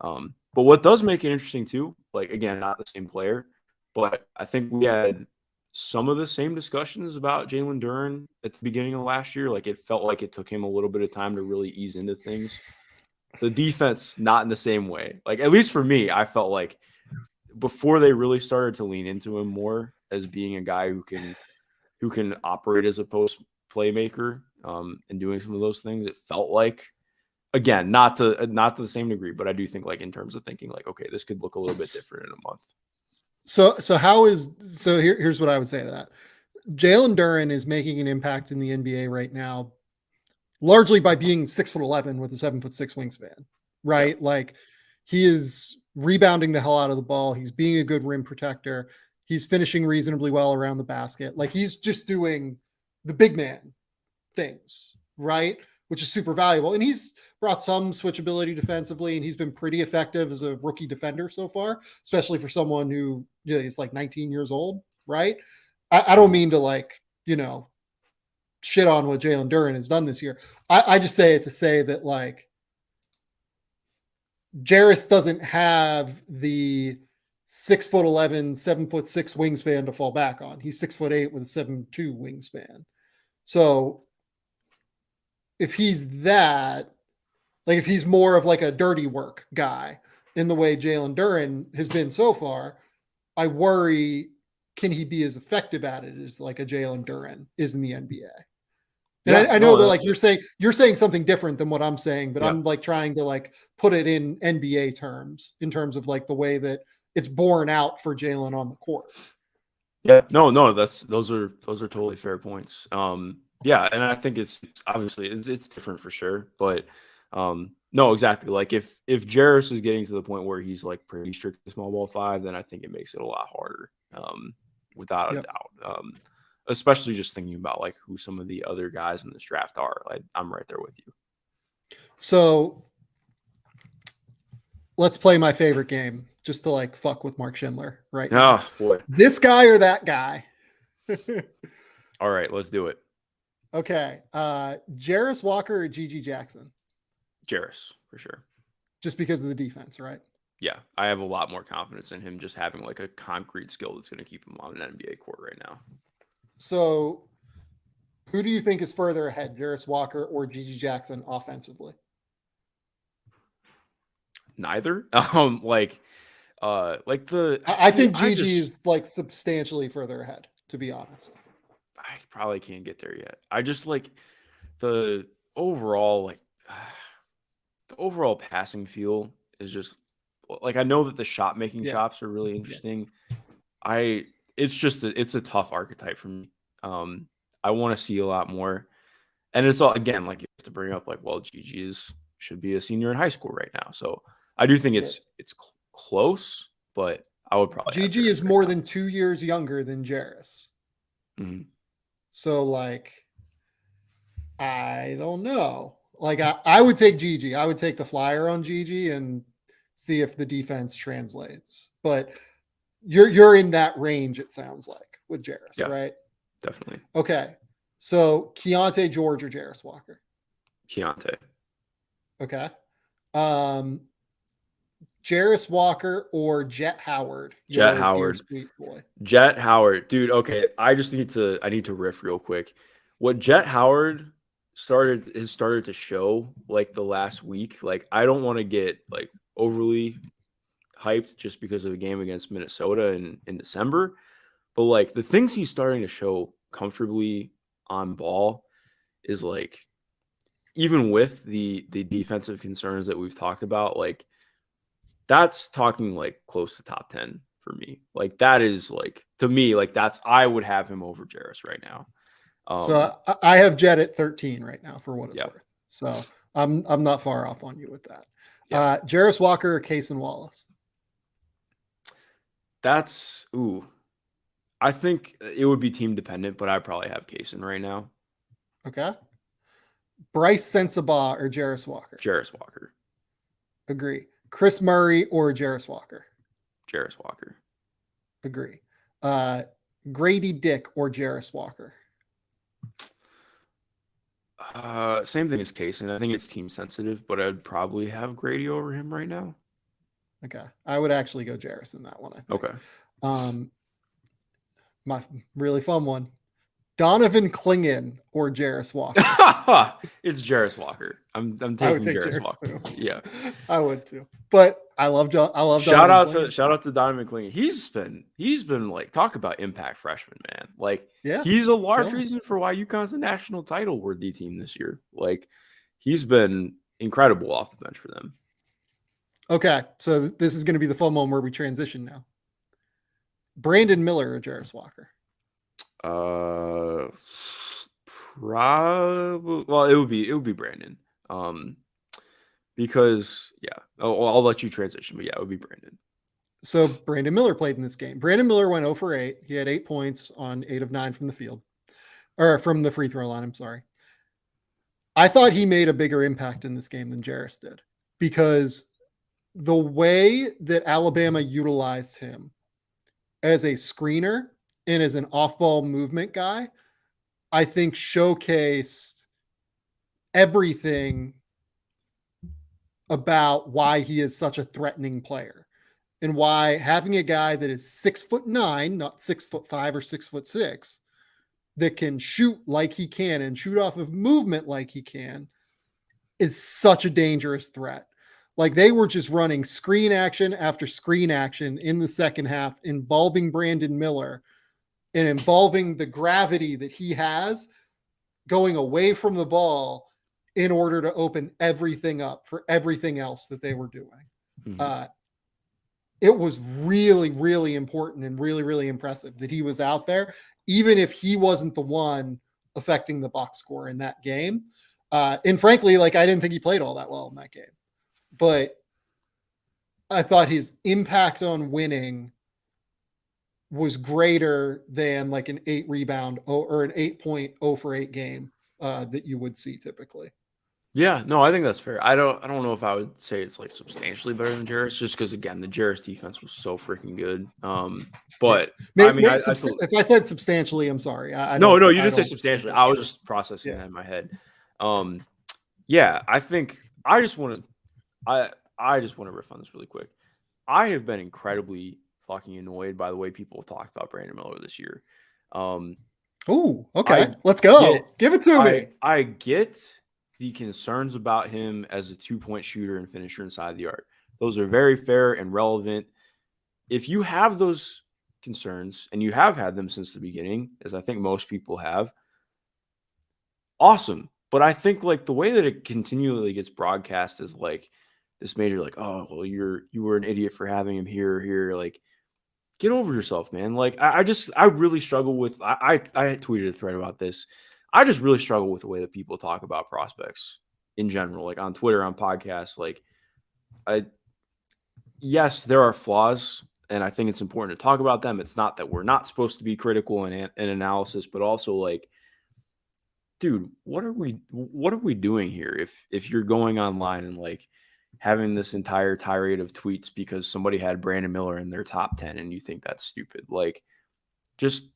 But what does make it interesting too, like again, not the same player, But I think we had some of the same discussions about Jalen Duren at the beginning of last year. Like, it felt like it took him a little bit of time to really ease into things. The defense, not in the same way. Like, at least for me, I felt like before they really started to lean into him more as being a guy who can operate as a post playmaker and doing some of those things, it felt like, again, not to the same degree, but I do think, like, in terms of thinking, like, okay, this could look a little bit different in a month. Here's what I would say to that. Jalen Duren is making an impact in the NBA right now, largely by being 6'11" with a 7'6" wingspan, right? Yeah. Like, he is rebounding the hell out of the ball. He's being a good rim protector. He's finishing reasonably well around the basket. Like, he's just doing the big man things, right? Which is super valuable. And he's brought some switchability defensively, and he's been pretty effective as a rookie defender so far, especially for someone who is like 19 years old, right? I don't mean to, like, shit on what Jalen Duren has done this year. I just say it to say that, like, Jarace doesn't have the 6'11", 7'6" wingspan to fall back on. He's 6'8" with a 7'2" wingspan. So if he's that, like, if he's more of like a dirty work guy in the way Jalen Duren has been so far, I worry, can he be as effective at it as like a Jalen Duren is in the NBA? And yeah, I know that, like, you're saying something different than what I'm saying, but yeah, I'm like trying to, like, put it in NBA terms, in terms of, like, the way that it's borne out for Jalen on the court. Yeah, no, those are totally fair points. Yeah, and I think it's obviously it's different for sure, but no, exactly. Like, if Jarace is getting to the point where he's, like, pretty strict small ball 5, then I think it makes it a lot harder, without a doubt. Especially just thinking about, like, who some of the other guys in this draft are. I'm right there with you. So let's play my favorite game, just to, like, fuck with Mark Schindler right now. Oh, boy. This guy or that guy? All right, let's do it. Okay. Jarace Walker or Jaren Jackson? Jarace, for sure. Just because of the defense, right? Yeah, I have a lot more confidence in him just having, like, a concrete skill that's going to keep him on an NBA court right now. So who do you think is further ahead, Jarace Walker or Jaren Jackson offensively? Neither. I think Gigi is, like, substantially further ahead, to be honest. I probably can't get there yet. I just, like, the overall passing feel is just, like, I know that the shot making chops are really interesting. Yeah. It's a tough archetype for me. I want to see a lot more, and it's all, again, like, you have to bring up, like, well, Gigi should be a senior in high school right now, so I do think it's close, but I would probably Gigi is more than 2 years younger than Jarace. Mm-hmm. So, like, I don't know. Like, I would take Gigi. I would take the flyer on Gigi and see if the defense translates. But you're in that range, it sounds like, with Jarace, right? Definitely. Okay. So Keontae George or Jarace Walker? Keontae. Okay. Jarace Walker or Jet Howard? Jet Howard. Sweet boy. Jet Howard. Dude, okay. I need to riff real quick. What Jet Howard has started to show, like, the last week, like, I don't want to get, like, overly hyped just because of a game against Minnesota in December, but, like, the things he's starting to show comfortably on ball is, like, even with the defensive concerns that we've talked about, like, that's talking, like, close to top 10 for me. Like, that is, like, to me, like, I would have him over Jarace right now. So I have Jet at 13 right now, for what it's worth. So I'm not far off on you with that. Yeah. Jarace Walker or Cason Wallace? I think it would be team dependent, but I probably have Cason right now. Okay. Bryce Sensabaugh or Jarace Walker? Jarace Walker. Agree. Chris Murray or Jarace Walker? Jarace Walker. Agree. Grady Dick or Jarace Walker? Same thing as Cason. I think it's team sensitive, but I'd probably have Grady over him right now. Okay. I would actually go Jarace in that one, I think. Okay. My really fun one. Donovan Clingan or Jarace Walker? It's Jarace Walker. I'm I would taking take Jarace Jarace Walker. too. Yeah. I would too. But I love Shout Donovan out Clingan. to shout out to Donovan Clingan. He's been like, talk about impact freshman, man. Like Yeah, he's a large killing it. reason for why UConn's a national title worthy team this year. Like he's been incredible off the bench for them. Okay, so this is going to be the fun moment where we transition now. Brandon Miller or Jarace Walker? Probably. Well, it would be Brandon. Because yeah, I'll let you transition, but yeah, it would be Brandon. So Brandon Miller played in this game. Brandon Miller went 0 for 8. He had 8 points on 8 of 9 from the field, or from the free throw line. I'm sorry. I thought he made a bigger impact in this game than Jarace did, because the way that Alabama utilized him as a screener and as an off-ball movement guy, I think showcased everything about why he is such a threatening player, and why having a guy that is 6'9", not 6'5" or 6'6", that can shoot like he can and shoot off of movement like he can, is such a dangerous threat. Like, they were just running screen action after screen action in the second half, involving Brandon Miller and involving the gravity that he has going away from the ball in order to open everything up for everything else that they were doing. Mm-hmm. It was really, really important and really, really impressive that he was out there, even if he wasn't the one affecting the box score in that game. And frankly, like, I didn't think he played all that well in that game, but I thought his impact on winning was greater than like an 8 rebound or an 8-point 0 for 8 game that you would see typically. Yeah, no, I think that's fair. I don't know if I would say it's like substantially better than Jarace, just because again the Jarace defense was so freaking good. But yeah. I mean, if I said substantially, I'm sorry. No, you didn't say substantially. I was just processing that in my head. Yeah, I think I just want to riff on this really quick. I have been incredibly fucking annoyed by the way people have talked about Brandon Miller this year. Oh, okay, let's go. Give it to me. I get the concerns about him as a 2-point shooter and finisher inside the arc. Those are very fair and relevant. If you have those concerns, and you have had them since the beginning, as I think most people have, awesome. But I think like the way that it continually gets broadcast is like this major, like, oh, well, you were an idiot for having him here. Like, get over yourself, man. Like, I really struggle with, I tweeted a thread about this. I just really struggle with the way that people talk about prospects in general, like on Twitter, on podcasts. Like, yes, there are flaws, and I think it's important to talk about them. It's not that we're not supposed to be critical and analysis, but also like, dude, what are we doing here? If you're going online and like having this entire tirade of tweets because somebody had Brandon Miller in their top 10 and you think that's stupid, like, just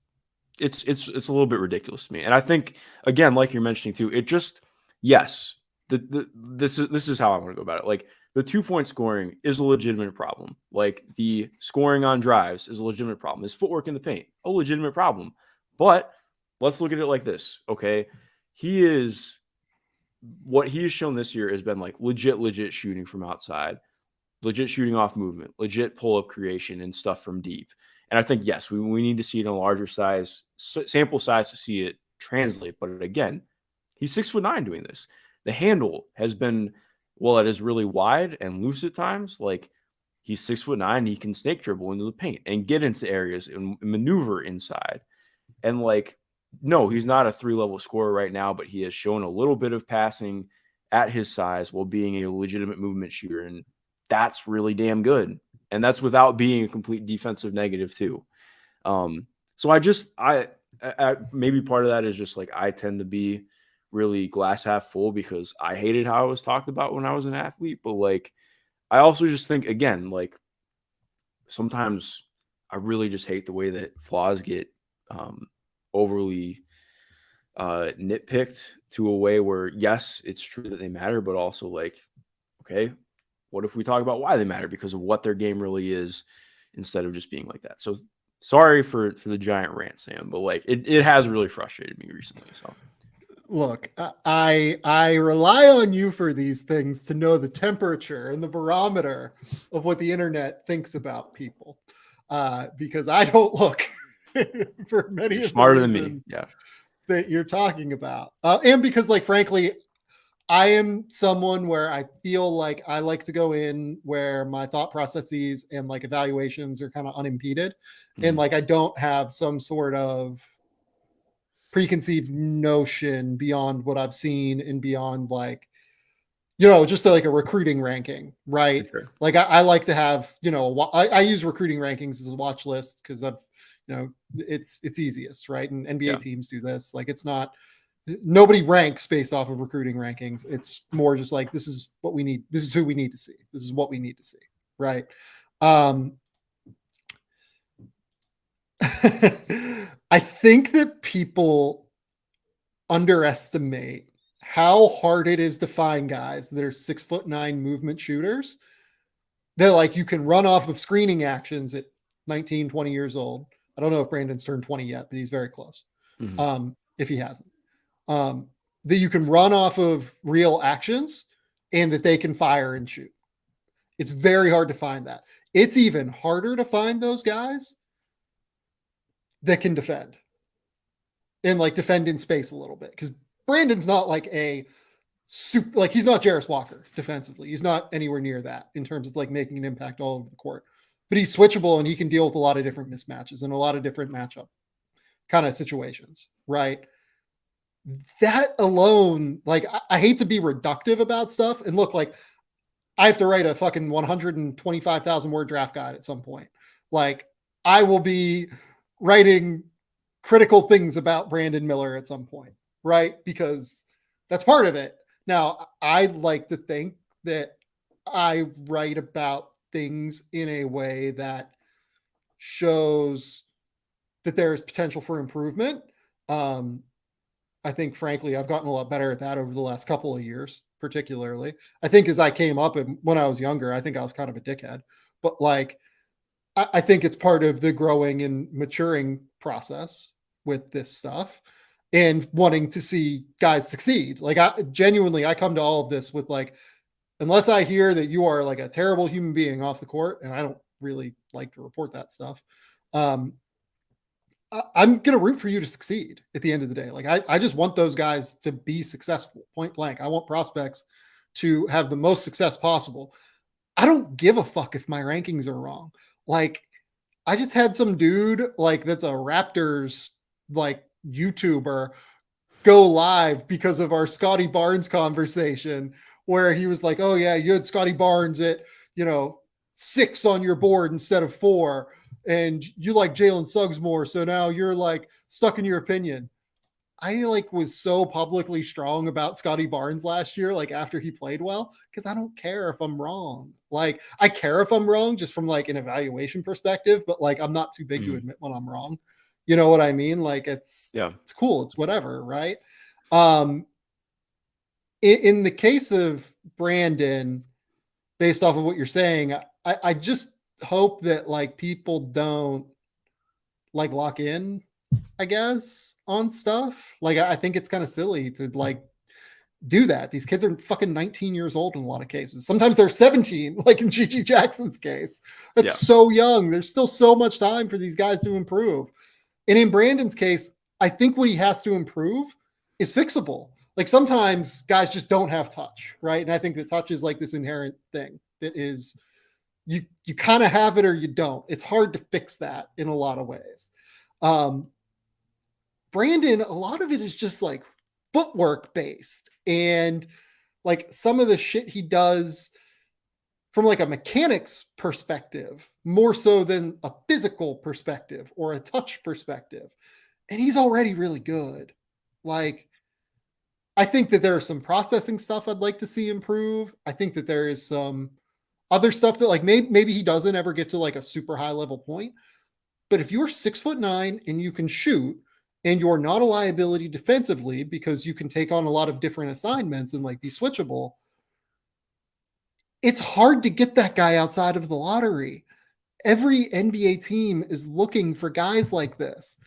it's a little bit ridiculous to me. And I think, again, like you're mentioning too, it just, yes, this is how I want to go about it. Like, the 2-point scoring is a legitimate problem. Like, the scoring on drives is a legitimate problem. His footwork in the paint, a legitimate problem. But let's look at it like this, okay? What he has shown this year has been like legit shooting from outside, legit shooting off movement, legit pull-up creation and stuff from deep. And I think, yes, we need to see it in a larger sample size to see it translate. But again, he's 6'9" doing this. The handle has been, well, it is really wide and loose at times. Like, he's 6'9", he can snake dribble into the paint and get into areas and maneuver inside. And like, no, he's not a 3-level scorer right now, but he has shown a little bit of passing at his size while being a legitimate movement shooter. And that's really damn good. And that's without being a complete defensive negative too. So I maybe part of that is just like, I tend to be really glass half full because I hated how I was talked about when I was an athlete. But like, I also just think, again, like, sometimes I really just hate the way that flaws get overly nitpicked to a way where, yes, it's true that they matter, but also like, okay, what if we talk about why they matter because of what their game really is instead of just being like that? So Sorry for the giant rant, Sam, but like it has really frustrated me recently. So look, I rely on you for these things to know the temperature and the barometer of what the internet thinks about people, because I don't look for many you're of the smarter than me. reasons Yeah. that you're talking about, and because, like, frankly, I am someone where I feel like I like to go in where my thought processes and like evaluations are kind of unimpeded, and like I don't have some sort of preconceived notion beyond what I've seen and beyond, like, just like a recruiting ranking, right? Sure. Like I like to have, I use recruiting rankings as a watch list because I've, it's easiest, right? And NBA teams do this. Like, it's not, nobody ranks based off of recruiting rankings. It's more just like, this is what we need. This is who we need to see. This is what we need to see. Right. I think that people underestimate how hard it is to find guys that are 6'9" movement shooters. They're like, you can run off of screening actions at 19, 20 years old. I don't know if Brandon's turned 20 yet, but he's very close. If he hasn't, that you can run off of real actions and that they can fire and shoot. It's very hard to find that. It's even harder to find those guys that can defend and like defend in space a little bit, because Brandon's not like a super, like, he's not Jarace Walker defensively. He's not anywhere near that in terms of like making an impact all over the court, but he's switchable and he can deal with a lot of different mismatches and a lot of different matchup kind of situations, right? That alone, like, I hate to be reductive about stuff, and look, like, I have to write a fucking 125,000 word draft guide at some point. Like, I will be writing critical things about Brandon Miller at some point, right? Because that's part of it. Now, I like to think that I write about things in a way that shows that there is potential for improvement. I think, frankly, I've gotten a lot better at that over the last couple of years, particularly. I think as I came up and when I was younger, I think I was kind of a dickhead, but like, I think it's part of the growing and maturing process with this stuff and wanting to see guys succeed. Like, I come to all of this with like, unless I hear that you are like a terrible human being off the court, and I don't really like to report that stuff, I'm going to root for you to succeed at the end of the day. Like, I just want those guys to be successful, point blank. I want prospects to have the most success possible. I don't give a fuck if my rankings are wrong. Like, I just had some dude like that's a Raptors like YouTuber go live because of our Scotty Barnes conversation, where he was like, oh yeah, you had Scotty Barnes at, 6 on your board instead of 4. And you like Jalen Suggs more, so now you're like stuck in your opinion. I like was so publicly strong about Scotty Barnes last year, like after he played well, because I don't care if I'm wrong. Like, I care if I'm wrong just from like an evaluation perspective, but like, I'm not too big to admit when I'm wrong. You know what I mean? Like, it's cool. It's whatever. Right. In the case of Brandon, based off of what you're saying, I just hope that like people don't like lock in, I guess, on stuff. Like, I think it's kind of silly to like do that. These kids are fucking 19 years old in a lot of cases. Sometimes they're 17, like in Gigi Jackson's case. That's so young. There's still so much time for these guys to improve. And in Brandon's case, I think what he has to improve is fixable. Like, sometimes guys just don't have touch, right? And I think that touch is like this inherent thing that is, you kind of have it or you don't. It's hard to fix that in a lot of ways. Brandon, a lot of it is just like footwork based, and like some of the shit he does from like a mechanics perspective, more so than a physical perspective or a touch perspective. And he's already really good. Like, I think that there is some processing stuff I'd like to see improve. I think that there is some other stuff that like maybe he doesn't ever get to like a super high level point. But if you're 6'9" and you can shoot, and you're not a liability defensively because you can take on a lot of different assignments and like be switchable, it's hard to get that guy outside of the lottery. every NBA team is looking for guys like this.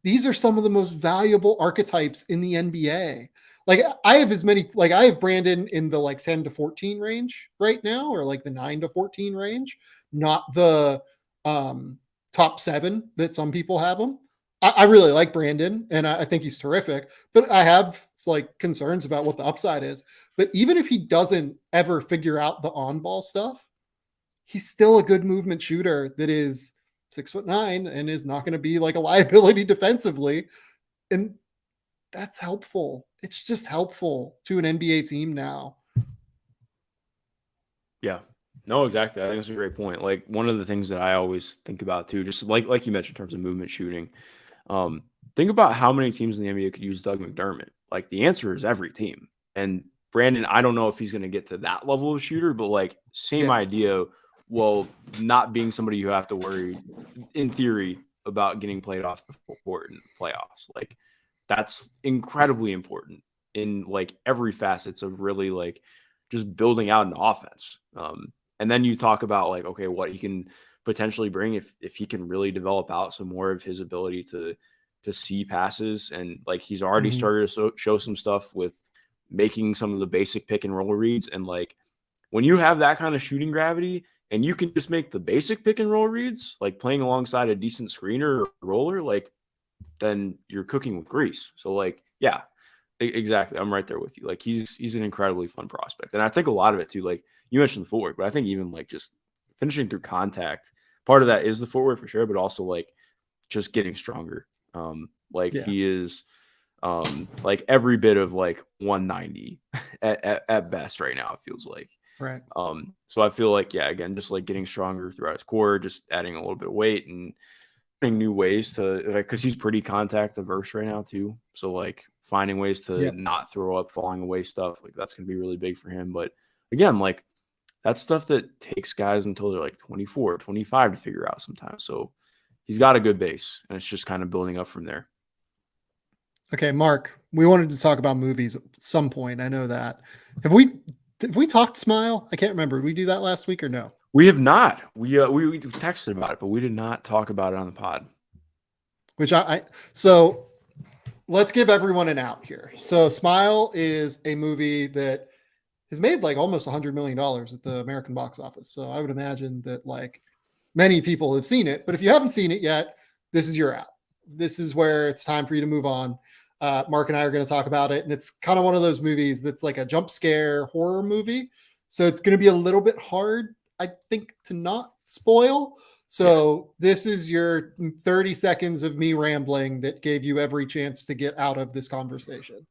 These are some of the most valuable archetypes in the NBA. Like I have as many, like I have Brandon in the like 10 to 14 range right now, or like the 9 to 14 range, not the top 7 that some people have him. I really like Brandon and I think he's terrific, but I have like concerns about what the upside is. But even if he doesn't ever figure out the on-ball stuff, he's still a good movement shooter that is 6'9" and is not going to be like a liability defensively. And that's helpful. It's just helpful to an NBA team now. Yeah. No, exactly. I think that's a great point. Like one of the things that I always think about too, just like you mentioned in terms of movement shooting, think about how many teams in the NBA could use Doug McDermott. Like the answer is every team. And Brandon, I don't know if he's going to get to that level of shooter, but like same idea. Well, not being somebody you have to worry, in theory, about getting played off the court in the playoffs. Like that's incredibly important in like every facets of really like just building out an offense. And then you talk about like, okay, what he can potentially bring if he can really develop out some more of his ability to see passes. And like he's already started to show some stuff with making some of the basic pick and roll reads. And like when you have that kind of shooting gravity and you can just make the basic pick and roll reads, like playing alongside a decent screener or roller, like then you're cooking with grease. So like, yeah, exactly. I'm right there with you. Like he's an incredibly fun prospect. And I think a lot of it too, like you mentioned the footwork, but I think even like just finishing through contact, part of that is the footwork for sure, but also like just getting stronger. He is like every bit of like 190 at best right now, it feels like. Right. So I feel like, yeah, again, just like getting stronger throughout his core, just adding a little bit of weight and finding new ways to, like, because he's pretty contact averse right now too. So like finding ways to not throw up, falling away stuff, like that's going to be really big for him. But again, like that's stuff that takes guys until they're like 24, 25 to figure out sometimes. So he's got a good base and it's just kind of building up from there. Okay, Mark, we wanted to talk about movies at some point. I know that. Have we talked Smile? I can't remember. Did we do that last week or no? We have not. We texted about it, but we did not talk about it on the pod. Which so let's give everyone an out here. So Smile is a movie that has made like almost $100 million at the American box office. So I would imagine that like many people have seen it, but if you haven't seen it yet, this is your out. This is where it's time for you to move on. Mark and I are going to talk about it. And it's kind of one of those movies that's like a jump scare horror movie. So it's going to be a little bit hard, I think, to not spoil. So this is your 30 seconds of me rambling that gave you every chance to get out of this conversation.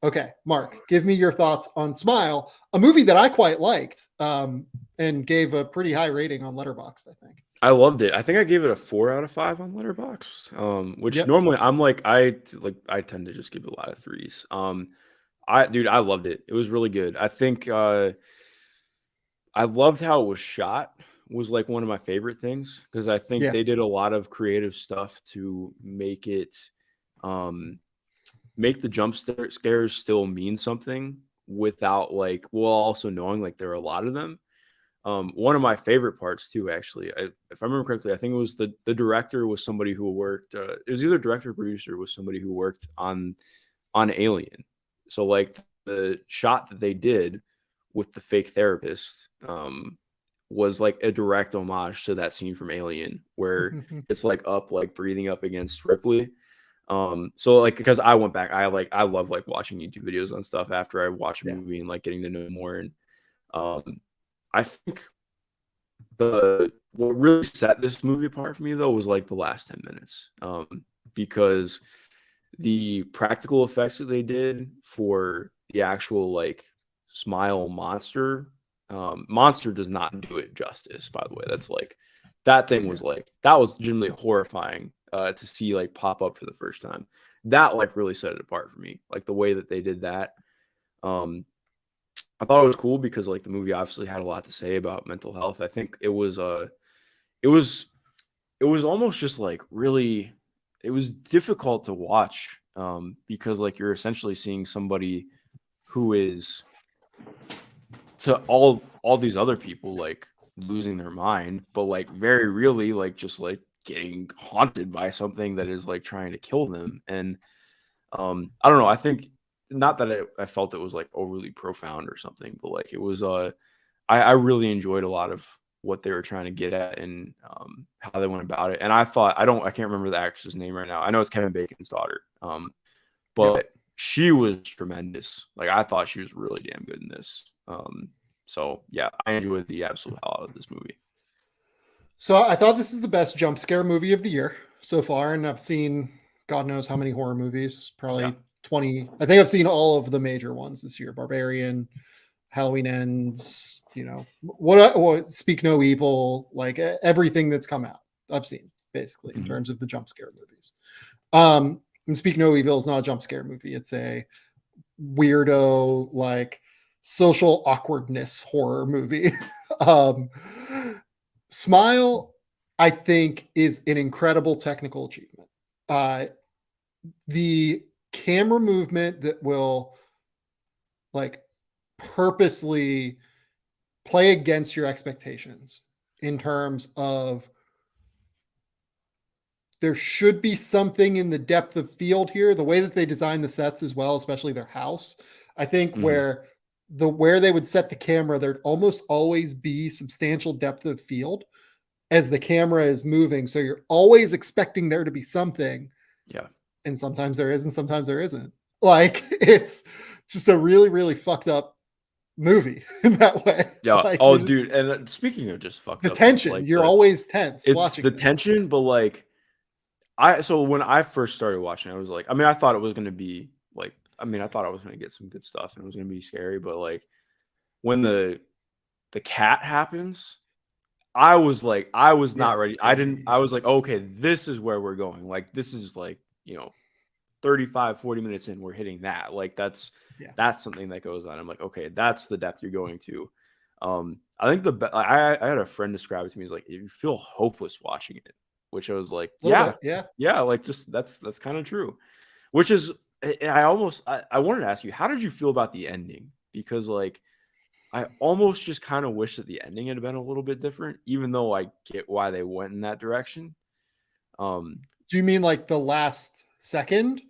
Okay, Mark, give me your thoughts on Smile, a movie that I quite liked and gave a pretty high rating on Letterboxd, I think. I loved it. I think I gave it a 4 out of 5 on Letterboxd, which normally I'm like I tend to just give it a lot of 3s. I loved it. It was really good. I think I loved how it was shot. Was like one of my favorite things because I think they did a lot of creative stuff to make it make the jump scares still mean something without like also knowing like there are a lot of them. One of my favorite parts too, actually, if I remember correctly, I think it was the director was somebody who worked. It was either director or producer was somebody who worked on Alien. So like the shot that they did with the fake therapist was like a direct homage to that scene from Alien where it's like up, like breathing up against Ripley. So like because I went back, I love like watching YouTube videos on stuff after I watch a movie and like getting to know more. And I think what really set this movie apart for me though was like the last 10 minutes. Because the practical effects that they did for the actual like Smile monster does not do it justice, by the way. That's like that thing was like that was genuinely horrifying to see like pop up for the first time. That like really set it apart for me, like the way that they did that. I thought it was cool because like the movie obviously had a lot to say about mental health. I think it was almost just like really, it was difficult to watch because like you're essentially seeing somebody who is to all these other people like losing their mind, but like very really like just like getting haunted by something that is like trying to kill them. And I don't know. I think not that I felt it was like overly profound or something, but like it was I really enjoyed a lot of what they were trying to get at and how they went about it. And I thought I can't remember the actress's name right now. I know it's Kevin Bacon's daughter, but she was tremendous. Like I thought she was really damn good in this. So yeah, I enjoyed the absolute hell out of this movie. So I thought this is the best jump scare movie of the year so far, and I've seen God knows how many horror movies, probably 20. I think I've seen all of the major ones this year: Barbarian, Halloween Ends, what Speak No Evil, like everything that's come out I've seen basically in terms of the jump scare movies. And Speak No Evil is not a jump scare movie. It's a weirdo, like social awkwardness horror movie. Smile, I think, is an incredible technical achievement. The camera movement that will like purposely play against your expectations in terms of there should be something in the depth of field here, the way that they design the sets as well, especially their house. I think where they would set the camera, there'd almost always be substantial depth of field as the camera is moving. So you're always expecting there to be something. Yeah. And sometimes there is, and sometimes there isn't. Like it's just a really, really fucked up movie in that way. Yeah. Like, dude. And speaking of just fucked the up, tension, like you're always tense. It's watching the this. tension, but like so when I first started watching, I was like, I mean, I thought it was going to be like, I thought I was going to get some good stuff and it was going to be scary, but like when the cat happens, I was not ready. I was like, okay, this is where we're going. Like, this is like, 35, 40 minutes in, we're hitting that. Like, that's something that goes on. I'm like, okay, that's the depth you're going to. I think I had a friend describe it to me as like, you feel hopeless watching it, which I was like, yeah, like just that's kind of true. Which is, I wanted to ask you, how did you feel about the ending? Because like, I almost just kind of wish that the ending had been a little bit different, even though I get why they went in that direction. Do you mean like the last second?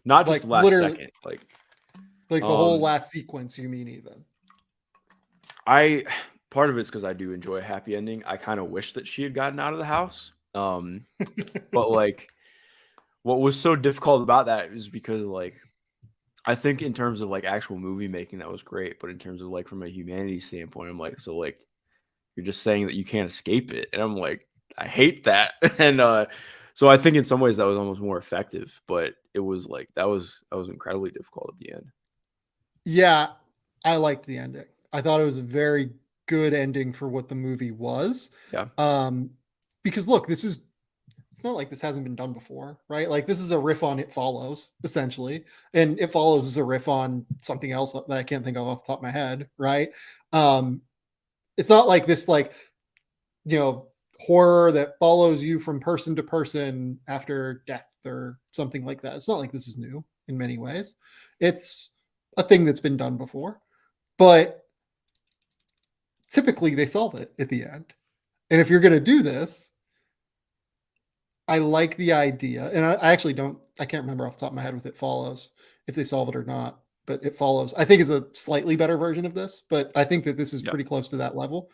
Not just like, last second, like the whole last sequence, you mean even? Part of it's because I do enjoy a happy ending. I kind of wish that she had gotten out of the house. But like what was so difficult about that is because like I think in terms of like actual movie making, that was great. But in terms of like from a humanity standpoint, I'm like, so like you're just saying that you can't escape it. And I'm like, I hate that. And so I think in some ways that was almost more effective, but it was like that was incredibly difficult at the end. Yeah, I liked the ending. I thought it was a very good ending for what the movie was. Yeah. Because look, it's not like this hasn't been done before, right? Like this is a riff on It Follows, essentially. And It Follows is a riff on something else that I can't think of off the top of my head, right? It's not like this, like, horror that follows you from person to person after death or something like that. It's not like this is new in many ways. It's a thing that's been done before, but typically they solve it at the end. And if you're going to do this, I like the idea. And I can't remember off the top of my head with It Follows, if they solve it or not, but It Follows, I think is a slightly better version of this, but I think that this is pretty close to that level.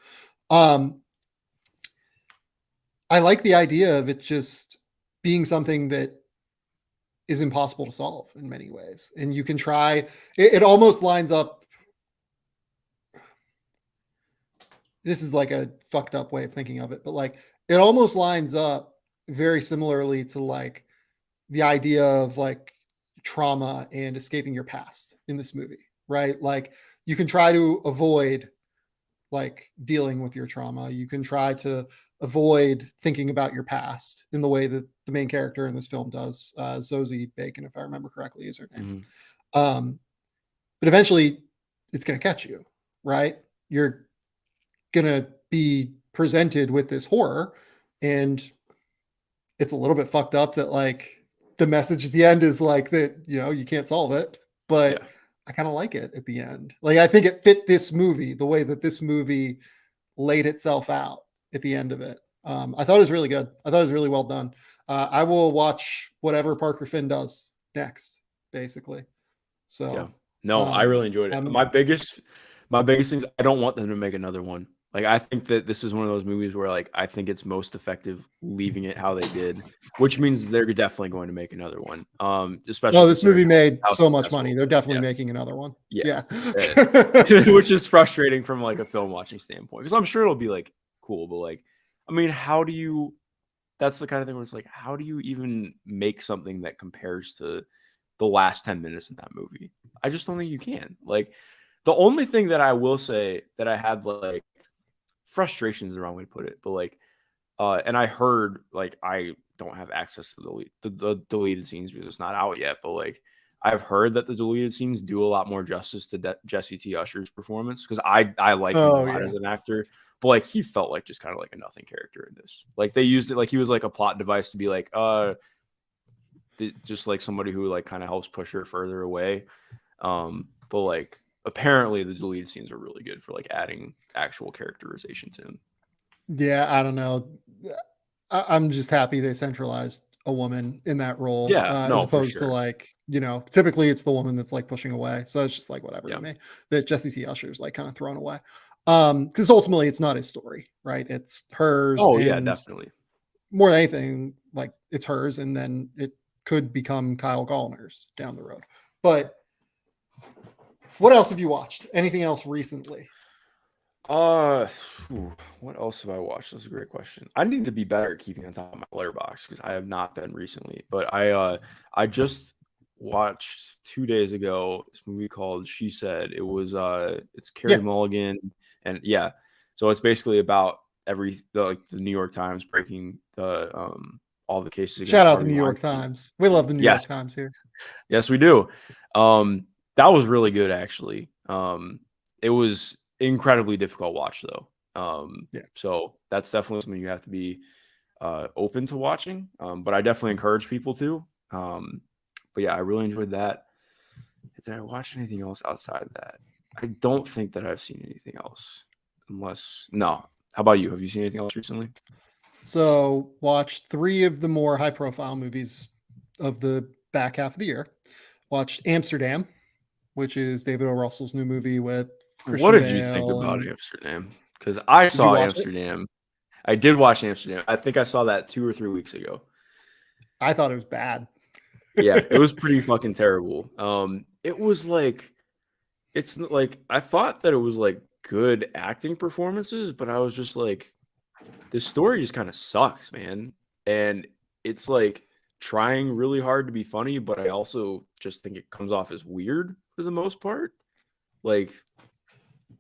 I like the idea of it just being something that is impossible to solve in many ways. And you can try, it almost lines up. This is like a fucked up way of thinking of it, but like it almost lines up very similarly to like the idea of like trauma and escaping your past in this movie, right? Like you can try to avoid like dealing with your trauma. You can try to avoid thinking about your past in the way that the main character in this film does. Zoe Bacon, if I remember correctly, is her name. But eventually it's going to catch you, right? You're going to be presented with this horror, and it's a little bit fucked up that like the message at the end is like that, you can't solve it, but I kind of like it at the end. Like, I think it fit this movie the way that this movie laid itself out at the end of it. I thought it was really good. I thought it was really well done. I will watch whatever Parker Finn does next, basically. So yeah, no, I really enjoyed it. My biggest things, I don't want them to make another one. Like, I think that this is one of those movies where, like, I think it's most effective leaving it how they did, which means they're definitely going to make another one. Especially this movie made so much money. They're definitely yeah. making another one. Yeah. Which is frustrating from like a film watching standpoint, because I'm sure it'll be like cool, but like, I mean, that's the kind of thing where it's like, how do you even make something that compares to the last 10 minutes of that movie? I just don't think you can. Like, the only thing that I will say that I had, like, frustration is the wrong way to put it, but like, and I heard, like, I don't have access to the deleted scenes because it's not out yet, but like, I've heard that the deleted scenes do a lot more justice to Jesse T. Usher's performance, because I like him a lot as an actor, but like, he felt like just kind of like a nothing character in this. Like, they used it like he was like a plot device to be like, just like somebody who like kind of helps push her further away. But like, apparently the deleted scenes are really good for like adding actual characterization to him. Yeah, I don't know. I'm just happy they centralized a woman in that role. Yeah, no, as opposed to like, typically it's the woman that's like pushing away. So it's just like whatever to me that Jesse T. Usher's like kind of thrown away. Because ultimately it's not his story, right? It's hers. Oh, yeah, definitely. More than anything, like, it's hers, and then it could become Kyle Gallner's down the road. But what else have you watched? Anything else recently? What else have I watched? That's a great question. I need to be better at keeping on top of my letterbox, because I have not been recently. But I just watched 2 days ago this movie called She Said. It was it's Carey Mulligan, and so it's basically about the New York Times breaking the all the cases against Shout out Harvey the New York Weinstein. Times. We love the New York Times here. Yes, we do. That was really good, actually. It was incredibly difficult watch, though. So that's definitely something you have to be open to watching. But I definitely encourage people to. But yeah, I really enjoyed that. Did I watch anything else outside of that? I don't think that I've seen anything else. No. How about you? Have you seen anything else recently? So watched 3 of the more high-profile movies of the back half of the year. Watched Amsterdam, which is David O. Russell's new movie with Christian What did Bale you think about Amsterdam? Because I saw Amsterdam. I did watch Amsterdam. I think I saw that 2 or 3 weeks ago. I thought it was bad. Yeah, it was pretty fucking terrible. It was like, it's like, I thought that it was like good acting performances, but I was just like, this story just kind of sucks, man. And it's like trying really hard to be funny, but I also just think it comes off as weird for the most part. Like,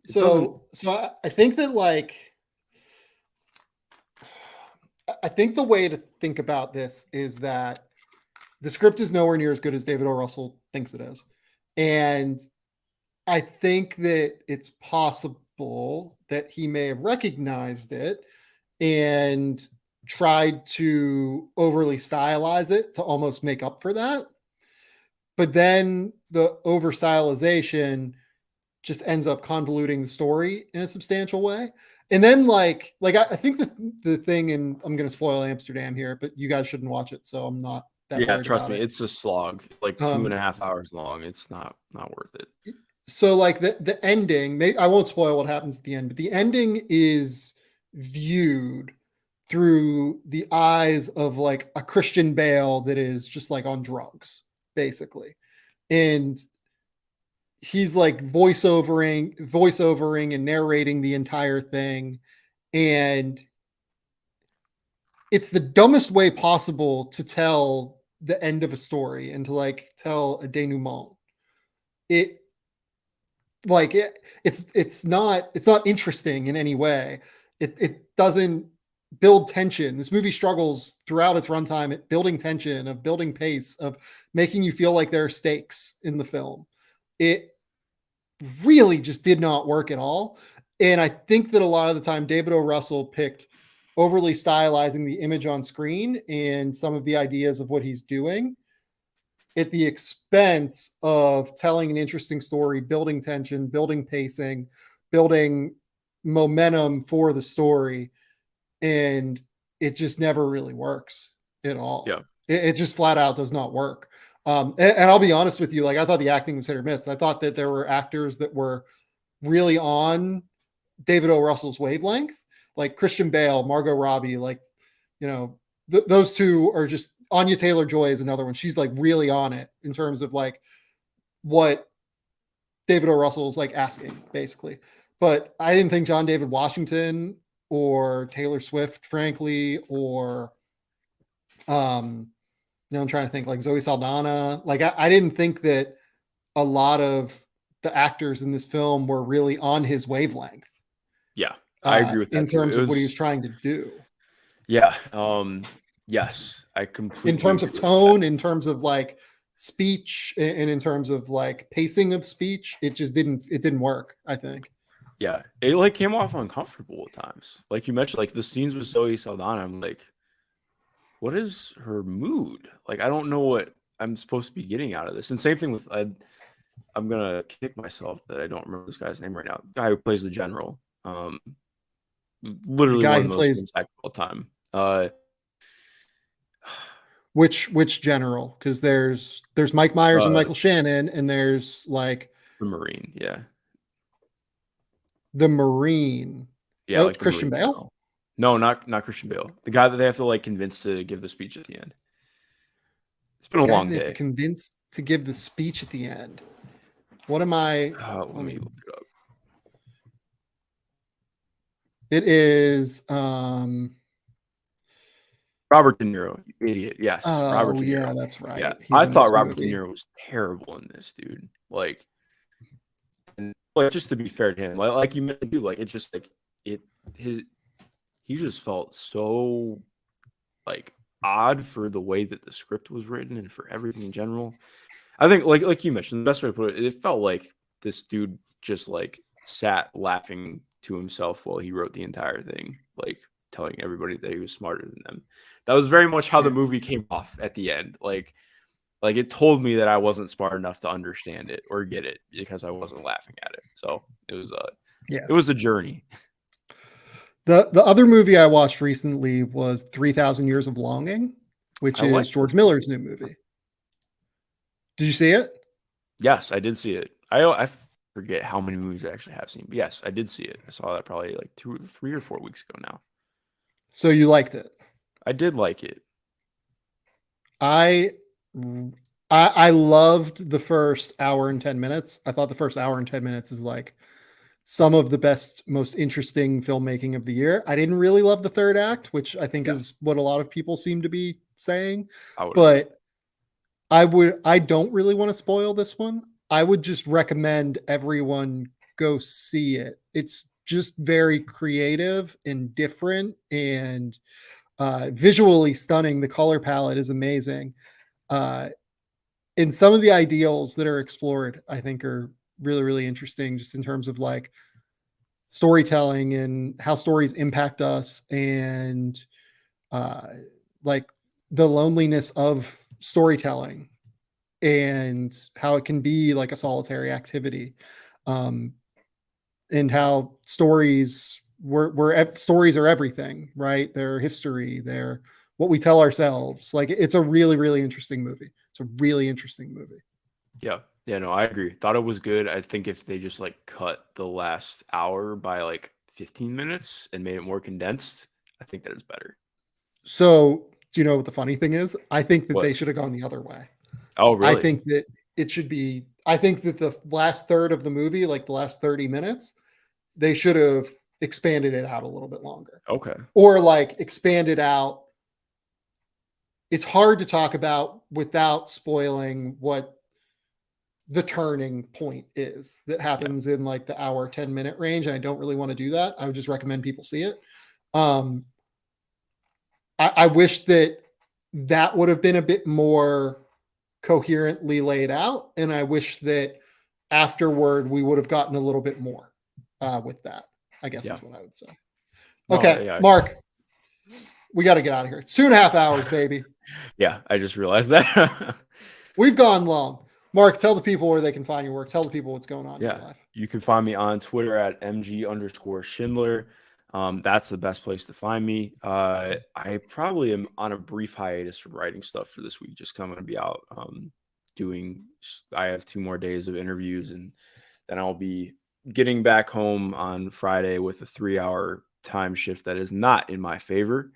so I think that, like, I think the way to think about this is that the script is nowhere near as good as David O. Russell thinks it is. And I think that it's possible that he may have recognized it and tried to overly stylize it to almost make up for that. But then the over stylization just ends up convoluting the story in a substantial way. And then like I think the thing, and I'm going to spoil Amsterdam here, but you guys shouldn't watch it. So I'm not that worried trust about me, it. it's a slog, like 2.5 hours long. It's not worth it. So like the ending, I won't spoil what happens at the end, but the ending is viewed through the eyes of like a Christian Bale that is just like on drugs, basically. And he's like voiceovering and narrating the entire thing. And it's the dumbest way possible to tell the end of a story and to like tell a denouement. It's not interesting in any way. It doesn't build tension. This movie struggles throughout its runtime at building tension, of building pace, of making you feel like there are stakes in the film. It really just did not work at all. And I think that a lot of the time David O. Russell picked overly stylizing the image on screen and some of the ideas of what he's doing at the expense of telling an interesting story, building tension, building pacing, building momentum for the story, and it just never really works at all. Yeah. It just flat out does not work. And I'll be honest with you, like I thought the acting was hit or miss. I thought that there were actors that were really on David O. Russell's wavelength, like Christian Bale, Margot Robbie, like, you know, those two are just. Anya Taylor-Joy is another one. She's like really on it in terms of like what David O. Russell is like asking, basically. But I didn't think John David Washington or Taylor Swift, frankly, or I'm trying to think like Zoe Saldana. Like I didn't think that a lot of the actors in this film were really on his wavelength. Yeah, I agree with that in terms of what he was trying to do. Yeah. Yes, I completely. In terms of tone, in terms of like speech, and in terms of like pacing of speech, it didn't work, I think. Yeah, it like came off uncomfortable at times. Like you mentioned, like the scenes with Zoe Saldana, I'm like, what is her mood? Like I don't know what I'm supposed to be getting out of this. And same thing with I'm gonna kick myself that I don't remember this guy's name right now. The guy who plays the general. Literally one of the most famous actors of all time. Which general? Because there's Mike Myers and Michael Shannon, and there's like the Marine, yeah. The Marine. Yeah, like Christian Bale? General. No, not Christian Bale. The guy that they have to like convince to give the speech at the end. It's been a long day. They have to convince to give the speech at the end. What am I? Let me look it up. It is Robert De Niro, you idiot. Yes. Oh, Robert De Niro. Yeah, that's right. Yeah. I thought Robert De Niro was terrible in this, dude. Like, and like just to be fair to him, like you meant to do, like it just like he just felt so like odd for the way that the script was written and for everything in general. I think like you mentioned, the best way to put it felt like this dude just like sat laughing to himself while he wrote the entire thing, like telling everybody that he was smarter than them. That was very much how the movie came off at the end. Like it told me that I wasn't smart enough to understand it or get it because I wasn't laughing at it. So it was a journey. The other movie I watched recently was 3,000 Years of Longing, which is George Miller's new movie. Did you see it? Yes, I did see it. I forget how many movies I actually have seen, but yes, I did see it. I saw that probably like 3 or 4 weeks ago now. So you liked it? I did like it. I loved the first hour and 10 minutes. I thought the first hour and 10 minutes is like some of the best, most interesting filmmaking of the year. I didn't really love the third act, which I think is what a lot of people seem to be saying. But I don't really want to spoil this one. I would just recommend everyone go see it. It's just very creative and different and visually stunning. The color palette is amazing. And some of the ideals that are explored, I think, are really, really interesting just in terms of like storytelling and how stories impact us and like the loneliness of storytelling and how it can be like a solitary activity. And how stories stories are everything, right? They're history, they're what we tell ourselves. Like it's a really, really interesting movie. It's a really interesting movie. Yeah. Yeah, no, I agree. Thought it was good. I think if they just like cut the last hour by like 15 minutes and made it more condensed, I think that is better. So do you know what the funny thing is? I think that they should have gone the other way. Oh, really? I think that it should be, I think that the last third of the movie, like the last 30 minutes, they should have expanded it out a little bit longer. Okay. Or like expanded out. It's hard to talk about without spoiling what the turning point is that happens in like the hour, 10-minute range. And I don't really want to do that. I would just recommend people see it. I wish that would have been a bit more coherently laid out. And I wish that afterward we would have gotten a little bit more with that, I guess is what I would say. Okay, Mark, we got to get out of here. It's 2.5 hours, baby. Yeah, I just realized that. We've gone long. Mark, tell the people where they can find your work. Tell the people what's going on in your Yeah, life. you can find me on Twitter at MG_Schindler. That's the best place to find me. I probably am on a brief hiatus from writing stuff for this week, just 'cause I'm going to be out I have 2 more days of interviews, and then I'll be getting back home on Friday with a 3-hour time shift that is not in my favor.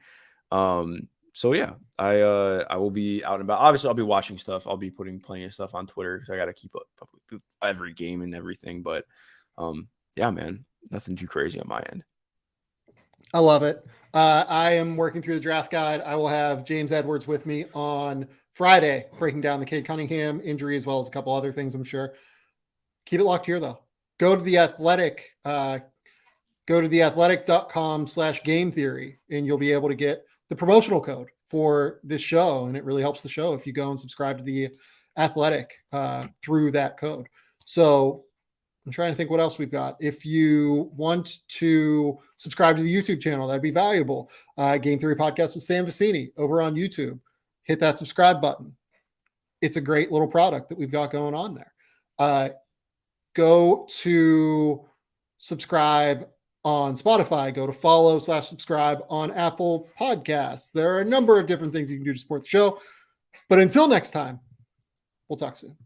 So yeah, I will be out and about. Obviously, I'll be watching stuff. I'll be putting plenty of stuff on Twitter because I got to keep up with every game and everything. But yeah, man, nothing too crazy on my end. I love it. I am working through the draft guide. I will have James Edwards with me on Friday, breaking down the Cade Cunningham injury as well as a couple other things, I'm sure. Keep it locked here, though. Go to The Athletic. Go to theathletic.com/game theory, and you'll be able to get the promotional code for this show. And it really helps the show if you go and subscribe to The Athletic through that code. So I'm trying to think what else we've got. If you want to subscribe to the YouTube channel, that'd be valuable. Game Theory Podcast with Sam Vecini over on YouTube. Hit that subscribe button. It's a great little product that we've got going on there. Go to subscribe on Spotify. Go to follow/subscribe on Apple Podcasts. There are a number of different things you can do to support the show. But until next time, we'll talk soon.